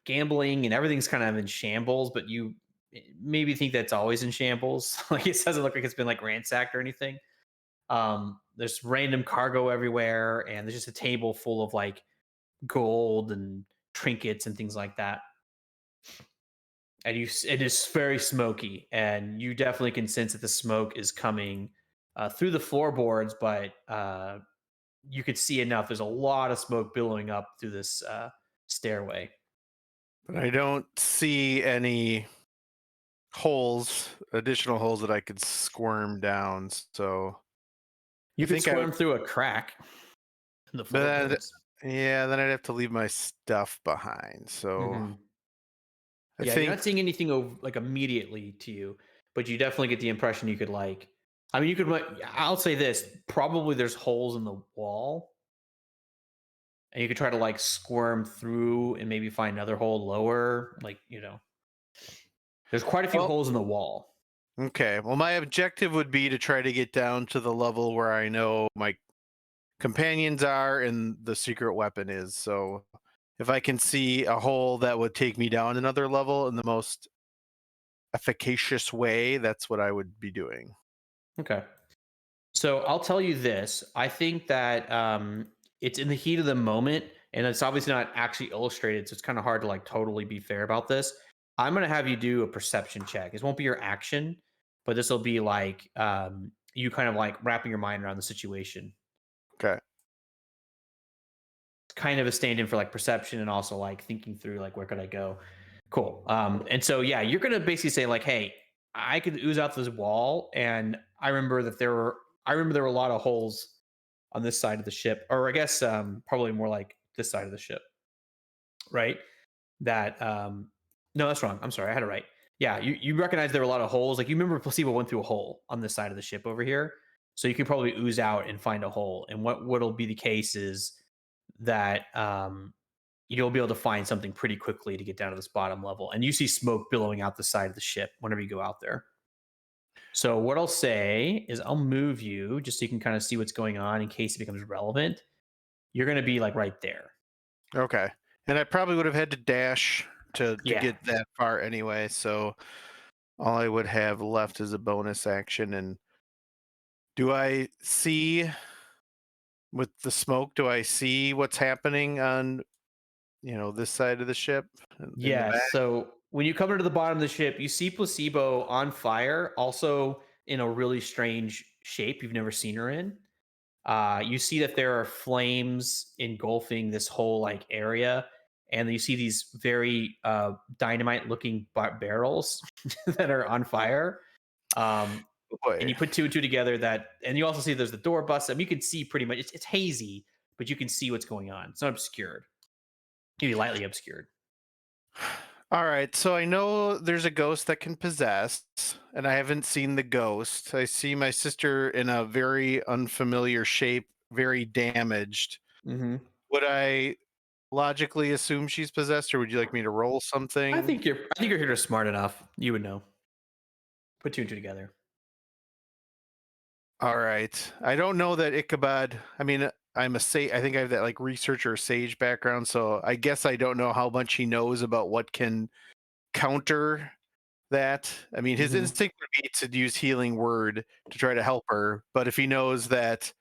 gambling and everything's kind of in shambles, but you maybe think that's always in shambles. Like it doesn't look like it's been like ransacked or anything. There's random cargo everywhere, and there's just a table full of like gold and trinkets and things like that. And it is very smoky, and you definitely can sense that the smoke is coming through the floorboards, but you could see enough. There's a lot of smoke billowing up through this stairway. But I don't see any additional holes that I could squirm down. So you could squirm through a crack in the floorboards. Yeah, then I'd have to leave my stuff behind. So I think you're not seeing anything like immediately to you, but you definitely get the impression you could I'll say this, probably there's holes in the wall, and you could try to like squirm through and maybe find another hole lower. There's quite a few holes in the wall. Okay. Well, my objective would be to try to get down to the level where I know my companions are and the secret weapon is. So if I can see a hole that would take me down another level in the most efficacious way, that's what I would be doing. Okay. So I'll tell you this. I think that it's in the heat of the moment, and it's obviously not actually illustrated, so it's kind of hard to like totally be fair about this. I'm going to have you do a perception check. This won't be your action, but this will be like you kind of like wrapping your mind around the situation. Okay. It's kind of a stand-in for like perception and also like thinking through like where could I go. Cool. And so yeah, you're going to basically say like, hey, I could ooze out this wall, and I remember there were a lot of holes on this side of the ship, or I guess probably more like this side of the ship, right? That no, that's wrong. I'm sorry, I had it right. Yeah, you recognize there were a lot of holes. Like you remember Placebo went through a hole on this side of the ship over here, so you could probably ooze out and find a hole. And what'll be the case is that you'll be able to find something pretty quickly to get down to this bottom level. And you see smoke billowing out the side of the ship whenever you go out there. So what I'll say is I'll move you just so you can kind of see what's going on in case it becomes relevant. You're going to be like right there. Okay. And I probably would have had to dash to get that far anyway. So all I would have left is a bonus action. And do I see with the smoke, do I see what's happening on, this side of the ship? Yeah. So when you come into the bottom of the ship, you see Placebo on fire, also in a really strange shape you've never seen her in. You see that there are flames engulfing this whole like area, and you see these very dynamite-looking barrels that are on fire. And you put two and two together and you also see there's the door bust. I mean, you can see pretty much it's hazy, but you can see what's going on. It's not obscured, maybe lightly obscured. All right, so I know there's a ghost that can possess, and I haven't seen the ghost. I see my sister in a very unfamiliar shape, very damaged. Mm-hmm. Would I logically assume she's possessed, or would you like me to roll something? I think your hitter's smart enough. You would know. Put two and two together. All right. I don't know that Ichabod. I mean, I'm a sage. I think I have that like researcher sage background, so I guess I don't know how much he knows about what can counter that. I mean, his instinct would be to use healing word to try to help her, but if he knows that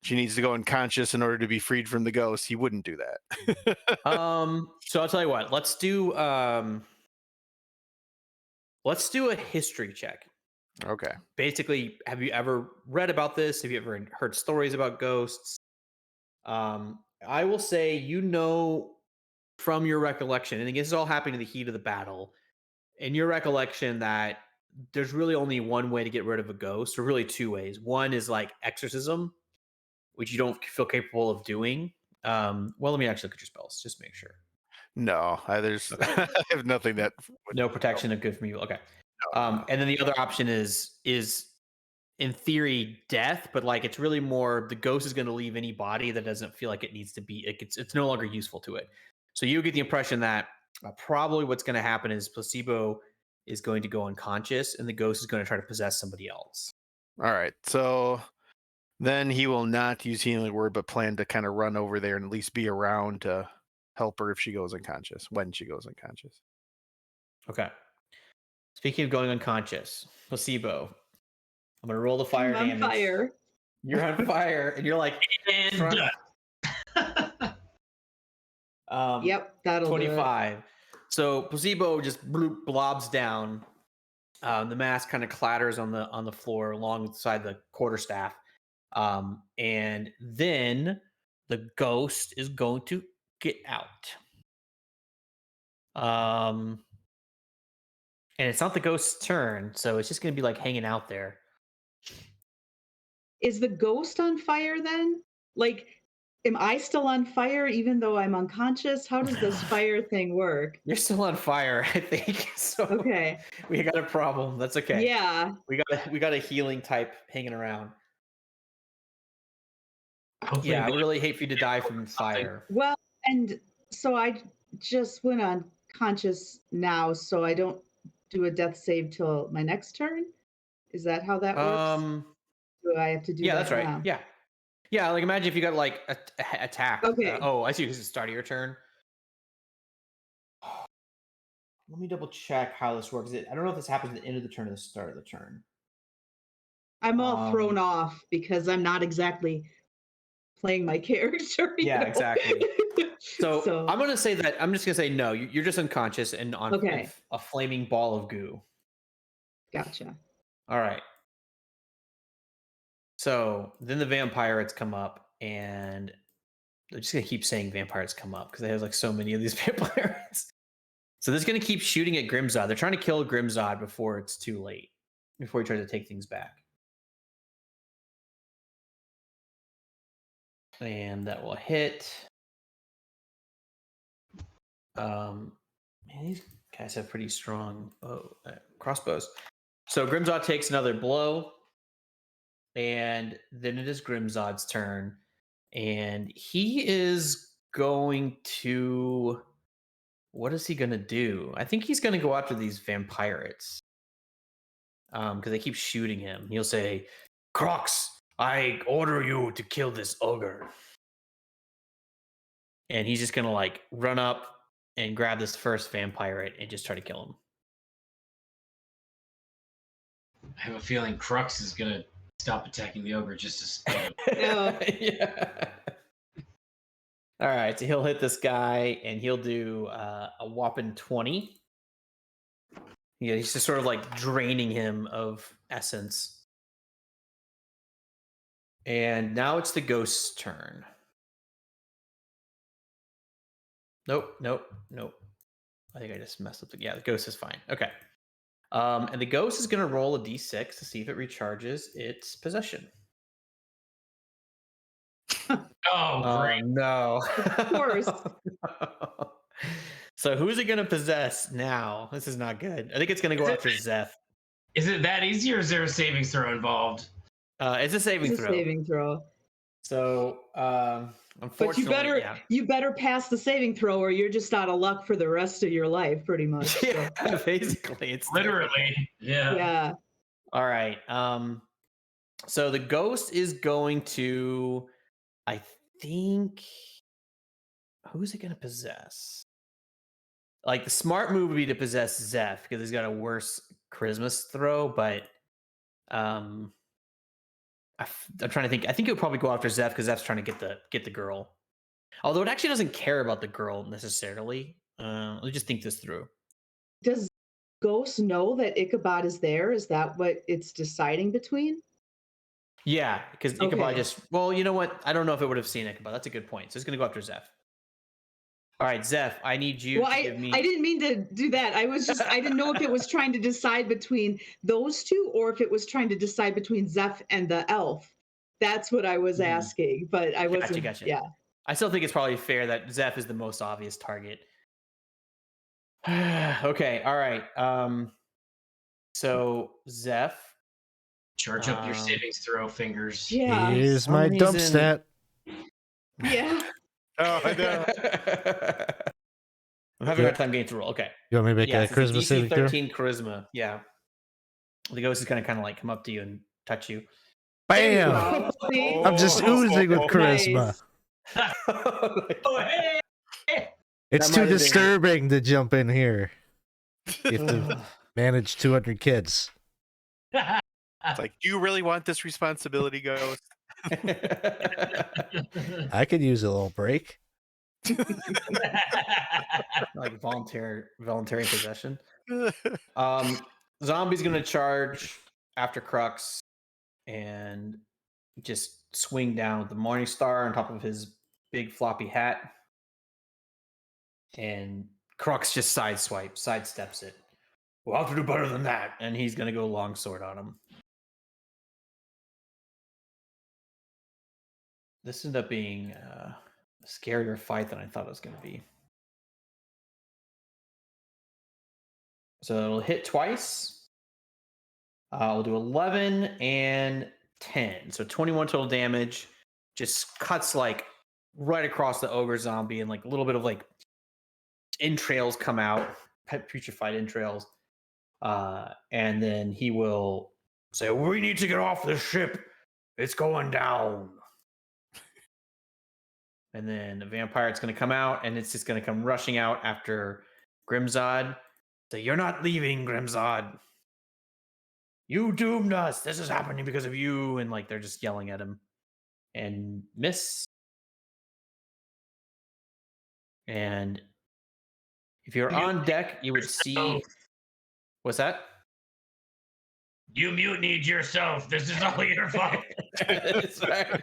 she needs to go unconscious in order to be freed from the ghost, he wouldn't do that. So I'll tell you what. Let's do a history check. Okay. Basically, have you ever read about this? Have you ever heard stories about ghosts? I will say, from your recollection, and again, this is all happening in the heat of the battle, in your recollection that there's really only one way to get rid of a ghost, or really two ways. One is like exorcism, which you don't feel capable of doing. Well, let me actually look at your spells, just to make sure. No, there's Okay. I have nothing that No protection of good from evil. Okay. No. And then the other option is in theory death, but like it's really more the ghost is going to leave any body that doesn't feel like it needs to be. It's no longer useful to it. So you get the impression that probably what's going to happen is Placebo is going to go unconscious, and the ghost is going to try to possess somebody else. All right, so then he will not use healing word, but plan to kind of run over there and at least be around to help her if she goes unconscious, when she goes unconscious. Okay. Speaking of going unconscious, Placebo, I'm going to roll the fire damage. I'm on fire. You're on fire, and you're like... And Yep, that'll 25. Do it. So Placebo just blobs down. The mask kind of clatters on the floor alongside the quarterstaff. And then the ghost is going to get out. And it's not the ghost's turn, so it's just going to be like hanging out there. Is the ghost on fire then? Like, am I still on fire even though I'm unconscious? How does this fire thing work? You're still on fire, I think. So okay. We got a problem. That's okay. Yeah. We got a healing type hanging around. hopefully I really hate for you to die from fire. Well, and so I just went unconscious now, so I don't do a death save till my next turn. Is that how that works? Do I have to do that? Yeah, that's right. now? Yeah. Like imagine if you got like attacked. Okay. I see. This is the start of your turn. Let me double check how this works. I don't know if this happens at the end of the turn or the start of the turn. I'm all thrown off because I'm not exactly playing my character. Yeah, exactly. So I'm going to say that I'm just going to say no. You're just unconscious and on a flaming ball of goo. Gotcha. All right. So then the vampires come up, and they're just going to keep saying vampires come up because they have like so many of these vampires. So they're going to keep shooting at Grimzod. They're trying to kill Grimzod before it's too late, before he tries to take things back. And that will hit. Man, these guys have pretty strong crossbows. So Grimzod takes another blow, and then it is Grimzod's turn, and he is going to... What is he going to do? I think he's going to go after these vampirates. Because they keep shooting him. He'll say, Crocs, I order you to kill this ogre. And he's just going to like run up and grab this first vampirate and just try to kill him. I have a feeling Crux is going to stop attacking the ogre just to stay. Yeah. All right, so he'll hit this guy, and he'll do a whopping 20. Yeah, he's just sort of like draining him of essence. And now it's the ghost's turn. Nope. I think I just messed up. Yeah, the ghost is fine. Okay. And the ghost is going to roll a d6 to see if it recharges its possession. Oh, great. No. Of course. So who's it going to possess now? This is not good. I think it's going to go after Zeph. Is it that easy, or is there a savings throw involved? It's a saving It's a throw. saving throw. So, unfortunately, But you better pass the saving throw, or you're just out of luck for the rest of your life, pretty much. Yeah, basically, it's Literally. Yeah. Yeah. All right. So the ghost is going to, I think, who's it going to possess? Like the smart move would be to possess Zeph because he's got a worse charisma throw, but I'm trying to think. I think it would probably go after Zeph because Zeph's trying to get the girl. Although it actually doesn't care about the girl necessarily. Let me just think this through. Does Ghost know that Ichabod is there? Is that what it's deciding between? Yeah, because Ichabod Okay. well, you know what? I don't know if it would have seen Ichabod. That's a good point. So it's going to go after Zeph. All right, Zeph, I need you to give me... I didn't mean to do that. I didn't know if it was trying to decide between those two or if it was trying to decide between Zeph and the elf. That's what I was asking, but I wasn't. Gotcha. Yeah. I still think it's probably fair that Zeph is the most obvious target. Okay, all right. So Zeph, Charge up your savings throw fingers. Yeah. Here's my dump stat. Yeah. Oh, I know. I'm having a hard time getting to roll. Okay. You want me to make a charisma DC saving throw? 13 charisma. Yeah. The ghost is going to kind of like come up to you and touch you. Bam! See? I'm just oozing with charisma. Nice. Oh, hey! It's That too might have been- disturbing to jump in here. You have to manage 200 kids. It's like, do you really want this responsibility, Ghost? I could use a little break. Like voluntary possession. Zombie's gonna charge after Crux and just swing down with the Morning Star on top of his big floppy hat. And Crux just sidesteps it. We'll have to do better than that. And he's gonna go longsword on him. This ended up being a scarier fight than I thought it was going to be. So it'll hit twice. We'll do 11 and 10. So 21 total damage. Just cuts like right across the ogre zombie, and like a little bit of like entrails come out, putrefied entrails. And then he will say, "We need to get off the ship. It's going down." And then the vampire's going to come out, and it's just going to come rushing out after Grimzod. So, "You're not leaving, Grimzod. You doomed us. This is happening because of you." And like they're just yelling at him. And miss. And if you're on deck, you would see... What's that? You mutinied yourself. This is all your fault. That's right.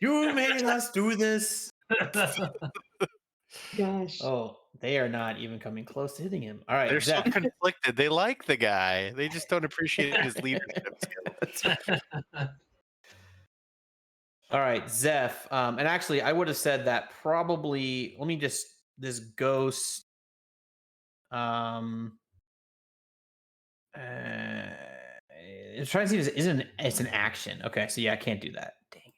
You made us do this. Gosh. Oh, they are not even coming close to hitting him. All right, They're so Zeph. conflicted. They like the guy. They just don't appreciate his leadership skills. All right, Zeph. And actually, I would have said that probably. Let me just this ghost. It's trying to see if it's an action. Okay, so yeah, I can't do that. Dang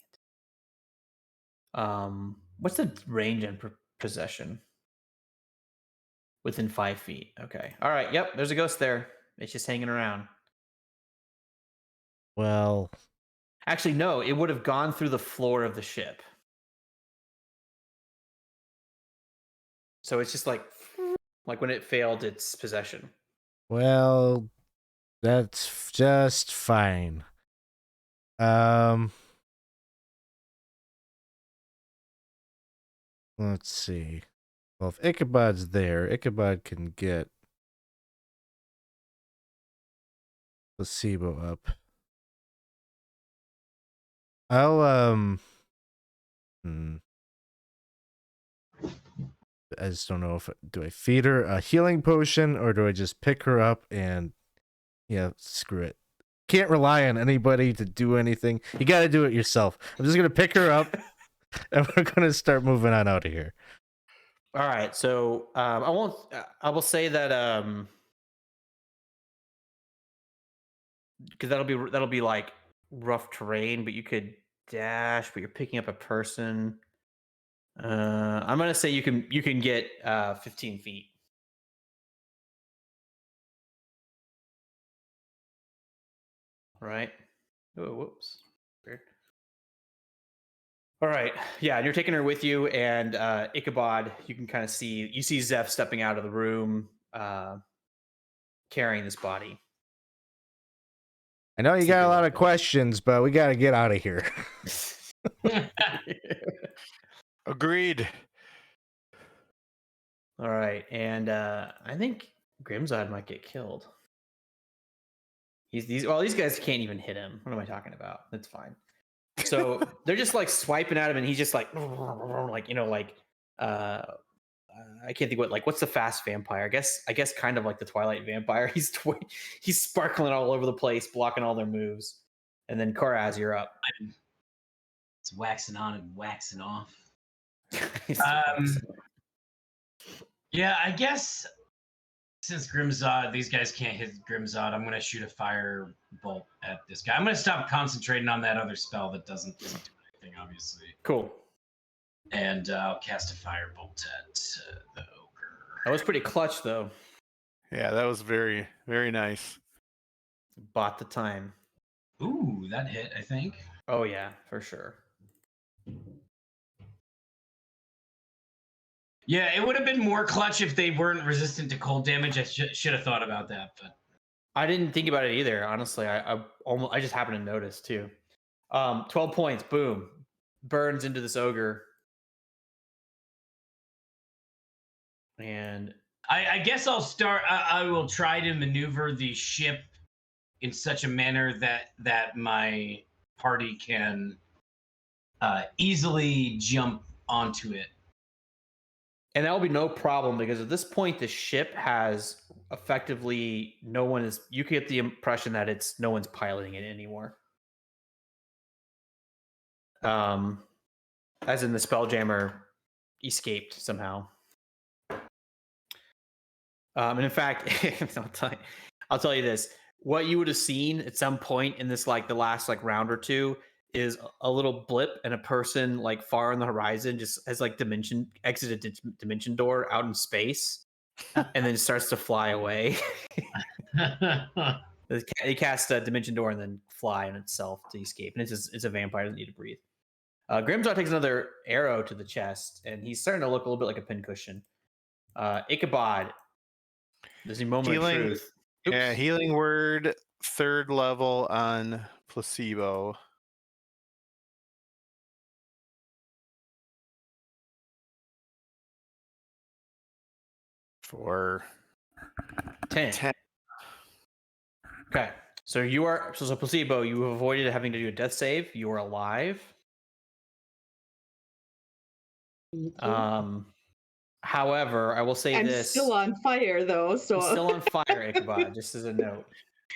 it. What's the range and possession? Within 5 feet. Okay. All right. Yep. There's a ghost there. It's just hanging around. Well, Actually, no. It would have gone through the floor of the ship. So it's just like when it failed its possession. well, that's just fine. Let's see. Well, if Ichabod's there, Ichabod can get Placebo up. I'll I just don't know if do I feed her a healing potion or do I just pick her up and screw it. Can't rely on anybody to do anything. You got to do it yourself. I'm just gonna pick her up and we're gonna start moving on out of here. All right, so I will say that because that'll be like rough terrain, but you could dash, but you're picking up a person. I'm gonna say you can get 15 feet. Right. Oh, whoops. Weird. All right. Yeah, and you're taking her with you, and Ichabod, you can kind of see Zeph stepping out of the room, carrying this body. I know you got a lot of questions, but we got to get out of here. Agreed. All right, and I think Grimzod might get killed. These guys can't even hit him. What am I talking about? That's fine. So they're just like swiping at him, and he's just like I can't think what's the fast vampire? I guess kind of like the Twilight vampire. He's sparkling all over the place, blocking all their moves. And then Koraz, you're up. It's waxing on and waxing off. Yeah, I guess since Grimzod, these guys can't hit Grimzod, I'm going to shoot a fire bolt at this guy. I'm going to stop concentrating on that other spell that doesn't do anything, obviously. Cool. And I'll cast a fire bolt at the ogre. That was pretty clutch, though. Yeah, that was very, very nice. Bought the time. Ooh, that hit, I think. Oh, yeah, for sure. Yeah, it would have been more clutch if they weren't resistant to cold damage. I should have thought about that, but I didn't think about it either. Honestly, I just happened to notice too. 12 points, boom, burns into this ogre, and I guess I'll start. I will try to maneuver the ship in such a manner that my party can easily jump onto it. And that will be no problem because at this point the ship has effectively no one is. You get the impression that it's no one's piloting it anymore. As in the Spelljammer escaped somehow. And in fact, I'll tell you this: what you would have seen at some point in this, like the last round or two, is a little blip and a person like far on the horizon just has like exited dimension door out in space and then starts to fly away. He casts a dimension door and then fly in itself to escape. And it's a vampire, doesn't need to breathe. Grimzod takes another arrow to the chest and he's starting to look a little bit like a pincushion. Ichabod, there's a moment of truth. Oops. Yeah, healing word, 3rd level on Placebo. For 10. Okay. So you are so Placebo, you have avoided having to do a death save. You are alive. However, I will say this. I'm still on fire though, so I'm still on fire, Ichabod, just as a note.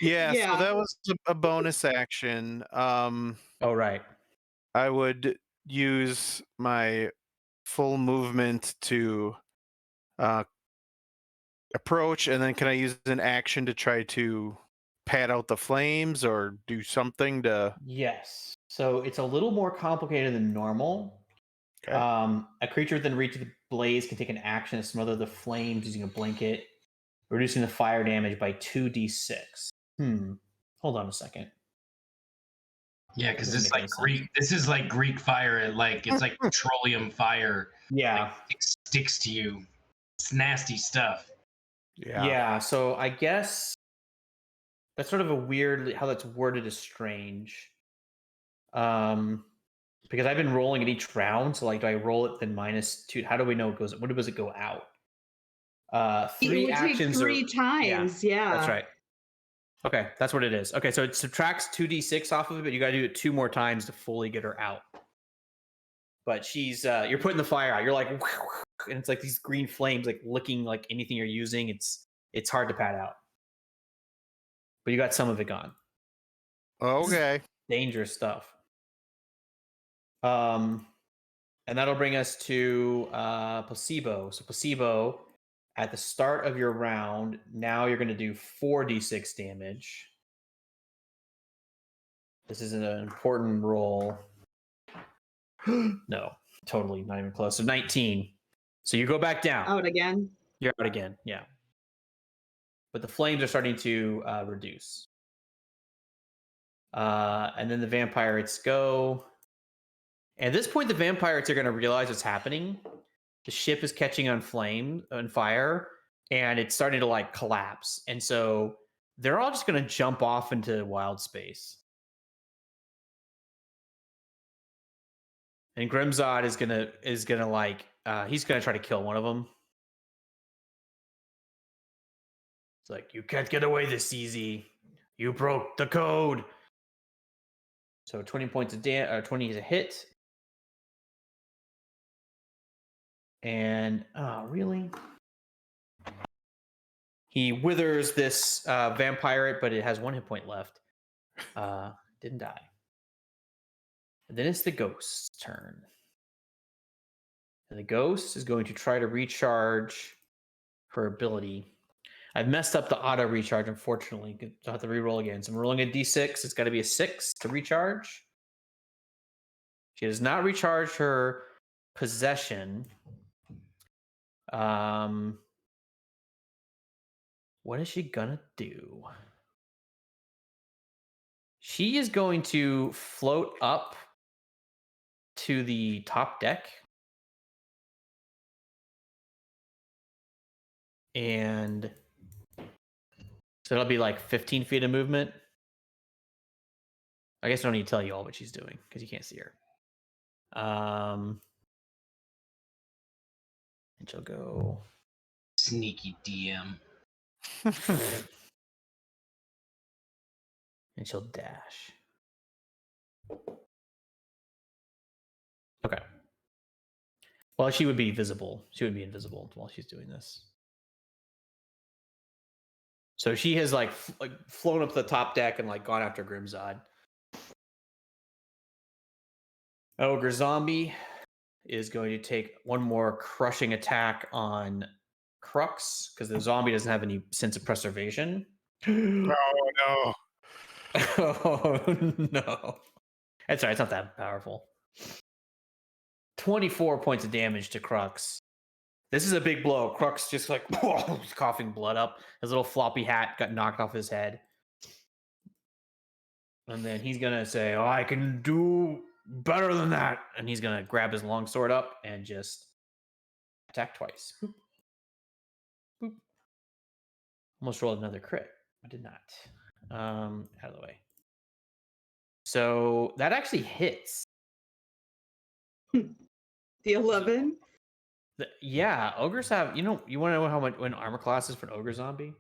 Yeah, so that was a bonus action. Oh right. I would use my full movement to approach, and then can I use an action to try to pat out the flames or do something to? Yes. So it's a little more complicated than normal. Okay. A creature within reach of the blaze can take an action to smother the flames using a blanket, reducing the fire damage by 2d6. Hold on a second. Yeah, because it's like Greek. This is like Greek fire. It's like petroleum fire. Yeah, like, it sticks to you. It's nasty stuff. Yeah. So I guess that's sort of a weird how that's worded is strange. Because I've been rolling at each round. So do I roll it then -2? How do we know it goes? When does it go out? 3 it would actions. Take 3 times. Yeah. That's right. Okay, that's what it is. Okay, so it subtracts 2d6 off of it, but you got to do it 2 more times to fully get her out. But she's you're putting the fire out. You're like, and it's like these green flames, like licking like anything you're using. It's hard to pat out. But you got some of it gone. Okay. Dangerous stuff. And that'll bring us to placebo. So placebo, at the start of your round, now you're going to do 4d6 damage. This is an important roll. No, totally not even close. So 19. So you go back down. Out again. You're out again, yeah. But the flames are starting to reduce. And then the vampirates go. And at this point, the vampirates are going to realize what's happening. The ship is catching on fire, and it's starting to like collapse. And so they're all just going to jump off into wild space. And Grimzod is gonna like he's gonna try to kill one of them. It's like, you can't get away this easy. You broke the code. So 20 points of 20 is a hit. And really? He withers this vampire, but it has 1 hit point left. Didn't die. And then it's the ghost's turn. And the ghost is going to try to recharge her ability. I've messed up the auto recharge, unfortunately. I'll have to re-roll again. So I'm rolling a d6. It's got to be a 6 to recharge. She does not recharge her possession. What is she gonna do? She is going to float up to the top deck. And so it'll be like 15 feet of movement. I guess I don't need to tell you all what she's doing because you can't see her. And she'll go. Sneaky DM. And she'll dash. Okay. Well, she would be visible. She would be invisible while she's doing this. So she has like flown up to the top deck and like gone after Grimzod. Ogre Zombie is going to take one more crushing attack on Crux because the zombie doesn't have any sense of preservation. Oh no. Oh no. That's all right, it's not that powerful. 24 points of damage to Crux. This is a big blow. Crux just like coughing blood up. His little floppy hat got knocked off his head. And then he's gonna say, "Oh, I can do better than that." And he's gonna grab his longsword up and just attack twice. Boop. Boop. Almost rolled another crit. I did not. Out of the way. So that actually hits. The 11. Yeah, ogres have. You want to know how much when armor class is for an ogre zombie?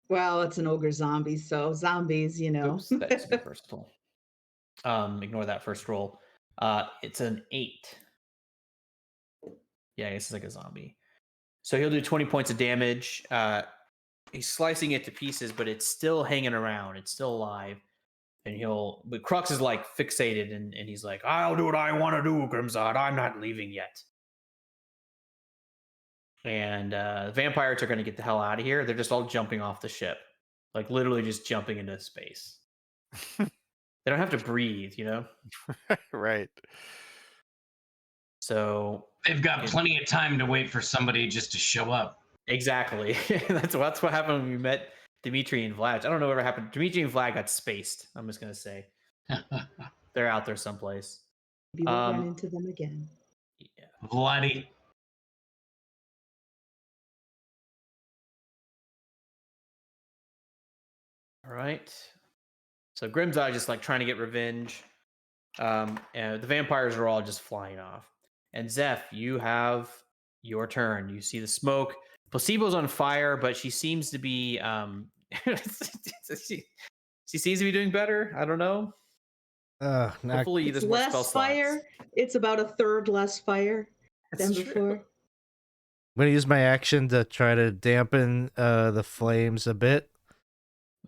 Well, it's an ogre zombie, so zombies, Oops, that's the first roll. Ignore that first roll. It's an 8. Yeah, I guess it's like a zombie. So he'll do 20 points of damage. He's slicing it to pieces, but it's still hanging around. It's still alive. And but Crux is like fixated and he's like, "I'll do what I want to do, Grimzod. I'm not leaving yet." And the vampires are going to get the hell out of here. They're just all jumping off the ship. Like literally just jumping into space. They don't have to breathe, Right. So They've got plenty of time to wait for somebody just to show up. Exactly. That's what happened when we met Dimitri and Vlad. I don't know what happened. Dimitri and Vlad got spaced. I'm just going to say. They're out there someplace. Maybe we'll run into them again. Yeah. Vladdy. All right. So Grimzod just like trying to get revenge. And the vampires are all just flying off. And Zeph, you have your turn. You see the smoke. Placebo's on fire, but she seems to be She seems to be doing better. I don't know. Hopefully, It's there's more spell less fire. slots. It's about a third less fire than That's before. true. I'm gonna use my action to try to dampen the flames a bit,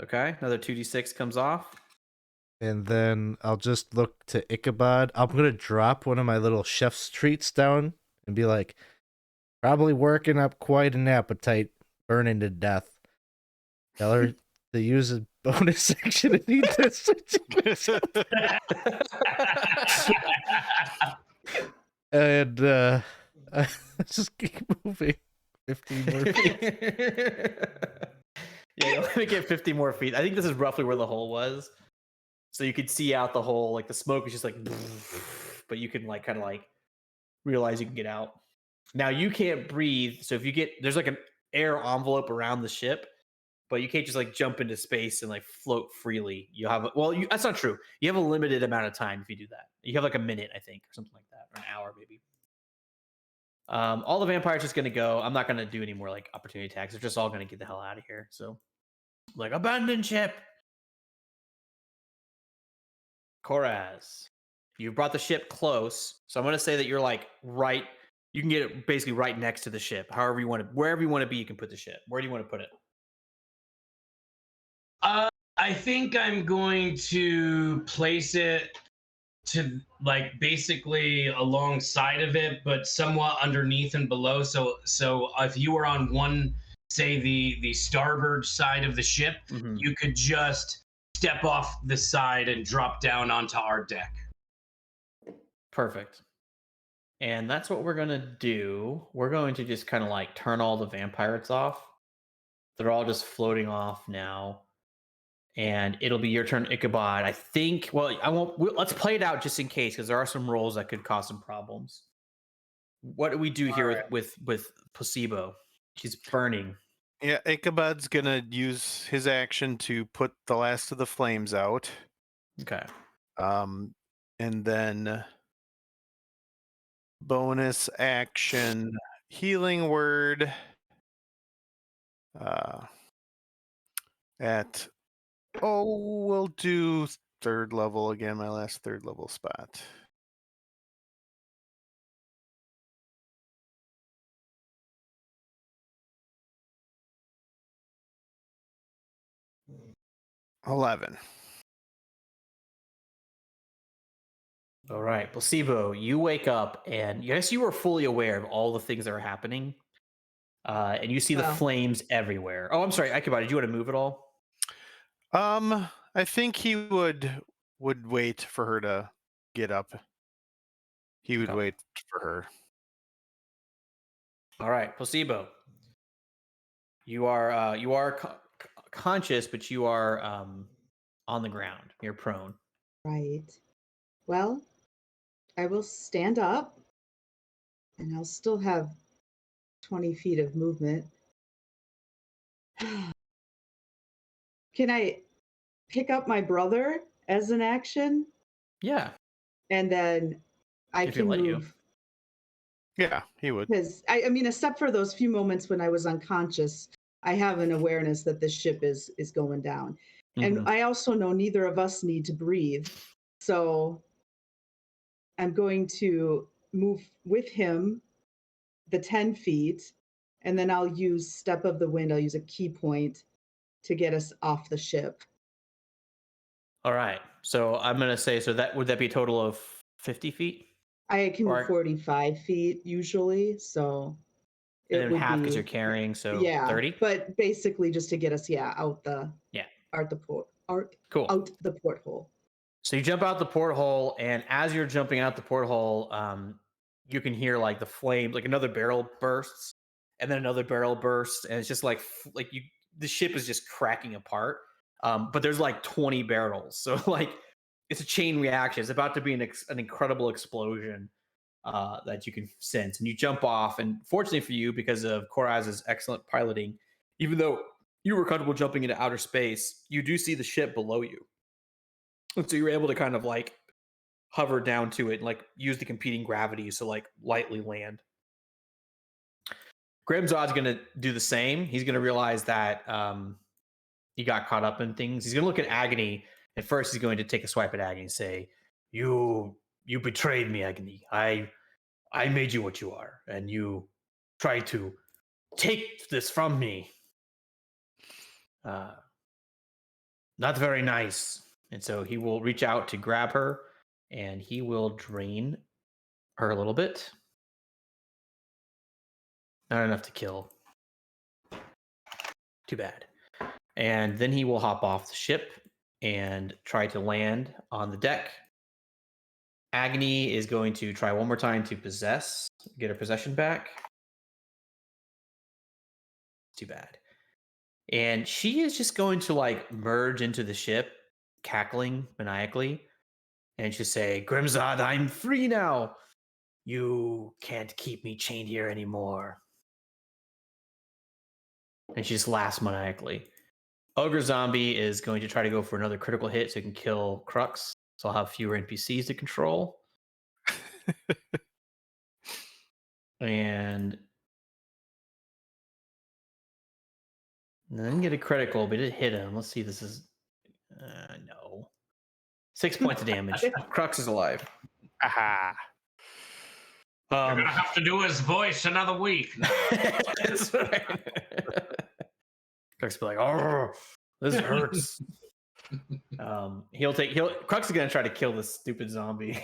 Okay, another 2d6 comes off. and then I'll just look to Ichabod. I'm gonna drop one of my little chef's treats down and be like, probably working up quite an appetite, burning to death. Tell her to use a bonus action to eat this. And just keep moving 15 more feet. Yeah, you'll only get 50 more feet. I think this is roughly where the hole was. So you could see out the hole, like the smoke was just like, but you can like kind of like realize you can get out. Now you can't breathe. So if you get, there's like an air envelope around the ship, but you can't just like jump into space and like float freely. You have, that's not true. You have a limited amount of time if you do that. You have like a minute, I think, or something like that, or an hour maybe. All the vampires just gonna go. I'm not gonna do any more like opportunity attacks. They're just all gonna get the hell out of here. So, like, abandon ship. Koraz, you brought the ship close, so I'm gonna say that you're like right. You can get it basically right next to the ship. However you want to, wherever you want to be, you can put the ship. Where do you want to put it? I think I'm going to place it to like basically alongside of it, but somewhat underneath and below. So if you were on one, say the starboard side of the ship, you could just step off the side and drop down onto our deck. Perfect. And that's what we're gonna do. We're going to just kind of like turn all the vampires off. They're all just floating off now. And it'll be your turn, Ichabod. I think. Well, I won't. Let's play it out just in case, because there are some rolls that could cause some problems. What do we do here with Placebo? She's burning. Yeah, Ichabod's gonna use his action to put the last of the flames out. Okay. And then bonus action healing word we'll do third level again, my last third level spot. $11. All right, Placebo, you wake up and yes, you were fully aware of all the things that are happening. And you see the flames everywhere. Oh, I'm sorry, Ichabod, did you want to move at all? I think he would wait for her to get up. He would wait for her. All right, Placebo. You are conscious, but you are on the ground. You're prone. Right. Well, I will stand up, and I'll still have 20 feet of movement. Can I pick up my brother as an action? Yeah. And then I can move. You. Yeah, he would. Because I mean, except for those few moments when I was unconscious, I have an awareness that this ship is going down. And I also know neither of us need to breathe. So I'm going to move with him the 10 feet, and then I'll use Step of the Wind. I'll use a key point to get us off the ship. All right. So I'm going to say, so that would that be a total of 50 feet? I can move 45 feet usually, so it would half because you're carrying, so 30. But basically, just to get us out the porthole. So you jump out the porthole, and as you're jumping out the porthole, you can hear like the flames, like another barrel bursts, and then another barrel bursts, and it's just like the ship is just cracking apart. But there's like 20 barrels, so like it's a chain reaction. It's about to be an incredible explosion that you can sense, and you jump off. And fortunately for you, because of Koraz's excellent piloting, even though you were comfortable jumping into outer space, you do see the ship below you, and so you're able to kind of like hover down to it and like use the competing gravities to like lightly land. Grimzod's going to do the same. He's going to realize that he got caught up in things. He's going to look at Agony. At first, he's going to take a swipe at Agony and say, You betrayed me, Agony. I made you what you are, and you tried to take this from me. Not very nice. And so he will reach out to grab her, and he will drain her a little bit. Not enough to kill. Too bad. And then he will hop off the ship and try to land on the deck. Agony is going to try one more time to get her possession back. Too bad. And she is just going to like merge into the ship, cackling maniacally, and she'll say, Grimzod, I'm free now. You can't keep me chained here anymore. And she just laughs maniacally. Ogre Zombie is going to try to go for another critical hit so he can kill Crux. So I'll have fewer NPCs to control. And then get a critical, but it hit him. Let's see. This is no. 6 points of damage. Crux is alive. Aha. You're gonna have to do his voice another week. That's right. Crux will be like, oh, this hurts. Crux is gonna try to kill this stupid zombie.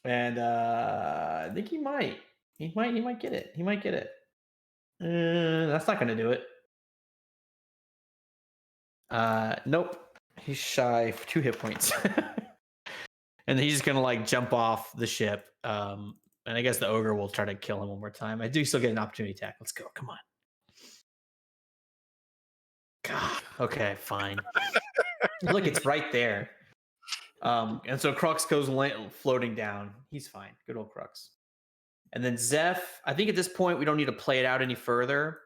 And I think he might. He might get it. He might get it. That's not gonna do it. Nope. He's shy for 2 hit points. And he's just gonna like jump off the ship. And I guess the ogre will try to kill him one more time. I do still get an opportunity attack. Let's go. Come on. God. Okay, fine. Look, it's right there. And so Crux goes floating down. He's fine. Good old Crux. And then Zeph, I think at this point we don't need to play it out any further.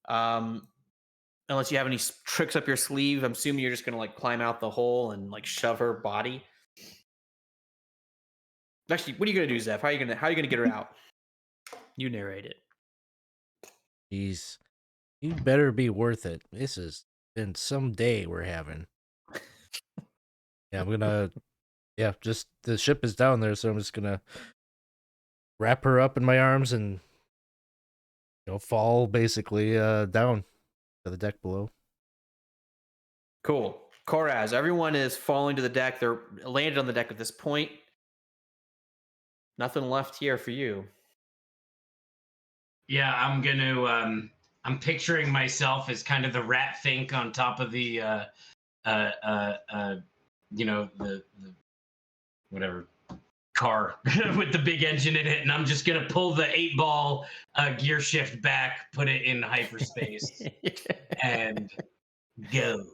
Unless you have any tricks up your sleeve. I'm assuming you're just gonna like climb out the hole and like shove her body. Actually, what are you gonna do, Zeph? How are you gonna get her out? You narrate it. You better be worth it. This has been some day we're having. Yeah, I'm gonna. Yeah, just the ship is down there, so I'm just gonna wrap her up in my arms and fall basically down to the deck below. Cool. Koraz, everyone is falling to the deck. They're landed on the deck at this point. Nothing left here for you. Yeah, I'm gonna. I'm picturing myself as kind of the rat fink on top of the, the whatever car with the big engine in it, and I'm just gonna pull the 8-ball gear shift back, put it in hyperspace, and go.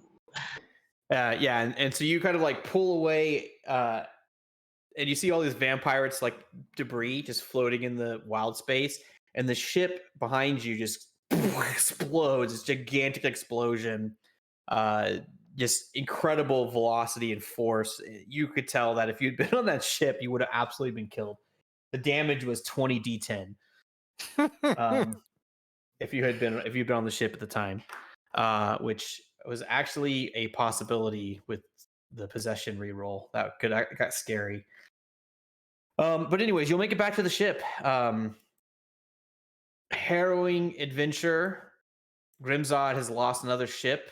Yeah, and so you kind of like pull away, and you see all these vampires like debris just floating in the wild space, and the ship behind you just explodes. It's a gigantic explosion. Just incredible velocity and force. You could tell that if you'd been on that ship, you would have absolutely been killed. The damage was 20 D10. If you'd been on the ship at the time, which was actually a possibility with the possession reroll. That got scary. But anyways, you'll make it back to the ship. Harrowing adventure. Grimzod has lost another ship.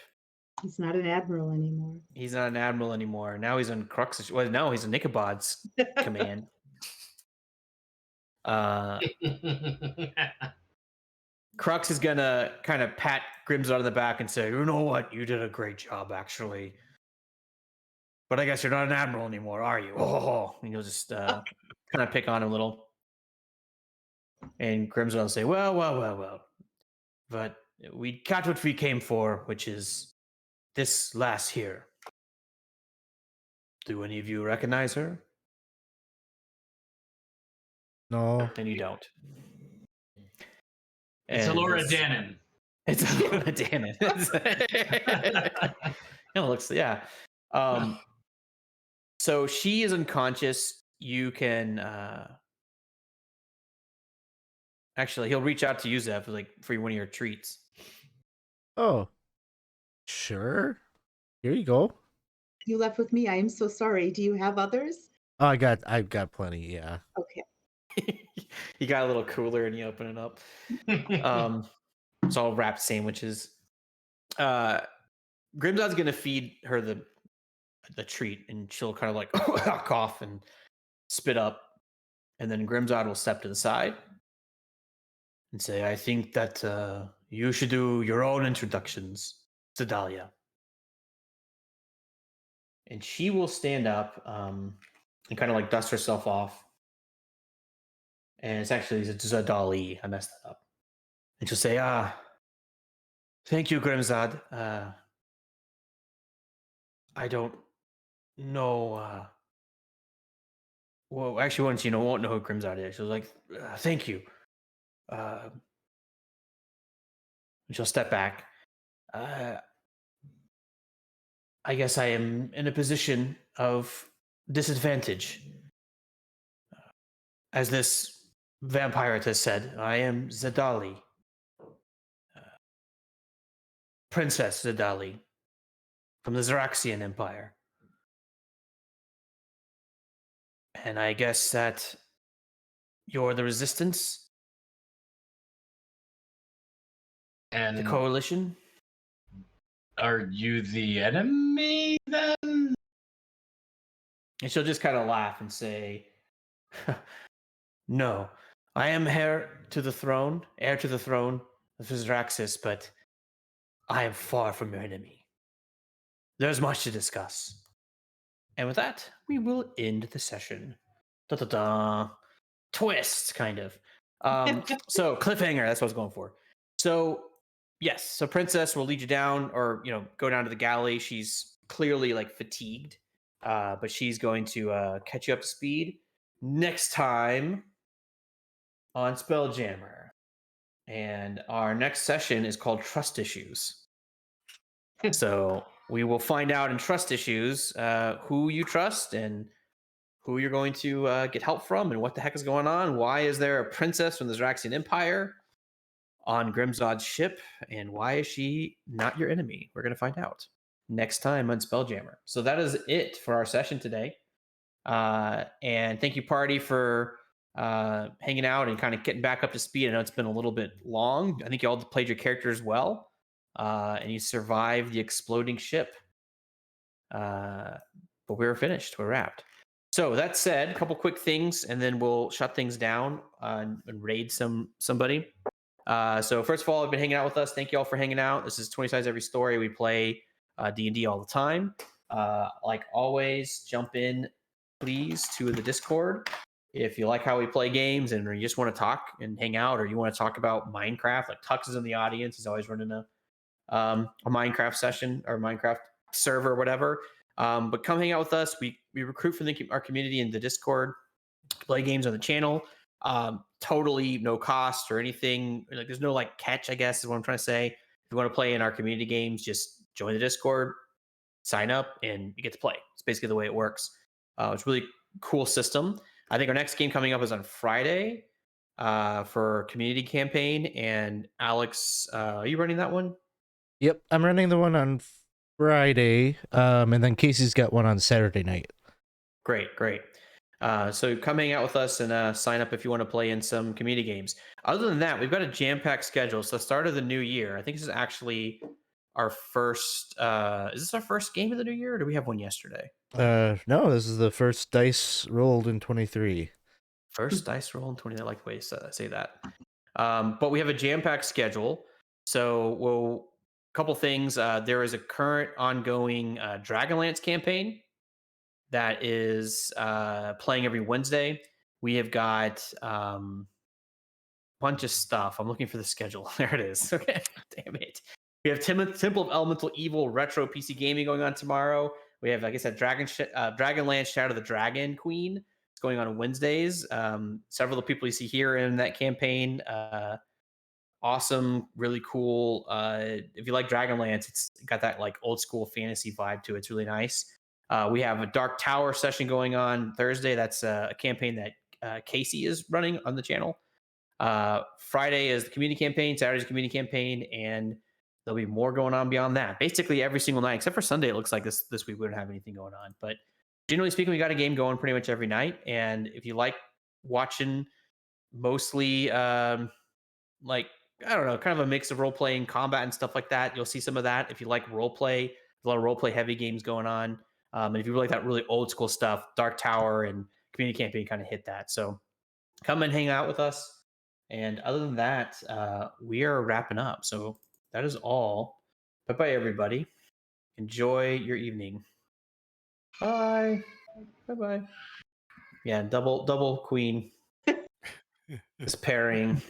He's not an admiral anymore. He's not an admiral anymore. Now he's on Crux. Well, no, he's in Ichabod's command. Crux is gonna kind of pat Grimzod on the back and say, "You know what? You did a great job, actually. But I guess you're not an admiral anymore, are you?" Oh, and he'll just kind of pick on him a little. And Grimzod will say, "Well. But we got what we came for, which is this lass here. Do any of you recognize her?" No. And you don't. It's Alora Dannon. It's Alora Dannon. It looks, yeah. So she is unconscious. You can actually, he'll reach out to you, Zeph, like for one of your treats. Oh, sure. Here you go. You left with me. I am so sorry. Do you have others? Oh, I've got plenty. Yeah. Okay. You got a little cooler and you open it up. It's all wrapped sandwiches. Grimzod's gonna feed her the treat, and she'll kind of like cough and spit up, and then Grimzod will step to the side and say, "I think that you should do your own introductions to Dahlia." And she will stand up and kind of like dust herself off. And it's actually Zadali. I messed that up. And she'll say, thank you, Grimzod. I don't know. Well, actually, once won't know who Grimzod is. She'll like, thank you. And she'll step back. I guess I am in a position of disadvantage. As this vampire has said, I am Zadali. Princess Zadali from the Xaryxian Empire. And I guess that you're the resistance? And the coalition? Are you the enemy then? And she'll just kind of laugh and say, no, I am heir to the throne of Xaryxis, but I am far from your enemy. There's much to discuss. And with that, we will end the session. Da-da-da. Twist, kind of. So, cliffhanger, that's what I was going for. So, yes, so Princess will lead you down or, go down to the galley. She's clearly like fatigued, but she's going to catch you up to speed next time on Spelljammer. And our next session is called Trust Issues. So we will find out in Trust Issues who you trust and who you're going to get help from and what the heck is going on. Why is there a princess from the Xaryxian Empire on Grimzod's ship? And why is she not your enemy? We're going to find out next time on Spelljammer. So that is it for our session today. And thank you, party, for hanging out and kind of getting back up to speed. I know it's been a little bit long. I think you all played your characters well, and you survived the exploding ship. But we're finished. We're wrapped. So that said, a couple quick things, and then we'll shut things down and raid somebody. So first of all, I've been hanging out with us. Thank you all for hanging out. This is 20 Sides Every Story. We play D&D all the time. Like always, jump in, please, to the Discord. If you like how we play games and you just want to talk and hang out, or you want to talk about Minecraft, like Tux is in the audience. He's always running a Minecraft session or Minecraft server or whatever. But come hang out with us. We recruit from our community in the Discord, play games on the channel. Totally no cost or anything. Like there's no like catch, I guess is what I'm trying to say. If you want to play in our community games, just join the Discord, sign up, and you get to play. It's basically the way it works. It's a really cool system. I think our next game coming up is on Friday for community campaign. And Alex, are you running that one? Yep, I'm running the one on Friday, and then Casey's got one on Saturday night. Great. So come hang out with us and sign up if you want to play in some community games. Other than that, we've got a jam-packed schedule. So the start of the new year, I think this is actually our first. Is this our first game of the new year, or do we have one yesterday? No, this is the first dice rolled in 23. First dice roll in 20. I like the way you say that. But we have a jam-packed schedule. So a couple things. There is a current ongoing Dragonlance campaign that is playing every Wednesday. We have got a bunch of stuff. I'm looking for the schedule. There it is. Okay, damn it. We have Temple of Elemental Evil retro PC gaming going on tomorrow. We have, like I said, Dragonlance Shadow of the Dragon Queen. It's going on Wednesdays. Several of the people you see here in that campaign. Awesome, really cool. If you like Dragonlance, it's got that like old school fantasy vibe to it. It's really nice. We have a Dark Tower session going on Thursday. That's a campaign that Casey is running on the channel. Friday is the community campaign. Saturday's the community campaign. And there'll be more going on beyond that. Basically every single night, except for Sunday, it looks like this week we don't have anything going on. But generally speaking, we got a game going pretty much every night. And if you like watching mostly like, I don't know, kind of a mix of role playing, combat, and stuff like that, you'll see some of that. If you like role play, a lot of role play heavy games going on. And if you like that really old school stuff, Dark Tower and Community Campaign kind of hit that. So come and hang out with us. And other than that, we are wrapping up. So that is all. Bye-bye, everybody. Enjoy your evening. Bye. Bye-bye. Yeah, double queen. This pairing.